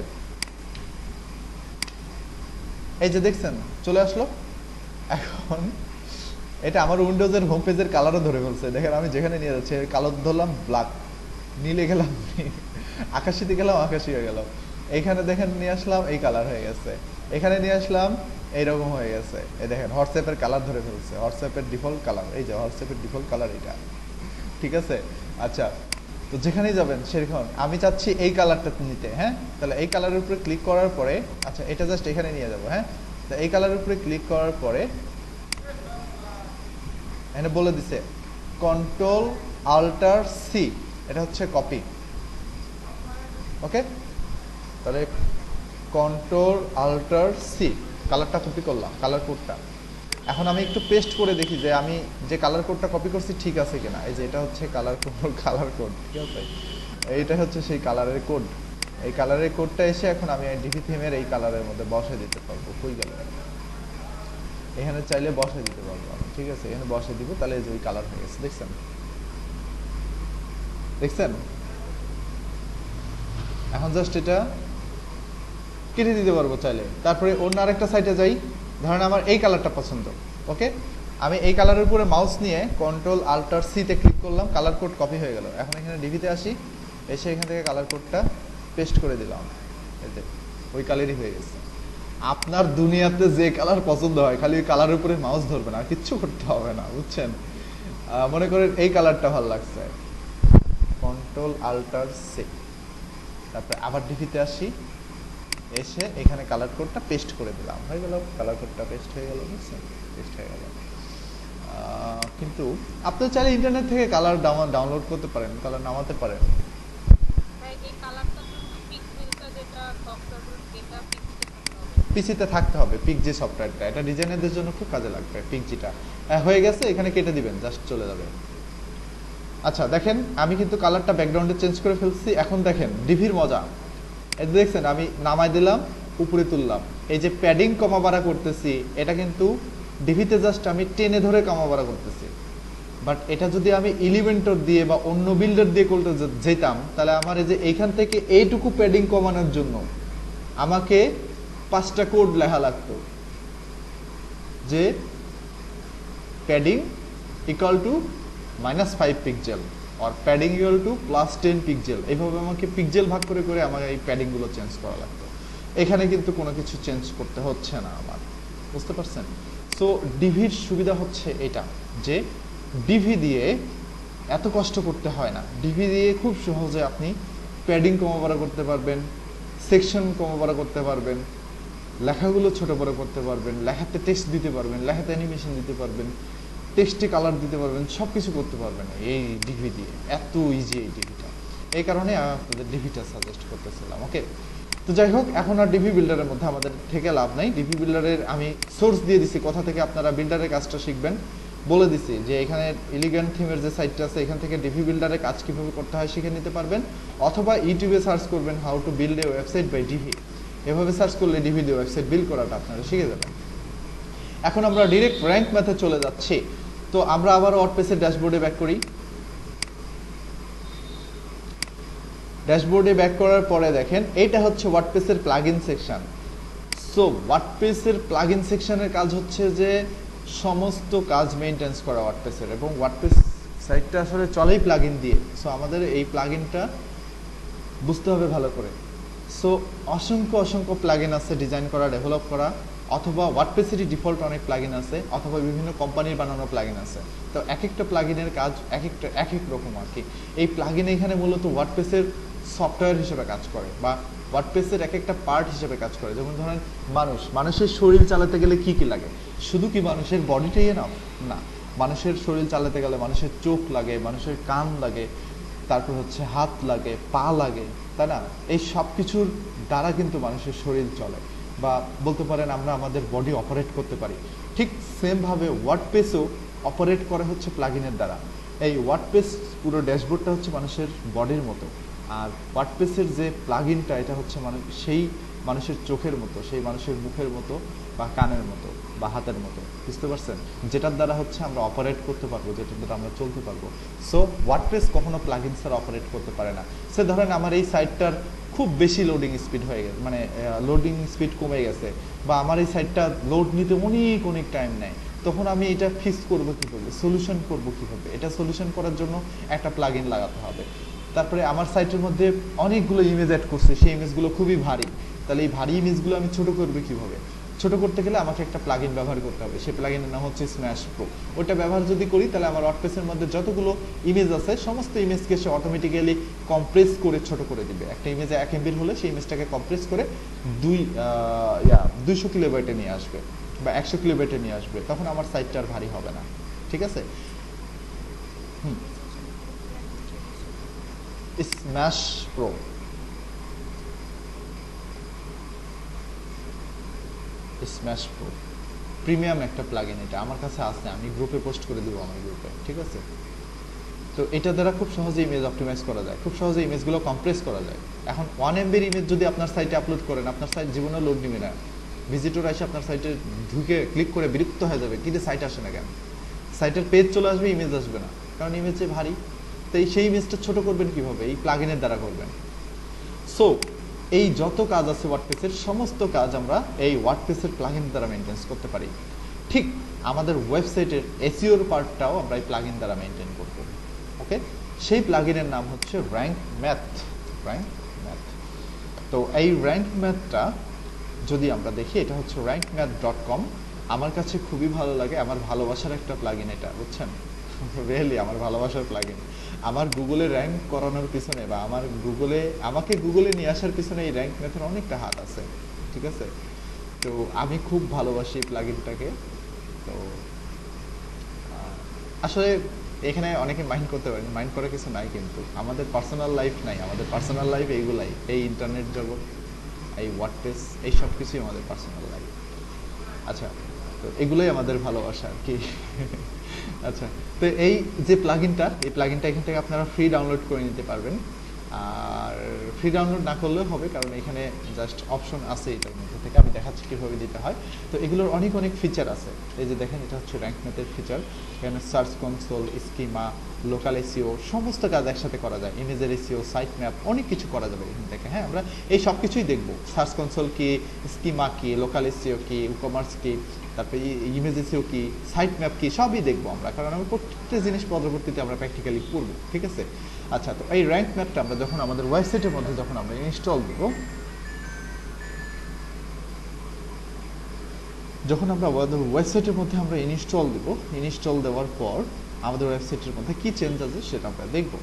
এই যে দেখছেন চলে আসলো। এখন এটা আমার উইন্ডোজের হোম পেজের কালারও ধরে ফেলছে। দেখেন আমি যেখানে নিয়ে যাচ্ছি কালো ধরলাম ব্ল্যাক, নীলে গেলাম আকাশিতে গেলাম আকাশি হয়ে গেল। এইখানে দেখেন নিয়ে আসলাম এই কালার হয়ে গেছে, এখানে নিয়ে আসলাম এইরকম হয়ে গেছে। এই দেখেন হোয়াটসঅ্যাপের কালার ধরে ফেলছে, হোয়াটসঅ্যাপের ডিফল্ট কালার, এই যে হোয়াটসঅ্যাপের ডিফল্ট কালার এটা, ঠিক আছে। আচ্ছা, তো যেখানেই যাবেন সেরকম আমি চাচ্ছি এই কালারটা নিতে। হ্যাঁ, তাহলে এই কালারের উপরে ক্লিক করার পরে, আচ্ছা এটা জাস্ট এখানে নিয়ে যাবো। হ্যাঁ, তো এই কালারের উপরে ক্লিক করার পরে এখানে বলে দিছে কন্ট্রোল আল্টার সি, এটা হচ্ছে কপি, ওকে। তাহলে কন্ট্রোল আল্টার সি, কালারটা কপি করলাম, কালার কোডটা। এখন আমি একটু পেস্ট করে দেখি যে আমি যে কালার কোডটা কপি করছি ঠিক আছে কিনা। এই যে এটা হচ্ছে কালার কোড, কালার কোড, ঠিক আছে। এইটা হচ্ছে সেই কালারের কোড। এই কালারের কোডটা এসে এখন আমি ডিভি থিমের এই কালারের মধ্যে বসে দিতে পারবো। কই গেল, এখানে চাইলে বসে দিতে পারবো আমি, ঠিক আছে। এখানে বসে দিব, তাহলে এই যে ওই কালার হয়ে গেছে, দেখছেন, দেখছেন। এখন জাস্ট এটা কেটে দিতে পারবো চাইলে। তারপরে অন্য আরেকটা সাইটে যাই, ধরেন আমার এই কালারটা পছন্দ, ওকে। আমি এই কালারের উপরে মাউস নিয়ে কন্ট্রোল আল্টার সিতে ক্লিক করলাম, কালার কোড কপি হয়ে গেল। এখন এখানে ডিভিতে আসি, এসে এখান থেকে কালার কোডটা পেস্ট করে দিলাম, এতে ওই কালারই হয়ে গেছে। আপনার দুনিয়াতে যে কালার পছন্দ হয় খালি ওই কালারের উপরে মাউস ধরবেন, আর কিচ্ছু করতে হবে না, বুঝছেন। মনে করেন এই কালারটা ভালো লাগছে, কন্ট্রোল আল্টার সি, তারপরে আবার ডিভিতে আসি, এসে এখানে কালার কোডটা পেস্ট করে দিলাম, হয়ে গেল, কালার কোডটা পেস্ট হয়ে গেল, বুঝছেন, পেস্ট হয়ে গেল। কিন্তু আপনি চাইলে ইন্টারনেট থেকে কালার ডাউনলোড করতে পারেন, কালার নামাতে পারেন। পিসিতে থাকতে হবে পিকজি সফটওয়্যারটা, এটা ডিজাইনারদের জন্য খুব কাজে লাগবে পিকজিটা। হয়ে গেছে, এখানে কেটে দিবেন, জাস্ট চলে যাবে। আচ্ছা দেখেন আমি কিন্তু কালারটা ব্যাকগ্রাউন্ডে চেঞ্জ করে ফেলছি। এখন দেখেন ডিভির মজা, এই দেখছেন আমি নামাই দিলাম উপরে তুললাম, এই যে প্যাডিং কমা বাড়া করতেছি এটা কিন্তু ডিভিতে জাস্ট আমি টেনে ধরে কমা বাড়া করতেছি। বাট এটা যদি আমি এলিমেন্টর দিয়ে বা অন্য বিল্ডার দিয়ে করতে যেতাম, তাহলে আমার এই যে এইখান থেকে এইটুকু প্যাডিং কমানোর জন্য আমাকে 5টা কোড লেখা লাগতো, যে প্যাডিং ইকুয়াল টু -5 পিক্সেল আর প্যাডিং ইকুয়াল টু +10 পিক্সেল। এইভাবে আমাকে পিক্সেল ভাগ করে করে আমার এই প্যাডিংগুলো চেঞ্জ করা লাগতো। এখানে কিন্তু কোনো কিছু চেঞ্জ করতে হচ্ছে না আমার, বুঝতে পারছেন? সো ডিভির সুবিধা হচ্ছে এটা, যে ডিভি দিয়ে এত কষ্ট করতে হয় না। ডিভি দিয়ে খুব সহজে আপনি প্যাডিং কমাবাড়া করতে পারবেন, সেকশন কমাবাড়া করতে পারবেন, লেখাগুলো ছোট বড় করতে পারবেন, লেখাতে টেক্সট দিতে পারবেন, লেখাতে অ্যানিমেশন দিতে পারবেন, টেক্সটে কালার দিতে পারবেন, সব কিছু করতে পারবেন এই ডিভি দিয়ে। এত ইজি এই ডিভিটা, এই কারণে আমি আপনাদের ডিভিটা সাজেস্ট করতেছিলাম। ওকে, তো যাই হোক, এখন আর ডিভি বিল্ডারের মধ্যে আমাদের থেকে লাভ নাই। ডিভি বিল্ডারের আমি সোর্স দিয়ে দিছি, কোথা থেকে আপনারা বিল্ডারের কাজটা শিখবেন বলে দিছি, যে এখানে এলিগ্যান্ট থিমের যে সাইটটা আছে এখান থেকে ডিভি বিল্ডারের কাজ কীভাবে করতে হয় শিখে নিতে পারবেন, অথবা ইউটিউবে সার্চ করবেন how to build a website by Divi, এভাবে সার্চ করলে ডিভি দিয়ে ওয়েবসাইট বিল্ড করাটা আপনারা শিখে যাবেন। এখন আমরা ডিরেক্ট র্যাঙ্ক ম্যাথে চলে যাচ্ছি। তো আমরা আবার ওয়ার্ডপ্রেসের ড্যাশবোর্ডে ব্যাক করি। ড্যাশবোর্ডে ব্যাক করার পরে দেখেন এইটা হচ্ছে ওয়ার্ডপ্রেসের প্লাগইন সেকশন। সো ওয়ার্ডপ্রেসের প্লাগইন সেকশনের কাজ হচ্ছে যে সমস্ত কাজ মেইনটেন্স করা ওয়ার্ডপ্রেসের, এবং ওয়ার্ডপ্রেস সাইটটা আসলে চলেই প্লাগইন দিয়ে। সো আমাদের এই প্লাগইনটা বুঝতে হবে ভালো করে। সো অসংখ্য অসংখ্য প্লাগইন আছে ডিজাইন করা, ডেভেলপ করা, অথবা ওয়ার্ডপ্রেসেরই ডিফল্ট অনেক প্লাগইন আছে, অথবা বিভিন্ন কোম্পানির বানানো প্লাগইন আছে। তো এক একটা প্লাগইনের কাজ এক এক রকম আর কি। এই প্লাগইন এখানে মূলত ওয়ার্ডপ্রেসের সফটওয়্যার হিসেবে কাজ করে, বা ওয়ার্ডপ্রেসের এক একটা পার্ট হিসেবে কাজ করে। যেমন ধরেন মানুষের শরীর চালাতে গেলে কি কি লাগে? শুধু কি মানুষের বডিটাই না, মানুষের শরীর চালাতে গেলে মানুষের চোখ লাগে, মানুষের কান লাগে, তারপর হচ্ছে হাত লাগে, পা লাগে, তাই না? এই সব কিছুর দ্বারা কিন্তু মানুষের শরীর চলে, বা বলতে পারেন আমরা আমাদের বডি অপারেট করতে পারি। ঠিক সেমভাবে ওয়ার্ডপ্রেসও অপারেট করে হচ্ছে প্লাগইনের দ্বারা। এই ওয়ার্ডপ্রেস পুরো ড্যাশবোর্ডটা হচ্ছে মানুষের বডির মতো, আর ওয়ার্ডপ্রেসের যে প্লাগইনটা এটা হচ্ছে সেই মানুষের চোখের মতো, সেই মানুষের মুখের মতো, বা কানের মতো, বা হাতের মতো, বুঝতে পারছেন? যেটার দ্বারা হচ্ছে আমরা অপারেট করতে পারবো, যেটার দ্বারা আমরা চলতে পারবো। সো ওয়ার্ডপ্রেস কখনো প্লাগইন ছাড়া অপারেট করতে পারে না। সে ধরেন আমার এই সাইটটার খুব বেশি লোডিং স্পিড হয়ে গেছে, মানে লোডিং স্পিড কমে গেছে, বা আমার এই সাইটটা লোড নিতে অনেক অনেক টাইম নেয়, তখন আমি এটা ফিক্স করবো কীভাবে, সলিউশন করবো কীভাবে? এটা সলিউশন করার জন্য একটা প্লাগইন লাগাতে হবে। তারপরে আমার সাইটের মধ্যে অনেকগুলো ইমেজ অ্যাড করছে, সেই ইমেজগুলো খুবই ভারী, তাহলে এই ভারী ইমেজগুলো আমি ছোট করবো কীভাবে? ছোট করতে গেলে আমাকে একটা প্লাগইন ব্যবহার করতে হবে, সেই প্লাগইনের নাম হচ্ছে স্ম্যাশ প্রো। ওটা ব্যবহার যদি করি তাহলে আমার ওয়ার্ডপ্রেসের মধ্যে যতগুলো ইমেজ আছে সমস্ত ইমেজকে সে অটোমেটিক্যালি কম্প্রেস করে ছোট করে দিবে। একটা ইমেজে 1 MB হলে সেই ইমেজটাকে কম্প্রেস করে 200 কিলোবাইটে নিয়ে আসবে, বা 100 কিলোবাইটে নিয়ে আসবে, তখন আমার সাইটটা আর ভারী হবে না। ঠিক আছে? Smash pro, smash pro premium একটা প্লাগইন, এটা আমার কাছে আছে, আমি গ্রুপে পোস্ট করে দিব আমার গ্রুপে, ঠিক আছে? তো এটা দ্বারা খুব সহজে ইমেজ অপটিমাইজ করা যায়, খুব সহজে ইমেজগুলো কম্প্রেস করা যায়। এখন 1 MB ইমেজ যদি আপনার সাইটে আপলোড করেন, আপনার সাইট জীবনে লোড নেবে না, ভিজিটর এসে আপনার সাইটে ঢুকে ক্লিক করে বিরক্ত হয়ে যাবে, কিন্তু সাইট আসে না কেন? সাইটের পেজ চলে আসবে, ইমেজ আসবে না, কারণ ইমেজ ভারী। তো সেই ইমেজটা ছোট করবেন কিভাবে? এই প্লাগইনের দ্বারা করবেন। সো এই যত কাজ আছে ওয়ার্ডপ্রেসের, সমস্ত কাজ আমরা এই ওয়ার্ডপ্রেসের প্লাগইন দ্বারা মেনটেন করতে পারি। ঠিক আমাদের ওয়েবসাইটের এসইওর পার্টটাও আমরা এই প্লাগইন দ্বারা মেনটেন করব। ওকে, সেই প্লাগইনের নাম হচ্ছে র্যাঙ্ক ম্যাথ। তো এই র্যাঙ্ক ম্যাথটা যদি আমরা দেখি, এটা হচ্ছে rankmath.com। আমার কাছে খুবই ভালো লাগে, আমার ভালোবাসার একটা প্লাগইন এটা, বুঝছেন? রিয়েলি আমার ভালোবাসার প্লাগইন। আমার গুগলে র্যাঙ্ক করানোর পিছনে, বা আমাকে গুগলে নিয়ে আসার পিছনে এই র্যাঙ্ক ম্যাথের অনেকটা হাত আছে, ঠিক আছে? তো আমি খুব ভালোবাসি প্লাগইনটাকে। তো আসলে এখানে অনেকে মাইন্ড করতে পারেন, মাইন্ড করার কিছু নাই, কিন্তু আমাদের পার্সোনাল লাইফ নাই, আমাদের পার্সোনাল লাইফ এইগুলাই, এই ইন্টারনেট জগৎ, এই ওয়ার্ডপ্রেস এই সব কিছুই আমাদের পার্সোনাল লাগে। আচ্ছা, তো এগুলোই আমাদের ভালোবাসা আর কি। আচ্ছা, তো এই যে প্লাগইনটা, এই প্লাগইনটা এখান থেকে আপনারা ফ্রি ডাউনলোড করে নিতে পারবেন। আর ফ্রি ডাউনলোড না করলেও হবে, কারণ এখানে জাস্ট অপশন আছে এটার মধ্যে থেকে, আমি দেখাচ্ছি কীভাবে দিতে হয়। তো এগুলোর অনেক অনেক ফিচার আছে। এই যে দেখেন, এটা হচ্ছে র্যাঙ্ক ম্যাথের ফিচার। এখানে search console, schema, local SEO সমস্ত কাজ একসাথে করা যায়। ইমেজের এসইও, সাইট ম্যাপ, অনেক কিছু করা যাবে এখান থেকে। হ্যাঁ, আমরা এই সব কিছুই দেখবো। সার্চ কনসোল কি, স্কিমা কি, লোকাল এসইও কি, ই কমার্স কি, তারপরে ইমেজ এসইও কি, সাইট ম্যাপ কি, সবই দেখবো আমরা, কারণ আমরা প্রত্যেকটা জিনিস পরবর্তীতে আমরা প্র্যাকটিক্যালি করবো। ঠিক আছে? আচ্ছা, তো এই র্যাঙ্ক ম্যাপটা আমরা যখন আমাদের ওয়েবসাইটের মধ্যে যখন আমরা ইনস্টল দেব, যখন আমরা আমাদের ওয়েবসাইটের মধ্যে আমরা ইনস্টল দেব, ইনস্টল দেওয়ার পর আমাদের ওয়েবসাইটের মধ্যে কি চেঞ্জ আছে সেটা আমরা দেখব।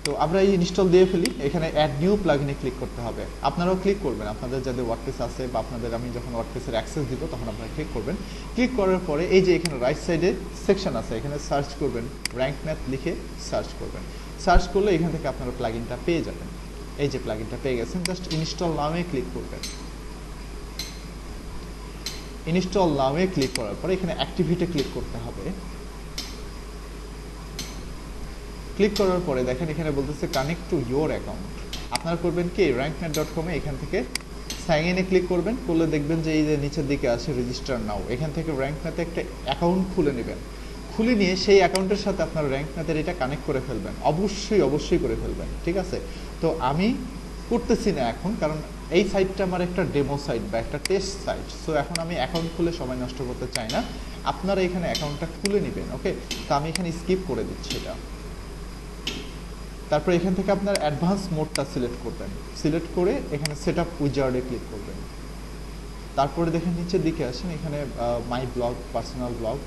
তো আমরা এই ইনস্টল দিয়ে ফেলি, এখানে অ্যাড নিউ প্লাগইনে ক্লিক করতে হবে। আপনারাও ক্লিক করবেন, আপনাদের যাদের ওয়ার্ডপ্রেস আছে বা আপনাদের, আমি যখন ওয়ার্ডপ্রেসের অ্যাক্সেস দিব তখন আপনারা ক্লিক করবেন। ক্লিক করার পরে এই যে এখানে রাইট সাইডে সেকশন আছে, এখানে সার্চ করবেন, র্যাঙ্ক ম্যাথ লিখে সার্চ করবেন। সার্চ করলে এখান থেকে আপনারা প্লাগইনটা পেয়ে যাবেন। এই যে প্লাগইনটা পেয়ে গেছেন, জাস্ট ইনস্টল নামে ক্লিক করবেন। ইনস্টল নামে ক্লিক করার পরে এখানে অ্যাক্টিভিটে ক্লিক করতে হবে। ক্লিক করার পরে দেখেন এখানে বলতেছে কানেক্ট টু ইয়োর অ্যাকাউন্ট। আপনারা করবেন কি, rankmath.com এ এখান থেকে সাইন ইনে ক্লিক করবেন। করলে দেখবেন যে এই যে নিচের দিকে আছে রেজিস্টার নাও, এখান থেকে র্যাঙ্কম্যাথে একটা অ্যাকাউন্ট খুলে নেবেন। খুলে নিয়ে সেই অ্যাকাউন্টের সাথে আপনার র্যাঙ্কম্যাথের এটা কানেক্ট করে ফেলবেন। অবশ্যই করে ফেলবেন। ঠিক আছে? তো আমি করতেছি না এখন, কারণ এই সাইটটা আমার একটা ডেমো সাইট বা একটা টেস্ট সাইট। সো এখন আমি অ্যাকাউন্ট খুলে সময় নষ্ট করতে চাই না। আপনারা এখানে অ্যাকাউন্টটা খুলে নেবেন। ওকে, তো আমি এখানে স্কিপ করে দিচ্ছি এটা। তারপর এখান থেকে আপনার অ্যাডভান্স মোডটা সিলেক্ট করবেন। সিলেক্ট করে এখানে সেট আপ উইজার্ডে ক্লিক করবেন। তারপরে দেখেন নিচের দিকে আসেন, এখানে মাই ব্লগ, পার্সোনাল ব্লগ,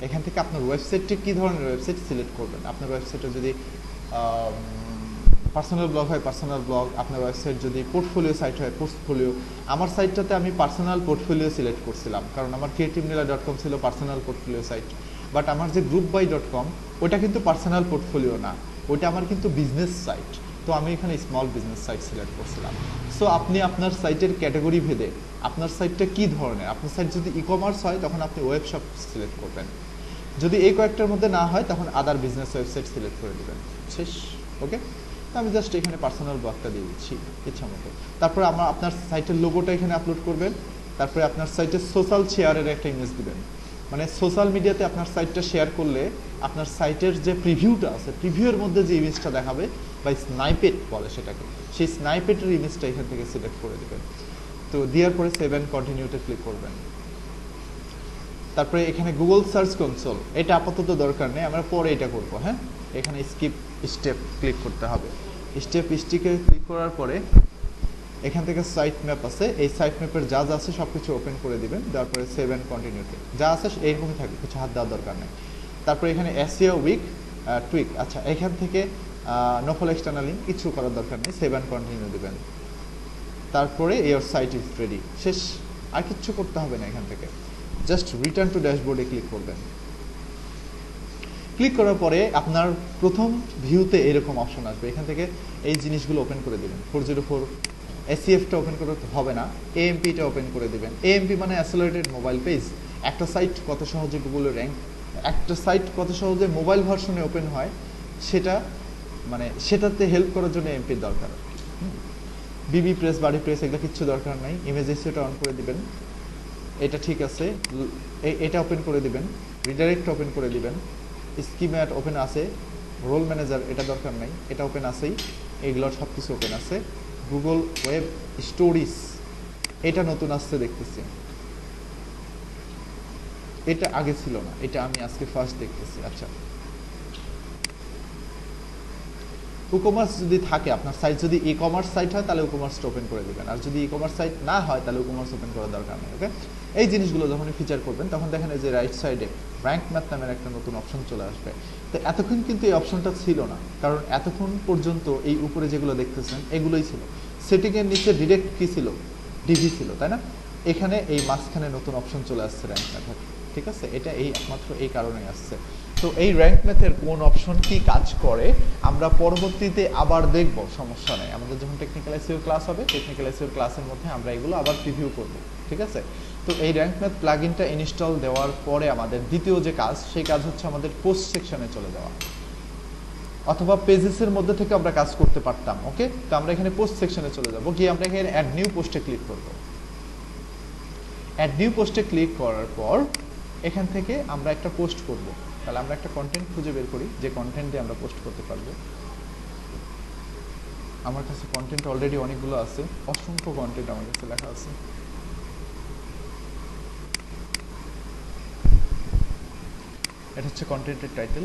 এখান থেকে আপনার ওয়েবসাইটটি কী ধরনের ওয়েবসাইট সিলেক্ট করবেন। আপনার ওয়েবসাইটে যদি পার্সোনাল ব্লগ হয় পার্সোনাল ব্লগ, আপনার ওয়েবসাইট যদি পোর্টফোলিও সাইট হয় পোর্টফোলিও। আমার সাইটটাতে আমি পার্সোনাল পোর্টফোলিও সিলেক্ট করছিলাম, কারণ আমার creativenila.com ছিল পার্সোনাল পোর্টফোলিও সাইট। বাট আমার যে groupby.com ওটা কিন্তু পার্সোনাল পোর্টফোলিও না, ওইটা আমার কিন্তু বিজনেস সাইট। তো আমি এখানে স্মল বিজনেস সাইট সিলেক্ট করছিলাম। সো আপনি আপনার সাইটের ক্যাটাগরি ভেদে আপনার সাইটটা কী ধরনের, আপনার সাইট যদি ই কমার্স হয় তখন আপনি ওয়েব শপ সিলেক্ট করবেন। যদি এই কয়েকটার মধ্যে না হয় তখন আদার বিজনেস ওয়েবসাইট সিলেক্ট করে দেবেন। শেষ। ওকে, আমি জাস্ট এখানে পার্সোনাল ব্লগটা দিয়ে দিচ্ছি ইচ্ছা মতো। তারপরে আপনার সাইটের লোগোটা এখানে আপলোড করবেন। তারপরে আপনার সাইটের সোশ্যাল শেয়ারের একটা ইমেজ দিবেন। মানে সোশ্যাল মিডিয়াতে আপনার সাইটটা শেয়ার করলে আপনার সাইটের যে প্রিভিউটা আছে, প্রিভিউয়ের মধ্যে যে ইমেজটা দেখাবে বা স্নাইপেট বলে সেটাকে, সেই স্নাইপেটের ইমেজটা এখান থেকে সিলেক্ট করে দেবেন। তো দেওয়ার পরে সেভ অ্যান্ড কন্টিনিউতে ক্লিক করবেন। তারপরে এখানে গুগল সার্চ কনসোল, এটা আপাতত দরকার নেই, আমরা পরে এটা করব। হ্যাঁ, এখানে স্কিপ স্টেপ ক্লিক করতে হবে। স্টিকে ক্লিক করার পরে এখান থেকে সাইট ম্যাপ আছে, এই সাইট ম্যাপের যা যা আছে সব কিছু ওপেন করে দিবেন। দেওয়ার পরে সেভ অ্যান্ড কন্টিনিউতে যা আছে এইরকমই থাকবে, কিছু হাত দেওয়ার দরকার নেই। তারপরে এখানে এসইও উইক টুইক, আচ্ছা এখান থেকে নো ফলো এক্সটার্নাল লিঙ্ক, কিছু করার দরকার নেই, সেভ অ্যান্ড কন্টিনিউ দেবেন। তারপরে ইয়োর সাইট ইজ রেডি, শেষ। আর কিচ্ছু করতে হবে না, এখান থেকে জাস্ট রিটার্ন টু ড্যাশবোর্ডে ক্লিক করবেন। ক্লিক করার পরে আপনার প্রথম ভিউতে এরকম অপশন আসবে, এখান থেকে এই জিনিসগুলো ওপেন করে দেবেন। 404 এসিএফটা ওপেন করতে হবে না, এএমপিটা ওপেন করে দেবেন। এএমপি মানে অ্যাক্সেলারেটেড মোবাইল পেজ। একটা সাইট কত সহজে গুগলে র্যাঙ্ক, একটা সাইট কত সহজে মোবাইল ভার্সনে ওপেন হয় সেটা মানে সেটাতে হেল্প করার জন্য এএমপির দরকার। বিবি প্রেস, বাডি প্রেস এগুলো কিচ্ছু দরকার নাই। ইমেজ এসইওটা অন করে দিবেন, এটা ঠিক আছে, এটা ওপেন করে দিবেন। রিডাইরেক্ট ওপেন করে দিবেন। স্কিম্যাট ওপেন আছে, রোল ম্যানেজার এটা দরকার নাই, এটা ওপেন আছেই, এগুলোর সব কিছু ওপেন আছে। গুগল ওয়েব স্টোরিজ এটা নতুন আসছে দেখতেছি, এটা আগে ছিল না, এটা আমি আজকে ফার্স্ট দেখতেছি। আচ্ছা, ই-কমার্স যদি থাকে আপনার সাইট, যদি ই কমার্স সাইট হয় তাহলে ই কমার্সটা ওপেন করে দেবেন, আর যদি ই কমার্স সাইট না হয় তাহলে ই কমার্স ওপেন করার দরকার নেই। ওকে, এই জিনিসগুলো যখন ফিচার করবেন তখন দেখেন এই যে রাইট সাইডে র্যাঙ্ক ম্যাথ নামের একটা নতুন অপশন চলে আসবে। তো এতক্ষণ কিন্তু এই অপশনটা ছিল না, কারণ এতক্ষণ পর্যন্ত এই উপরে যেগুলো দেখতেছেন এগুলোই ছিল। সেটিংয়ের নিচে ডিরেক্ট কি ছিল, ডিভি ছিল, তাই না? এখানে এই মাঝখানে নতুন অপশন চলে আসছে র্যাঙ্ক ম্যাথের। ঠিক আছে, এটা এই একমাত্র এই কারণেই আসছে। তো এই র্যাঙ্ক ম্যাথের কোন অপশন কি কাজ করে আমরা পরবর্তীতে আবার দেখব, সমস্যা নেই। আমাদের যখন টেকনিক্যাল এসইও ক্লাস হবে, টেকনিক্যাল এসইও ক্লাসের মধ্যে আমরা এগুলো আবার প্রিভিউ করব, ঠিক আছে? তো এই র্যাঙ্ক ম্যাথ প্লাগইনটা ইনস্টল দেওয়ার পরে আমাদের দ্বিতীয় যে কাজ, সেই কাজ হচ্ছে আমাদের পোস্ট সেকশনে চলে যাওয়া, অথবা পেজেসের মধ্যে থেকে আমরা কাজ করতে পারতাম। ওকে, তো আমরা এখানে পোস্ট সেকশনে চলে যাব, গিয়ে আমরা এখানে অ্যাড নিউ পোস্টে ক্লিক করব। অ্যাড নিউ পোস্টে ক্লিক করার পর এখান থেকে আমরা একটা পোস্ট করব। তাহলে আমরা একটা কন্টেন্ট খুঁজে বের করি যে কন্টেন্ট দিয়ে আমরা পোস্ট করতে পারবো। আমার কাছে কন্টেন্ট অলরেডি অনেকগুলো আছে, অসংখ্য কন্টেন্ট আমার কাছে লেখা আছে। এটা হচ্ছে কন্টেন্টের টাইটেল,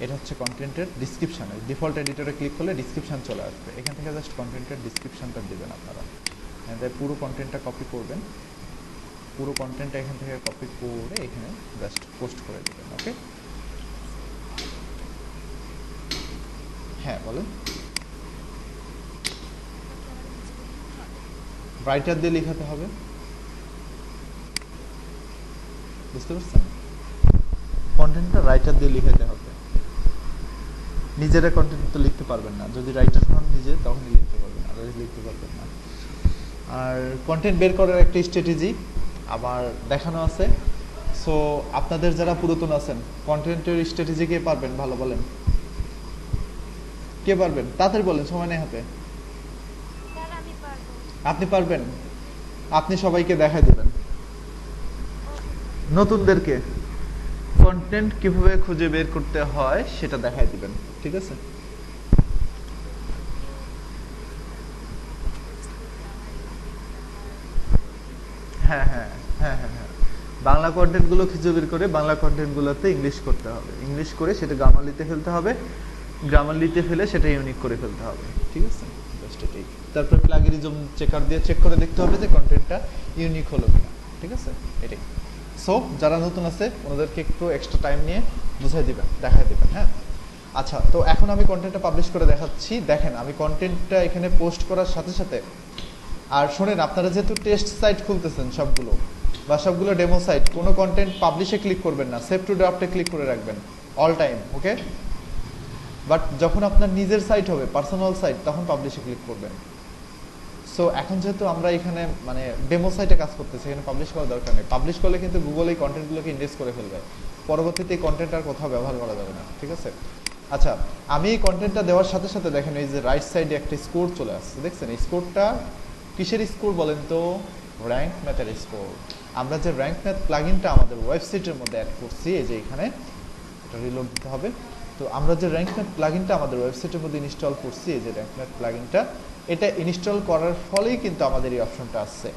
এটা হচ্ছে কন্টেন্টের ডিসক্রিপশন। ডিফল্ট এডিটরে ক্লিক করলে ডিসক্রিপশন চলে আসবে, এখান থেকে জাস্ট কন্টেন্টের ডিসক্রিপশনটা দেবেন আপনারা। পুরো কন্টেন্টটা কপি করবেন, পুরো কন্টেন্টটা এখান থেকে কপি করে এখানে জাস্ট পোস্ট করে দেবেন। ওকে, হ্যাঁ বলেন। রাইটার দিয়ে লেখাতে হবে, বুঝতে পারছেন? কন্টেন্টটা রাইটার দিয়ে লিখাতে হবে, নিজেরা কন্টেন্ট তো লিখতে পারবেন না, যদি রাইটার হন নিজে তখনই লিখতে পারবেন, আদারওয়াইজ লিখতে পারবেন না। আর কন্টেন্ট বের করার একটা স্ট্র্যাটেজি আবার দেখানো আছে। সো আপনাদের যারা পুরাতন আছেন, কন্টেন্টের স্ট্র্যাটেজি কে পারবেন ভালো বলেন? কে পারবেন? তাড়াতাড়ি বলেন, সময় নেই হাতে। আপনি পারবেন? আপনি সবাইকে দেখাই দেবেন, নতুনদেরকে কন্টেন্ট কিভাবে খুঁজে বের করতে হয় সেটা দেখাই দিবেন, ঠিক আছে? হ্যাঁ হ্যাঁ হ্যাঁ হ্যাঁ হ্যাঁ, বাংলা কন্টেন্টগুলো খুঁজে বের করে বাংলা কন্টেন্টগুলোতে ইংলিশ করতে হবে, ইংলিশ করে সেটা গ্রামারলিতে ফেলতে হবে, গ্রামারলিতে ফেলে সেটা ইউনিক করে ফেলতে হবে, ঠিক আছে? জাস্ট এটাই। তারপর প্লাগিনিজম চেকার দিয়ে চেক করে দেখতে হবে যে কন্টেন্টটা ইউনিক হলো কিনা, ঠিক আছে? এটাই। সো যারা নতুন আছে ওনাদেরকে একটু এক্সট্রা টাইম নিয়ে বুঝাই দিবেন, দেখাই দিবেন। হ্যাঁ, আচ্ছা, তো এখন আমি কন্টেন্টটা পাবলিশ করে দেখাচ্ছি। দেখেন আমি কন্টেন্টটা এখানে পোস্ট করার সাথে সাথে, আর শোনেন, আপনারা যেহেতু টেস্ট সাইট খুলতেছেন সবগুলো বা সবগুলো ডেমো সাইট, কোনো কন্টেন্ট পাবলিশে ক্লিক করবেন না, সেভ টু ড্রাফটে ক্লিক করে রাখবেন অল টাইম। ওকে, বাট যখন আপনার নিজের সাইট হবে, পার্সোনাল সাইট, তখন পাবলিশে ক্লিক করবেন। সো এখন যেহেতু আমরা এখানে মানে ডেমো সাইটে কাজ করতেছি, এখানে পাবলিশ করার দরকার নেই। পাবলিশ করলে কিন্তু গুগল এই কন্টেন্টগুলোকে ইন্ডেক্স করে ফেলবে, পরবর্তীতে এই কন্টেন্ট আর কোথাও ব্যবহার করা যাবে না, ঠিক আছে? আচ্ছা, আমি এই কন্টেন্টটা দেওয়ার সাথে সাথে দেখেন এই যে রাইট সাইডে একটা স্কোর চলে আসছে, দেখছেন? এই স্কোরটা কিসের স্কোর বলেন তো? র্যাঙ্ক ম্যাথের স্কোর। আমরা যে র্যাঙ্ক ম্যাথ প্লাগইনটা আমাদের ওয়েবসাইটের মধ্যে অ্যাড করছি, এই যে এখানে এটা রিলোড দিতে হবে। তো আমরা যে র্যাঙ্ক ম্যাথ প্লাগইনটা আমাদের ওয়েবসাইটের মধ্যে ইনস্টল করছি, এই যে র্যাঙ্ক ম্যাথ প্লাগইনটা, এটা ইনস্টল করার ফলেই কিন্তু আমাদের এই অপশনটা আসছে।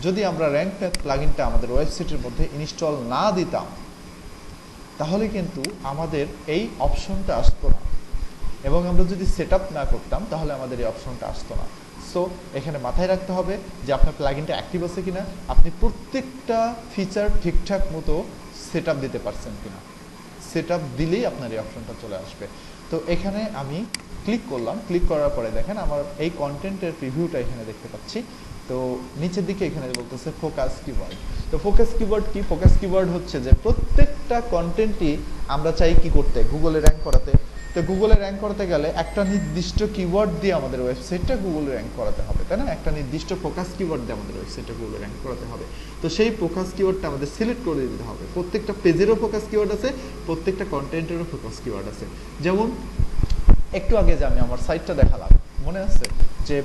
যদি আমরা র্যাঙ্ক ম্যাথ প্লাগইনটা আমাদের ওয়েবসাইটের মধ্যে ইনস্টল না দিতাম, তাহলে কিন্তু আমাদের এই অপশনটা আসতো না, এবং আমরা যদি সেট আপ না করতাম তাহলে আমাদের এই অপশনটা আসতো না। সো এখানে মাথায় রাখতে হবে যে আপনার প্লাগইনটা অ্যাক্টিভ আছে কিনা, আপনি প্রত্যেকটা ফিচার ঠিকঠাক মতো সেট আপ দিতে পারছেন কিনা। সেট আপ দিলেই আপনার এই অপশনটা চলে আসবে। তো এখানে আমি ক্লিক করলাম, ক্লিক করার পরে দেখেন আমার এই কন্টেন্টের প্রিভিউটা এখানে দেখতে পাচ্ছি। তো নিচের দিকে এখানে বলতেছে ফোকাস কিওয়ার্ড। তো ফোকাস কিওয়ার্ড কি? ফোকাস কিওয়ার্ড হচ্ছে যে প্রত্যেকটা কন্টেন্টই আমরা চাই কি করতে, গুগলে র্যাঙ্ক করাতে। তো গুগলে র্যাঙ্ক করাতে গেলে একটা নির্দিষ্ট কিওয়ার্ড দিয়ে আমাদের ওয়েবসাইটটা গুগলে র্যাঙ্ক করাতে হবে, তাই না? একটা নির্দিষ্ট ফোকাস কিওয়ার্ড দিয়ে আমাদের ওয়েবসাইটটা গুগলে র্যাঙ্ক করাতে হবে। তো সেই ফোকাস কিওয়ার্ডটা আমাদের সিলেক্ট করে দিতে হবে। প্রত্যেকটা পেজেরও ফোকাস কিওয়ার্ড আছে, প্রত্যেকটা কন্টেন্টেরও ফোকাস কিওয়ার্ড আছে। যেমন একটু আগে যে আমি আমার সাইটটা দেখালাম, মনে আছে যে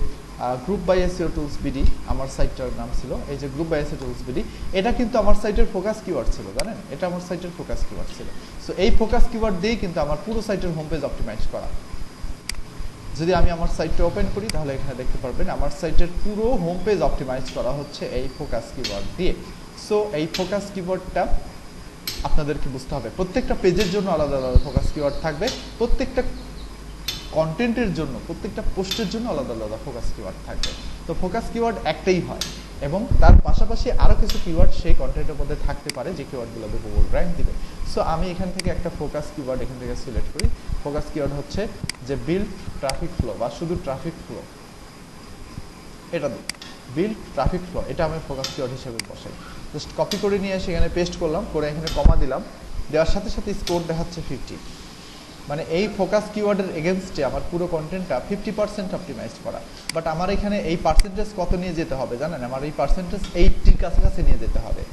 group by SEO tools BD আমার সাইটটার নাম ছিল, এই যে group by SEO tools BD, এটা কিন্তু আমার সাইটের ফোকাস কিওয়ার্ড ছিল, জানেন? এটা আমার সাইটের ফোকাস কিওয়ার্ড ছিল। সো এই ফোকাস কিওয়ার্ড দিয়েই কিন্তু আমার পুরো সাইটের হোম পেজ অপটিমাইজ করা। যদি আমি আমার সাইটটা ওপেন করি তাহলে এখানে দেখতে পারবেন আমার সাইটের পুরো হোম পেজ অপটিমাইজ করা হচ্ছে এই ফোকাস কিওয়ার্ড দিয়ে। সো এই ফোকাস কিওয়ার্ডটা আপনাদেরকে বুঝতে হবে, প্রত্যেকটা পেজের জন্য আলাদা আলাদা ফোকাস কিওয়ার্ড থাকবে, প্রত্যেকটা কন্টেন্টের জন্য, প্রত্যেকটা পোস্টের জন্য আলাদা আলাদা ফোকাস কিওয়ার্ড থাকবে। তো ফোকাস কিওয়ার্ড একটাই হয়, এবং তার পাশাপাশি আরও কিছু কিওয়ার্ড সেই কন্টেন্টের মধ্যে থাকতে পারে যে কিওয়ার্ডগুলোতে গুগল র্যাঙ্ক দিবে। সো আমি এখান থেকে একটা ফোকাস কিওয়ার্ড এখান থেকে সিলেক্ট করি। ফোকাস কিওয়ার্ড হচ্ছে যে বিল্ড ট্রাফিক ফ্লো বা শুধু ট্রাফিক ফ্লো, এটা দিই। বিল্ড ট্রাফিক ফ্লো, এটা আমি ফোকাস কিওয়ার্ড হিসেবে বসাই। জাস্ট কপি করে নিয়ে এসে এখানে পেস্ট করলাম, করে এখানে কমা দিলাম, দেওয়ার সাথে সাথে স্কোর দেখাচ্ছে 50। মানে এই ফোকাস কিওয়ার্ডের এগেনস্টে আমার পুরো কন্টেন্টটা 50% অপটিমাইজড করা। বাট আমার এখানে এই পার্সেন্টেজ কত নিয়ে যেতে হবে জানেন? আমার এই পার্সেন্টেজ 80-র কাছাকাছি নিয়ে যেতে হবে।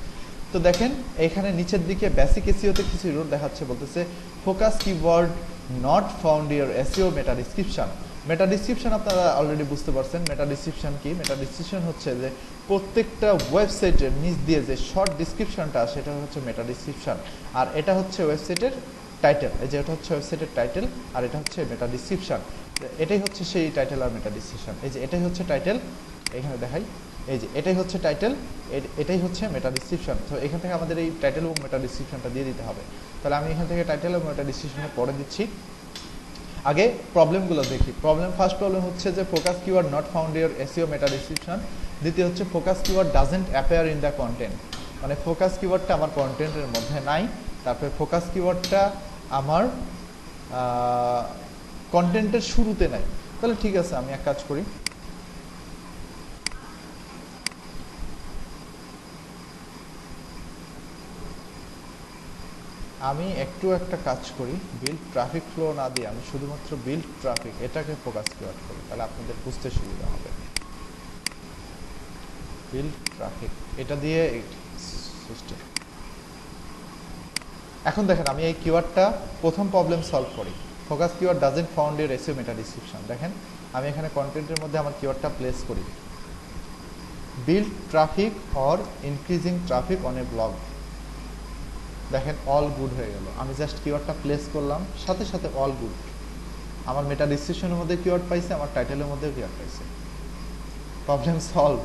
তো দেখেন এখানে নিচের দিকে বেসিক এসইওতে কিছু এরর দেখাচ্ছে, বলতেছে focus keyword not found your SEO meta description. Meta description আপনারা অলরেডি বুঝতে পারছেন। মেটা ডিসক্রিপশন কি? মেটা ডিসক্রিপশন হচ্ছে যে প্রত্যেকটা ওয়েবসাইটের নিচ দিয়ে যে শর্ট ডিসক্রিপশনটা, সেটা হচ্ছে মেটা ডিসক্রিপশন। আর এটা হচ্ছে ওয়েবসাইটের টাইটেল, এই যে এটা হচ্ছে ওয়েবসাইটের টাইটেল, আর এটা হচ্ছে মেটা ডিসক্রিপশন। এটাই হচ্ছে সেই টাইটেল আর মেটা ডিসক্রিপশন। এই যে এটাই হচ্ছে টাইটেল, এখানে দেখাই, এই যে এটাই হচ্ছে টাইটেল, এটাই হচ্ছে মেটা ডিসক্রিপশন। তো এখান থেকে আমাদের এই টাইটেল এবং মেটা ডিসক্রিপশনটা দিয়ে দিতে হবে। তাহলে আমি এখান থেকে টাইটেল এবং মেটা ডিসক্রিপশনে পরে দিচ্ছি। আগে প্রবলেমগুলো দেখি। ফার্স্ট প্রবলেম হচ্ছে যে focus keyword not found your SEO meta description. দ্বিতীয় হচ্ছে focus keyword doesn't appear in the content, মানে ফোকাস কিওয়ার্ডটা আমার কন্টেন্টের মধ্যে নাই। তারপরে ফোকাস কিওয়ার্ডটা আমার কন্টেন্টের শুরুতে নাই। তাহলে ঠিক আছে, আমি এক কাজ করি, আমি একটা কাজ করি, বিল্ড ট্রাফিক ফ্লো না দিয়ে আমি শুধুমাত্র বিল্ড ট্রাফিক এটাকে ফোকাস কিওয়ার্ড করি, তাহলে আপনাদের বুঝতে সুবিধা হবে। বিল্ড ট্রাফিক এটা দিয়ে সিস্টেম। এখন দেখেন আমি এই কিওয়ার্ডটা প্রথম প্রবলেম সলভ করি। Focus keyword doesn't found your SEO meta description. দেখেন আমি এখানে কন্টেন্টের মধ্যে আমার কিওয়ার্ডটা প্লেস করি, build traffic or increasing traffic on a blog. দেখেন অল গুড হয়ে গেল। আমি জাস্ট কিওয়ার্ডটা প্লেস করলাম, সাথে সাথে অল গুড। আমার মেটা ডিসক্রিপশনের মধ্যে কিওয়ার্ড পাইছে, আমার টাইটেলের মধ্যে কিওয়ার্ড পাইছে। Problem solve.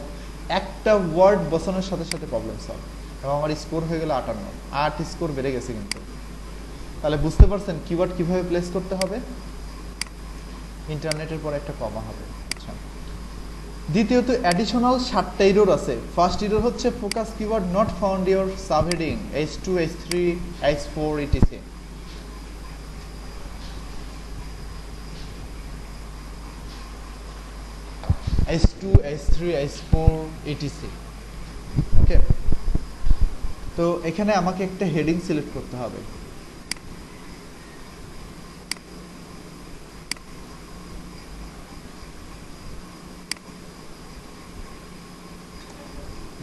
একটা ওয়ার্ড বসানোর সাথে সাথে প্রবলেম সলভ। এবং আমার স্কোর হয়ে গেল 58, 8 স্কোর বেড়ে গেছে কিন্তু। তাহলে বুঝতে পারছেন কিওয়ার্ড কিভাবে প্লেস করতে হবে? ইন্টারনেটের পর একটা কমা হবে। আচ্ছা, দ্বিতীয়ত অ্যাডিশনাল 7টা এরর আছে। ফার্স্ট এরর হচ্ছে focus keyword not found your subheading H2 H3 H4 etc. H2 H3 H4 etc. ওকে, তো এখানে আমাকে একটা হেডিং সিলেক্ট করতে হবে।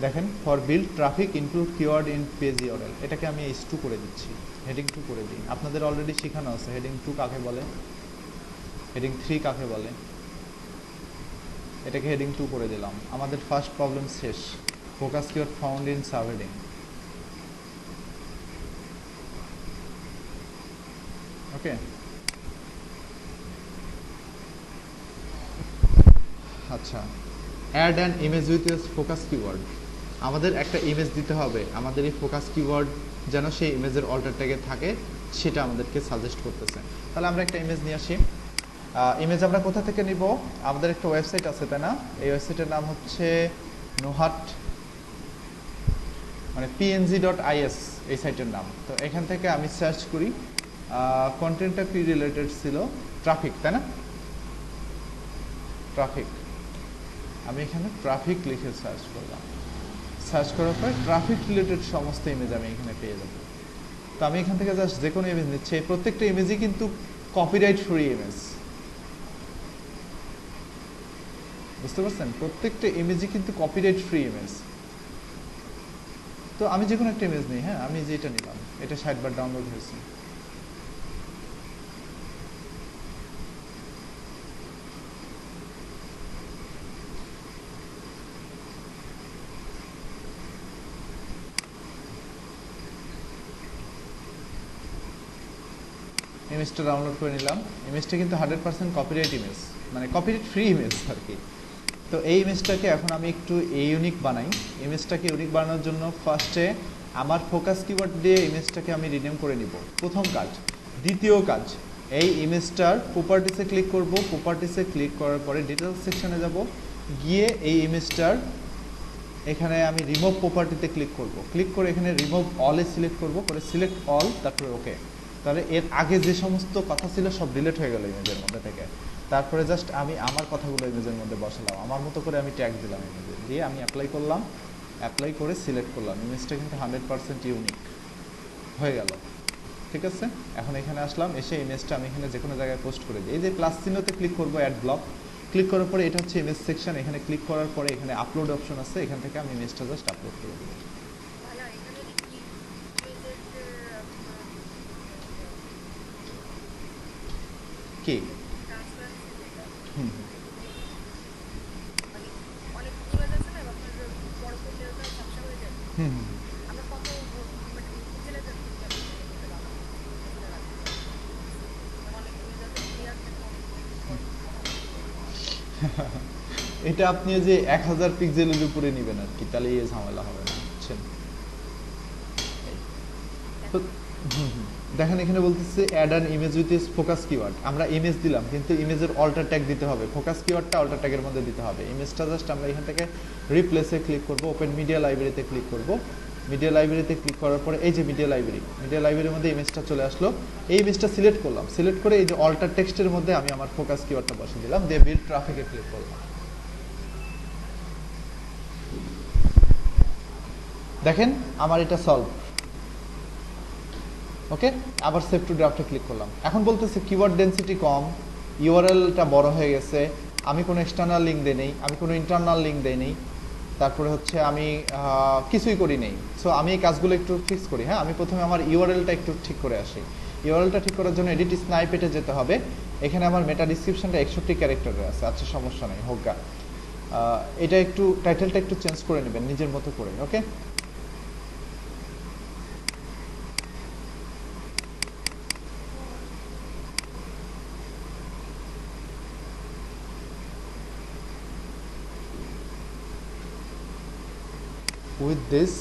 দেখেন for build traffic include keyword in page URL, এটাকে আমি H2 করে দিচ্ছি, হেডিং 2 করে দিই। আপনাদের অলরেডি শেখানো আছে হেডিং 2 কাকে বলে, হেডিং 3 কাকে বলে। এটাকে হেডিং 2 করে দিলাম। আমাদের ফার্স্ট প্রবলেম শেষ। Focus keyword found in subheading. Okay, আচ্ছা, add an image with your focus keyword. আমাদের একটা ইমেজ দিতে হবে, আমাদের এই ফোকাস কিওয়ার্ড যেন সেই ইমেজের অল্টার ট্যাগে থাকে, সেটা আমাদেরকে সাজেস্ট করতেছে। তাহলে আমরা একটা ইমেজ নিয়ে আসি। ইমেজ আমরা কোথা থেকে নিব? আমাদের একটা ওয়েবসাইট আছে, তাই না? এই ওয়েবসাইটের নাম হচ্ছে নোহাট, মানে png.is এই সাইটের নাম। তো এখান থেকে আমি সার্চ করি, কন্টেন্টটা কি রিলেটেড ছিল? ট্রাফিক, তাই না? ট্রাফিক। আমি এখানে ট্রাফিক লিখে সার্চ করলাম। সার্চ করার পর ট্রাফিক রিলেটেড সমস্ত ইমেজ আমি এখানে পেয়ে যাব। তো আমি এখান থেকে জাস্ট যে কোনো ইমেজ নিচ্ছি। এই প্রত্যেকটা ইমেজই কিন্তু কপিরাইট ফ্রি ইমেজ, বুঝতে পারছেন? প্রত্যেকটা ইমেজই কিন্তু কপিরাইট ফ্রি ইমেজ। তো আমি যে কোনো একটা ইমেজ নিই। হ্যাঁ, আমি যেটা নিলাম এটা 60 বার ডাউনলোড হয়েছে। ইমেজটা ডাউনলোড করে নিলাম। ইমেজটা কিন্তু 100% কপিরাইট ইমেজ, মানে কপিরাইট ফ্রি ইমেজ আর কি। তো এই ইমেজটাকে এখন আমি একটু ইউনিক বানাই। ইমেজটাকে ইউনিক বানানোর জন্য ফার্স্টে আমার ফোকাস কিওয়ার্ড দিয়ে ইমেজটাকে আমি রিনেম করে নিব, প্রথম কাজ। দ্বিতীয় কাজ, এই ইমেজটার প্রপার্টিসে ক্লিক করব। প্রপার্টিসে ক্লিক করার পরে ডিটেলস সেকশনে যাব, গিয়ে এই ইমেজটার এখানে আমি রিমুভ প্রপার্টিতে ক্লিক করব। ক্লিক করে এখানে রিমুভ অলে সিলেক্ট করব, করে সিলেক্ট অল, তারপরে ওকে। তাহলে এর আগে যে সমস্ত কথা ছিল সব ডিলিট হয়ে গেল ইমেজের মধ্যে থেকে। তারপরে জাস্ট আমি আমার কথাগুলো ইমেজের মধ্যে বসালাম, আমার মতো করে আমি ট্যাগ দিলাম ইমেজে, দিয়ে আমি অ্যাপ্লাই করলাম, অ্যাপ্লাই করে সিলেক্ট করলাম। ইমেজটা কিন্তু 100% ইউনিক হয়ে গেল, ঠিক আছে। এখন এখানে আসলাম, এসে ইমেজটা আমি এখানে যে কোনো জায়গায় পোস্ট করে দিই। এই যে প্লাস চিহ্নতে ক্লিক করবো, অ্যাড ব্লক, ক্লিক করার পরে এটা হচ্ছে ইমেজ সেকশন। এখানে ক্লিক করার পরে এখানে আপলোড অপশন আছে, এখান থেকে আমি ইমেজটা জাস্ট আপলোড করে দেবো। কি হুম হুম। হুম হুম। এটা আপনি যে 1000 পিক্সেলের উপরে নেবেন আর কি, তাহলে এই ঝামেলা হবে না, বুঝছেন। তো দেখেন এখানে বলতেছে add an image with focus keyword. আমরা ইমেজ দিলাম, কিন্তু ইমেজের অল্টার ট্যাগ দিতে হবে, ফোকাস কিওয়ার্ডটা অল্টার ট্যাগের মধ্যে দিতে হবে। ইমেজটা জাস্ট আমরা এখান থেকে রিপ্লেসে ক্লিক করব, ওপেন মিডিয়া লাইব্রেরিতে ক্লিক করব। মিডিয়া লাইব্রেরিতে ক্লিক করার পরে এই যে মিডিয়া লাইব্রেরির মধ্যে ইমেজটা চলে আসলো। এই ইমেজটা সিলেক্ট করলাম, সিলেক্ট করে এই যে অল্টার টেক্সটের মধ্যে আমি আমার ফোকাস কিওয়ার্ডটা বসিয়ে দিলাম, দিয়ে বিল্ড ট্রাফিকে ক্লিক করলাম। দেখেন আমার এটা সলভ। ওকে, আবার সেভ টু ড্রাফটে ক্লিক করলাম। এখন বলতেছে কিওয়ার্ড ডেনসিটি কম, ইউআরএলটা বড় হয়ে গেছে, আমি কোনো এক্সটার্নাল লিঙ্ক দেই নেই, আমি কোনো ইন্টারনাল লিঙ্ক দেই নেই, তারপরে হচ্ছে আমি কিছুই করি নেই। সো আমি এই কাজগুলো একটু ফিক্স করি। হ্যাঁ, আমি প্রথমে আমার ইউআরএলটা একটু ঠিক করে আসি। ইউআরএলটা ঠিক করার জন্য এডিট স্নাইপেটে যেতে হবে। এখানে আমার মেটা ডিসক্রিপশনটা 61 ক্যারেক্টারে আছে, আচ্ছা সমস্যা নেই, হোক। এটা একটু টাইটেলটা একটু চেঞ্জ করে নেবেন নিজের মতো করে। Okay, with this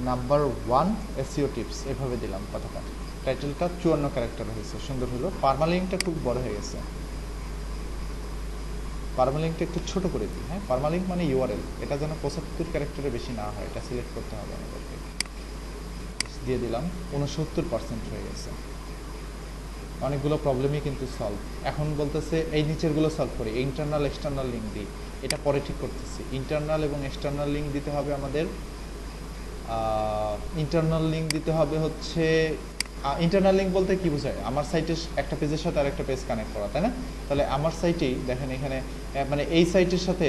number 1 SEO tips এভাবে দিলাম কথাটা। টাইটেলটা 54 ক্যারেক্টার হয়েছে, সুন্দর হলো। পারমালিঙ্কটা খুব বড় হয়ে গেছে, পারমালিঙ্কটা একটু ছোট করে দিই। হ্যাঁ, পারমালিঙ্ক মানে ইউআরএল, এটা যেন 75 ক্যারেক্টারের বেশি না হয়, এটা সিলেক্ট করতে হবে আমাদেরকে। দিয়ে দিলাম, 69% হয়ে গেছে। অনেকগুলো প্রবলেমই কিন্তু সলভ। এখন বলতেছে এই নিচেরগুলো সলভ করি, ইন্টারনাল এক্সটার্নাল লিঙ্ক দিই, এটা পরে ঠিক করতেছি। ইন্টারনাল এবং এক্সটার্নাল লিঙ্ক দিতে হবে আমাদের। ইন্টারনাল লিঙ্ক দিতে হবে হচ্ছে, ইন্টারনাল লিঙ্ক বলতে কি বোঝায়, আমার সাইটের একটা পেজের সাথে আর একটা পেজ কানেক্ট করা, তাই না? তাহলে আমার সাইটেই দেখেন এখানে মানে এই সাইটের সাথে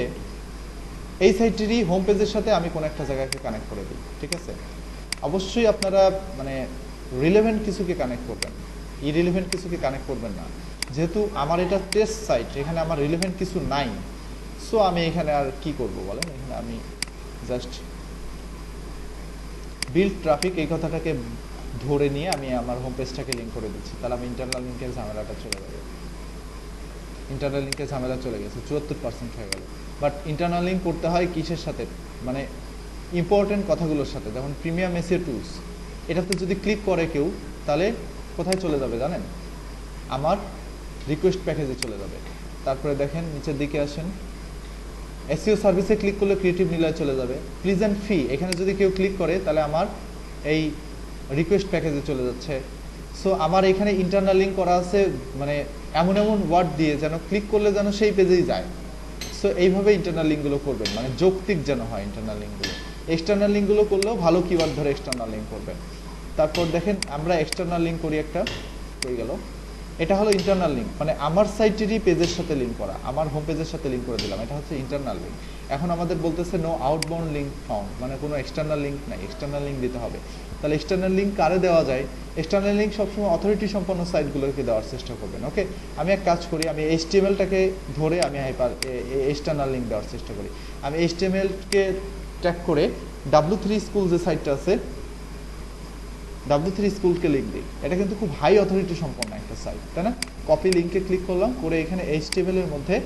এই সাইটেরই হোম পেজের সাথে আমি কোনো একটা জায়গাকে কানেক্ট করে দিই, ঠিক আছে। অবশ্যই আপনারা মানে রিলেভেন্ট কিছুকে কানেক্ট করবেন, ইরিলেভেন্ট কিছুকে কানেক্ট করবেন না। যেহেতু আমার এটা টেস্ট সাইট, এখানে আমার রিলেভেন্ট কিছু নাই, সো আমি এখানে আর কি করব বলেন। এখানে আমি জাস্ট বিল্ড ট্রাফিক এই কথাটাকে ধরে নিয়ে আমি আমার হোম পেজটাকে লিঙ্ক করে দিচ্ছি, তাহলে আমি ইন্টারনাল লিঙ্কের ঝামেলাটা চলে যাবে। ইন্টারনাল লিঙ্কের ঝামেলা চলে গেছে, 74% হয়ে গেল। বাট ইন্টারনাল লিঙ্ক করতে হয় কিসের সাথে, মানে ইম্পর্টেন্ট কথাগুলোর সাথে। যেমন প্রিমিয়াম এসইও টুলস, এটাতে যদি ক্লিক করে কেউ, তাহলে কোথায় চলে যাবে জানেন? আমার রিকোয়েস্ট প্যাকেজে চলে যাবে। তারপরে দেখেন নিচের দিকে আসেন, এসইও সার্ভিসে ক্লিক করলে ক্রিয়েটিভ নিলয়ে চলে যাবে। প্লিজেন্ট ফি, এখানে যদি কেউ ক্লিক করে তাহলে আমার এই রিকোয়েস্ট প্যাকেজে চলে যাচ্ছে। সো আমার এখানে ইন্টারনাল লিঙ্ক করা আছে, মানে এমন এমন ওয়ার্ড দিয়ে যেন ক্লিক করলে যেন সেই পেজেই যায়। সো এইভাবে ইন্টারনাল লিঙ্কগুলো করবেন, মানে যৌক্তিক যেন হয় ইন্টারনাল লিঙ্কগুলো। এক্সটার্নাল লিঙ্কগুলো করলেও ভালো কিওয়ার্ড ধরে এক্সটার্নাল লিঙ্ক করবেন। তারপর দেখেন আমরা এক্সটার্নাল লিঙ্ক করি একটা, হয়ে গেল। এটা হলো ইন্টারনাল লিঙ্ক, মানে আমার সাইটেরই পেজের সাথে লিঙ্ক করা, আমার হোম পেজের সাথে লিঙ্ক করে দিলাম, এটা হচ্ছে ইন্টারনাল লিঙ্ক। এখন আমাদের বলতেছে নো আউটবাউন্ড লিঙ্ক ফাউন্ড, মানে কোনো এক্সটার্নাল লিঙ্ক নাই, এক্সটার্নাল লিঙ্ক দিতে হবে। তাহলে এক্সটার্নাল লিঙ্ক কারে দেওয়া যায়? এক্সটার্নাল লিঙ্ক সবসময় অথরিটি সম্পন্ন সাইটগুলোকে দেওয়ার চেষ্টা করবেন। ওকে, আমি এক কাজ করি, আমি এইচটিএমএলটাকে ধরে আমি এক্সটার্নাল লিঙ্ক দেওয়ার চেষ্টা করি। আমি এইচটিএমএলকে ট্র্যাক করে W3 স্কুল যে সাইটটা আছে, W3 স্কুলকে লিঙ্ক দিই। এটা কিন্তু খুব হাই অথরিটি সম্পন্ন একটা সাইট, তাই না? কপি লিঙ্কে ক্লিক করলাম, করে এখানে HTML এর মধ্যে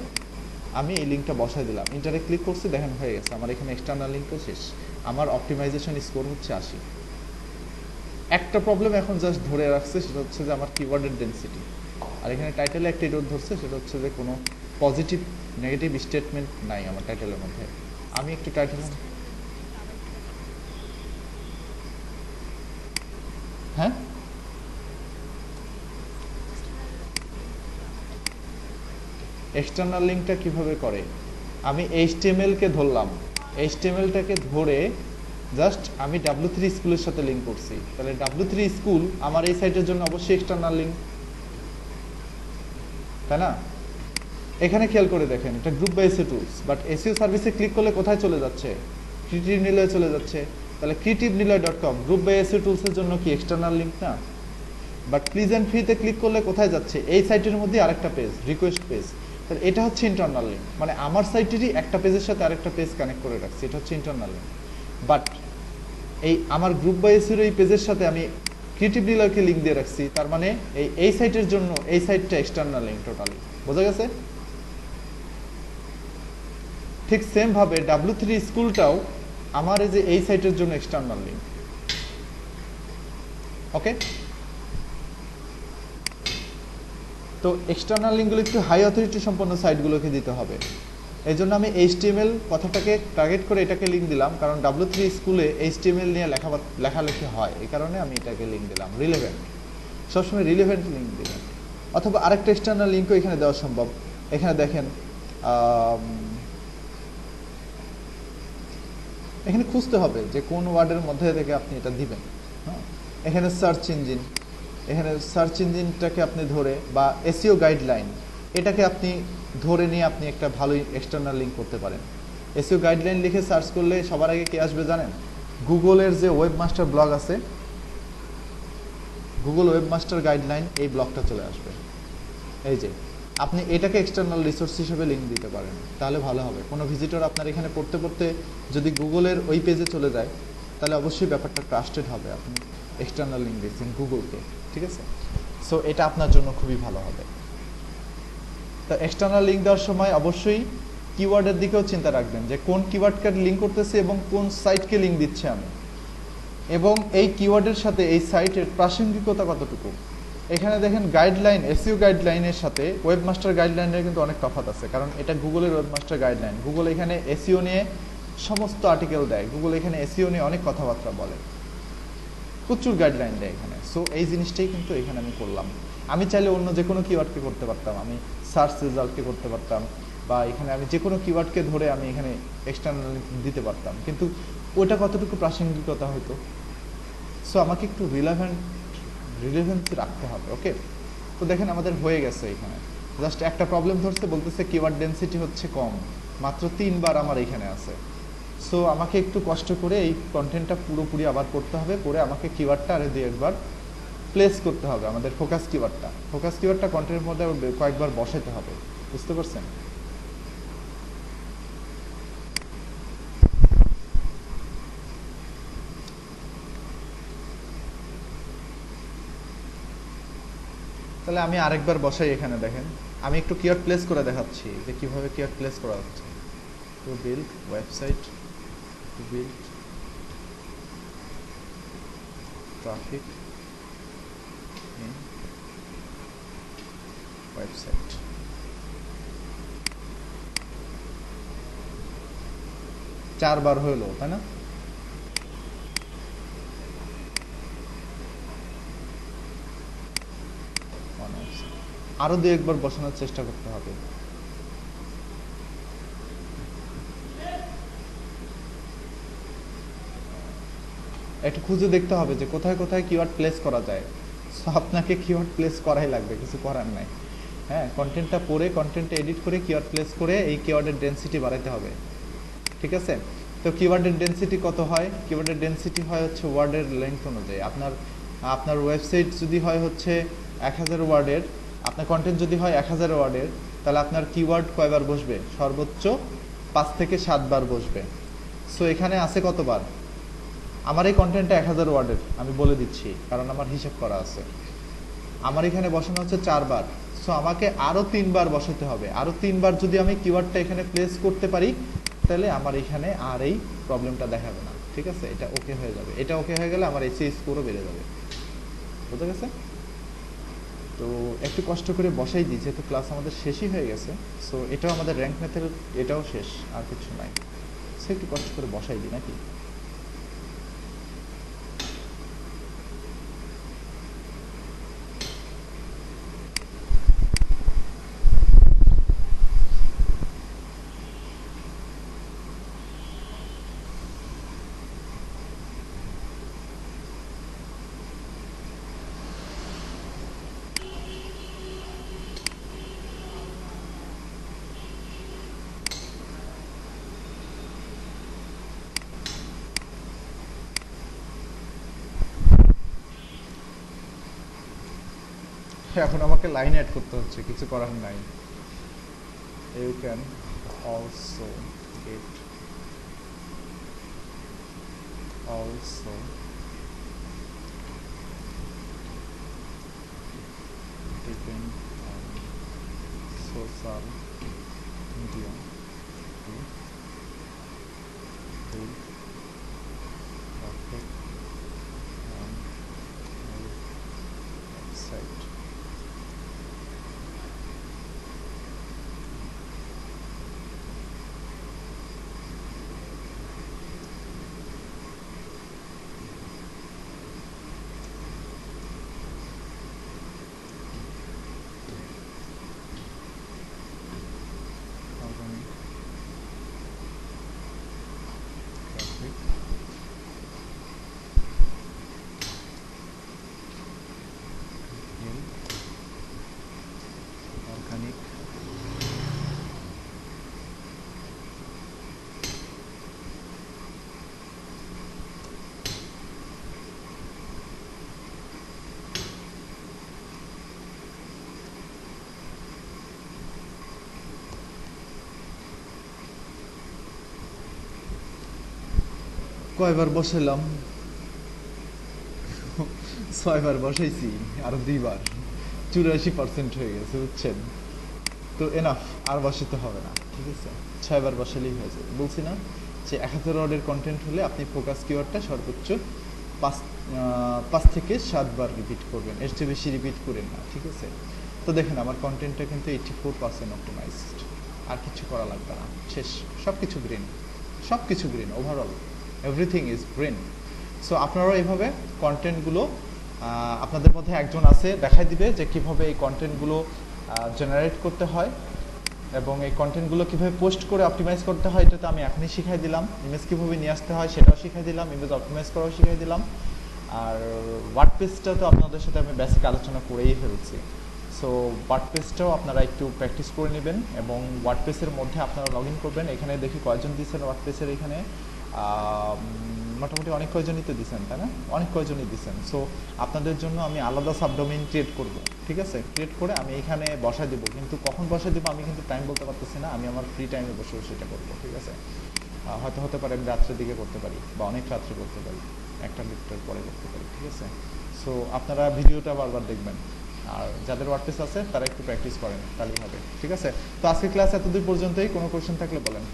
আমি এই লিঙ্কটা বসাই দিলাম, ইন্টারে ক্লিক করছি, দেখেন হয়ে গেছে আমার এখানে এক্সটার্নাল লিঙ্কও শেষ। আমার অপটিমাইজেশন স্কোর হচ্ছে 80। একটা প্রবলেম এখন জাস্ট ধরে রাখছে, সেটা হচ্ছে যে আমার কিওয়ার্ডের ডেনসিটি। আর এখানে টাইটেলে একটা এরর ধরছে, সেটা হচ্ছে যে কোনো পজিটিভ নেগেটিভ স্টেটমেন্ট নাই আমার টাইটেলের মধ্যে। আমি একটু টাইটেল, হ্যাঁ এক্সটার্নাল লিঙ্কটা কিভাবে করে, আমি এইচটিএমএল কে ধরলাম, এইচটিএমএলটাকে ধরে জাস্ট আমি W3 স্কুলের সাথে লিঙ্ক করছি, তাহলে W3 স্কুল আমার এই সাইটের জন্য অবশ্যই এক্সটার্নাল লিঙ্ক, তাই না? এখানে খেয়াল করে দেখেন, এটা group by SEO tools, but SEO সার্ভিসে ক্লিক করলে কোথায় চলে যাচ্ছে? ক্রিয়েটিভ নিলয় চলে যাচ্ছে। তাহলে creativeniloy.com গ্রুপ বাই এসইও টুলসের জন্য কি এক্সটার্নাল লিঙ্ক না? বাট প্লিজ অ্যান্ড ফ্রিতে ক্লিক করলে কোথায় যাচ্ছে? এই সাইটের মধ্যে আরেকটা পেজ, রিকোয়েস্ট পেজ। তাহলে এটা হচ্ছে ইন্টারনাল লিঙ্ক, মানে আমার সাইটেরই একটা পেজের সাথে আরেকটা পেজ কানেক্ট করে রাখছি, এটা হচ্ছে ইন্টারনাল লিঙ্ক। বাট এই আমার গ্রুপ বাই এসইওর এই পেজের সাথে আমি ক্রিয়েটিভ নিলয়কে লিঙ্ক দিয়ে রাখছি, তার মানে এই সাইটের জন্য এই সাইটটা এক্সটার্নাল লিঙ্ক টোটালি। বোঝা গেছে? ঠিক সেম ভাবে W3 স্কুলটাও আমার এই সাইটের জন্য এক্সটার্নাল লিঙ্ক। ওকে, তো এক্সটার্নাল লিঙ্কগুলো একটু হাই অথরিটি সম্পন্ন সাইটগুলোকে দিতে হবে। এই জন্য আমি HTML কথাটাকে টার্গেট করে এটাকে লিঙ্ক দিলাম, কারণ W3 স্কুলে HTML নিয়ে লেখালেখি হয়, এই কারণে আমি এটাকে লিঙ্ক দিলাম। রিলেভেন্ট, সবসময় রিলেভেন্ট লিঙ্ক দিবেন। অথবা আরেকটা এক্সটার্নাল লিঙ্কও এখানে দেওয়া সম্ভব। এখানে দেখেন, এখানে খুঁজতে হবে যে কোন ওয়ার্ডের মধ্যে থেকে আপনি এটা দিবেন। হ্যাঁ, এখানে সার্চ ইঞ্জিন, এখানে সার্চ ইঞ্জিনটাকে আপনি ধরে, বা এসইও গাইডলাইন, এটাকে আপনি ধরে নিয়ে আপনি একটা ভালো এক্সটার্নাল লিঙ্ক করতে পারেন। এসইও গাইডলাইন লিখে সার্চ করলে সবার আগে কি আসবে জানেন? গুগলের যে ওয়েবমাস্টার ব্লগ আছে, গুগল ওয়েবমাস্টার গাইডলাইন, এই ব্লগটা চলে আসবে। এই যে আপনি এটাকে এক্সটার্নাল রিসোর্স হিসেবে লিঙ্ক দিতে পারেন, তাহলে ভালো হবে। কোনো ভিজিটর আপনার এখানে পড়তে পড়তে যদি গুগলের ওই পেজে চলে যায়, তাহলে অবশ্যই ব্যাপারটা ট্রাস্টেড হবে, আপনি এক্সটার্নাল লিঙ্ক দিচ্ছেন গুগলকে। ঠিক আছে, সো এটা আপনার জন্য খুবই ভালো হবে। তো এক্সটার্নাল লিঙ্ক দেওয়ার সময় অবশ্যই কিওয়ার্ডের দিকেও চিন্তা রাখবেন, যে কোন কিওয়ার্ডকে লিঙ্ক করতেছে এবং কোন সাইটকে লিঙ্ক দিচ্ছে আমি, এবং এই কিওয়ার্ডের সাথে এই সাইটের প্রাসঙ্গিকতা কতটুকু। এখানে দেখেন গাইডলাইন, এসইও গাইডলাইনের সাথে ওয়েবমাস্টার গাইডলাইনের কিন্তু অনেক তফাৎ আছে, কারণ এটা গুগলের ওয়েবমাস্টার গাইডলাইন। গুগল এখানে এসইও নিয়ে সমস্ত আর্টিকেল দেয়, গুগল এখানে এসইও নিয়ে অনেক কথাবার্তা বলে, প্রচুর গাইডলাইন দেয় এখানে। সো এই জিনিসটাই কিন্তু এখানে আমি করলাম। আমি চাইলে অন্য যে কোনো কিওয়ার্ডকে করতে পারতাম, আমি সার্চ রেজাল্টকে করতে পারতাম, বা এখানে আমি যে কোনো কিওয়ার্ডকে ধরে আমি এখানে এক্সটার্নাল দিতে পারতাম, কিন্তু ওটা কতটুকু প্রাসঙ্গিকতা হতো। সো আমাকে একটু রিলেভেন্সি রাখতে হবে। ওকে, তো দেখেন আমাদের হয়ে গেছে। এখানে জাস্ট একটা প্রবলেম ধরছে, বলতেছে কিওয়ার্ড ডেনসিটি হচ্ছে কম, মাত্র 3 বার আমার এখানে আছে। সো আমাকে একটু কষ্ট করে এই কন্টেন্টটা পুরোপুরি আবার করতে হবে, পরে আমাকে কিওয়ার্ডটা আরে 2-1 প্লেস করতে হবে, আমাদের ফোকাস কিওয়ার্ডটা কন্টেন্টের মধ্যে কয়েকবার বসাতে হবে। বুঝতে পারছেন? তাহলে আমি আরেকবার বসাই। এখানে দেখেন আমি একটু কিওয়ার্ড প্লেস করে দেখাচ্ছি যে কিভাবে কিওয়ার্ড প্লেস করা হচ্ছে। To build website, to build traffic in website. চারবার হলো, তাই না? আরো 2-1 বার বসানোর চেষ্টা করতে হবে। একটু খুঁজে দেখতে হবে যে কোথায় কোথায় কিওয়ার্ড প্লেস করা যায়। সো আপনাকে কিওয়ার্ড প্লেস করাই লাগবে, কিছু করার নাই। হ্যাঁ, কন্টেন্টটা পড়ে, কন্টেন্টটা এডিট করে, কিওয়ার্ড প্লেস করে এই কিওয়ার্ডের ডেনসিটি বাড়াতে হবে। ঠিক আছে, তো কিওয়ার্ডের ডেনসিটি কত হয়? কিওয়ার্ডের ডেনসিটি হয় হচ্ছে ওয়ার্ডের লেন্থ অনুযায়ী। আপনার ওয়েবসাইট যদি হয় হচ্ছে 1000 ওয়ার্ডের, আপনার কন্টেন্ট যদি হয় 1000 ওয়ার্ডের, তাহলে আপনার কিওয়ার্ড কয়বার বসবে? সর্বোচ্চ 5 থেকে 7 বার বসবে। সো এখানে আছে কতবার? আমার এই কন্টেন্টটা 1000 ওয়ার্ডের, আমি বলে দিচ্ছি কারণ আমার হিসাব করা আছে। আমার এখানে বসানো হচ্ছে 4 বার। সো আমাকে আরো 3 বার বসাতে হবে। আরো 3 বার যদি আমি কিওয়ার্ডটা এখানে প্লেস করতে পারি, তাহলে আমার এখানে আর এই প্রবলেমটা দেখাবে না। ঠিক আছে, এটা ওকে হয়ে যাবে। এটা ওকে হয়ে গেলে আমার এসইও স্কোরও বেড়ে যাবে। বুঝতে গেছে? তো একটু কষ্ট করে বসাই দিই, যেহেতু ক্লাস আমাদের শেষই হয়ে গেছে। সো এটাও আমাদের র্যাঙ্ক মেথড, এটাও শেষ, আর কিছু নাই। সো একটু কষ্ট করে বসাই দিই নাকি? এখন আমাকে লাইন অ্যাড করতে হচ্ছে, কিছু করার নাই। You can also get also depend on social media to build traffic on your website. Organic traffic build organic কয়বার বসালাম? 6বার বসাইছি, আর 2বার, 84% হয়ে গেছে, বুঝছেন? তো এনাফ, আর বসাতে হবে না, ঠিক আছে? 6বার বসালেই হয়ে যাবে। বলছি না যে 1000 ওয়ার্ডের কন্টেন্ট হলে আপনি ফোকাস কিওয়ার্ডটা সর্বোচ্চ 5 থেকে 7বার রিপিট করবেন, এর চেয়ে বেশি রিপিট করেন না, ঠিক আছে? তো দেখেন আমার কন্টেন্টটা কিন্তু 84% অপটিমাইজড, আর কিছু করা লাগবে না, শেষ। সব কিছু green overall, everything is green. So আপনারাও এইভাবে কন্টেন্টগুলো, আপনাদের মধ্যে একজন আছে দেখাই দিবে যে কীভাবে এই কন্টেন্টগুলো জেনারেট করতে হয় এবং এই কন্টেন্টগুলো কীভাবে পোস্ট করে অপটিমাইজ করতে হয়, এটা তো আমি এখনই শিখাই দিলাম। ইমেজ কীভাবে নিয়ে আসতে হয় সেটাও শিখাই দিলাম, ইমেজ অপটিমাইজ করাও শিখাই দিলাম। আর ওয়ার্ডপ্রেসটা তো আপনাদের সাথে আমি বেসিক আলোচনা করেই ফেলছি। সো ওয়ার্ডপ্রেসটাও আপনারা একটু প্র্যাকটিস করে নেবেন এবং ওয়ার্ডপ্রেসের মধ্যে আপনারা লগ ইন করবেন। এখানে দেখি কয়জন দিচ্ছেন ওয়ার্ডপ্রেসের, এখানে মোটামুটি অনেক কয়জনই তো দিচ্ছেন, তাই না? অনেক কয়জনই দিচ্ছেন। সো আপনাদের জন্য আমি আলাদা সাবডোমেইন ক্রিয়েট করব, ঠিক আছে? ক্রিয়েট করে আমি এখানে বসাই দেবো, কিন্তু কখন বসাই দেবো আমি কিন্তু টাইম বলতে পারতেছি না। আমি আমার ফ্রি টাইমে বসে সেটা করবো, ঠিক আছে? হয়তো হতে পারে আমি রাত্রের দিকে করতে পারি বা অনেক রাত্রে করতে পারি, 1টা পরে করতে পারি, ঠিক আছে? সো আপনারা ভিডিওটা বারবার দেখবেন, আর যাদের ওয়ার্ডপ্রেস আছে তারা একটু প্র্যাকটিস করেন, তাহলেই হবে, ঠিক আছে? তো আজকে ক্লাস এতদূর পর্যন্তই। কোনো কোয়েশ্চেন থাকলে বলেন।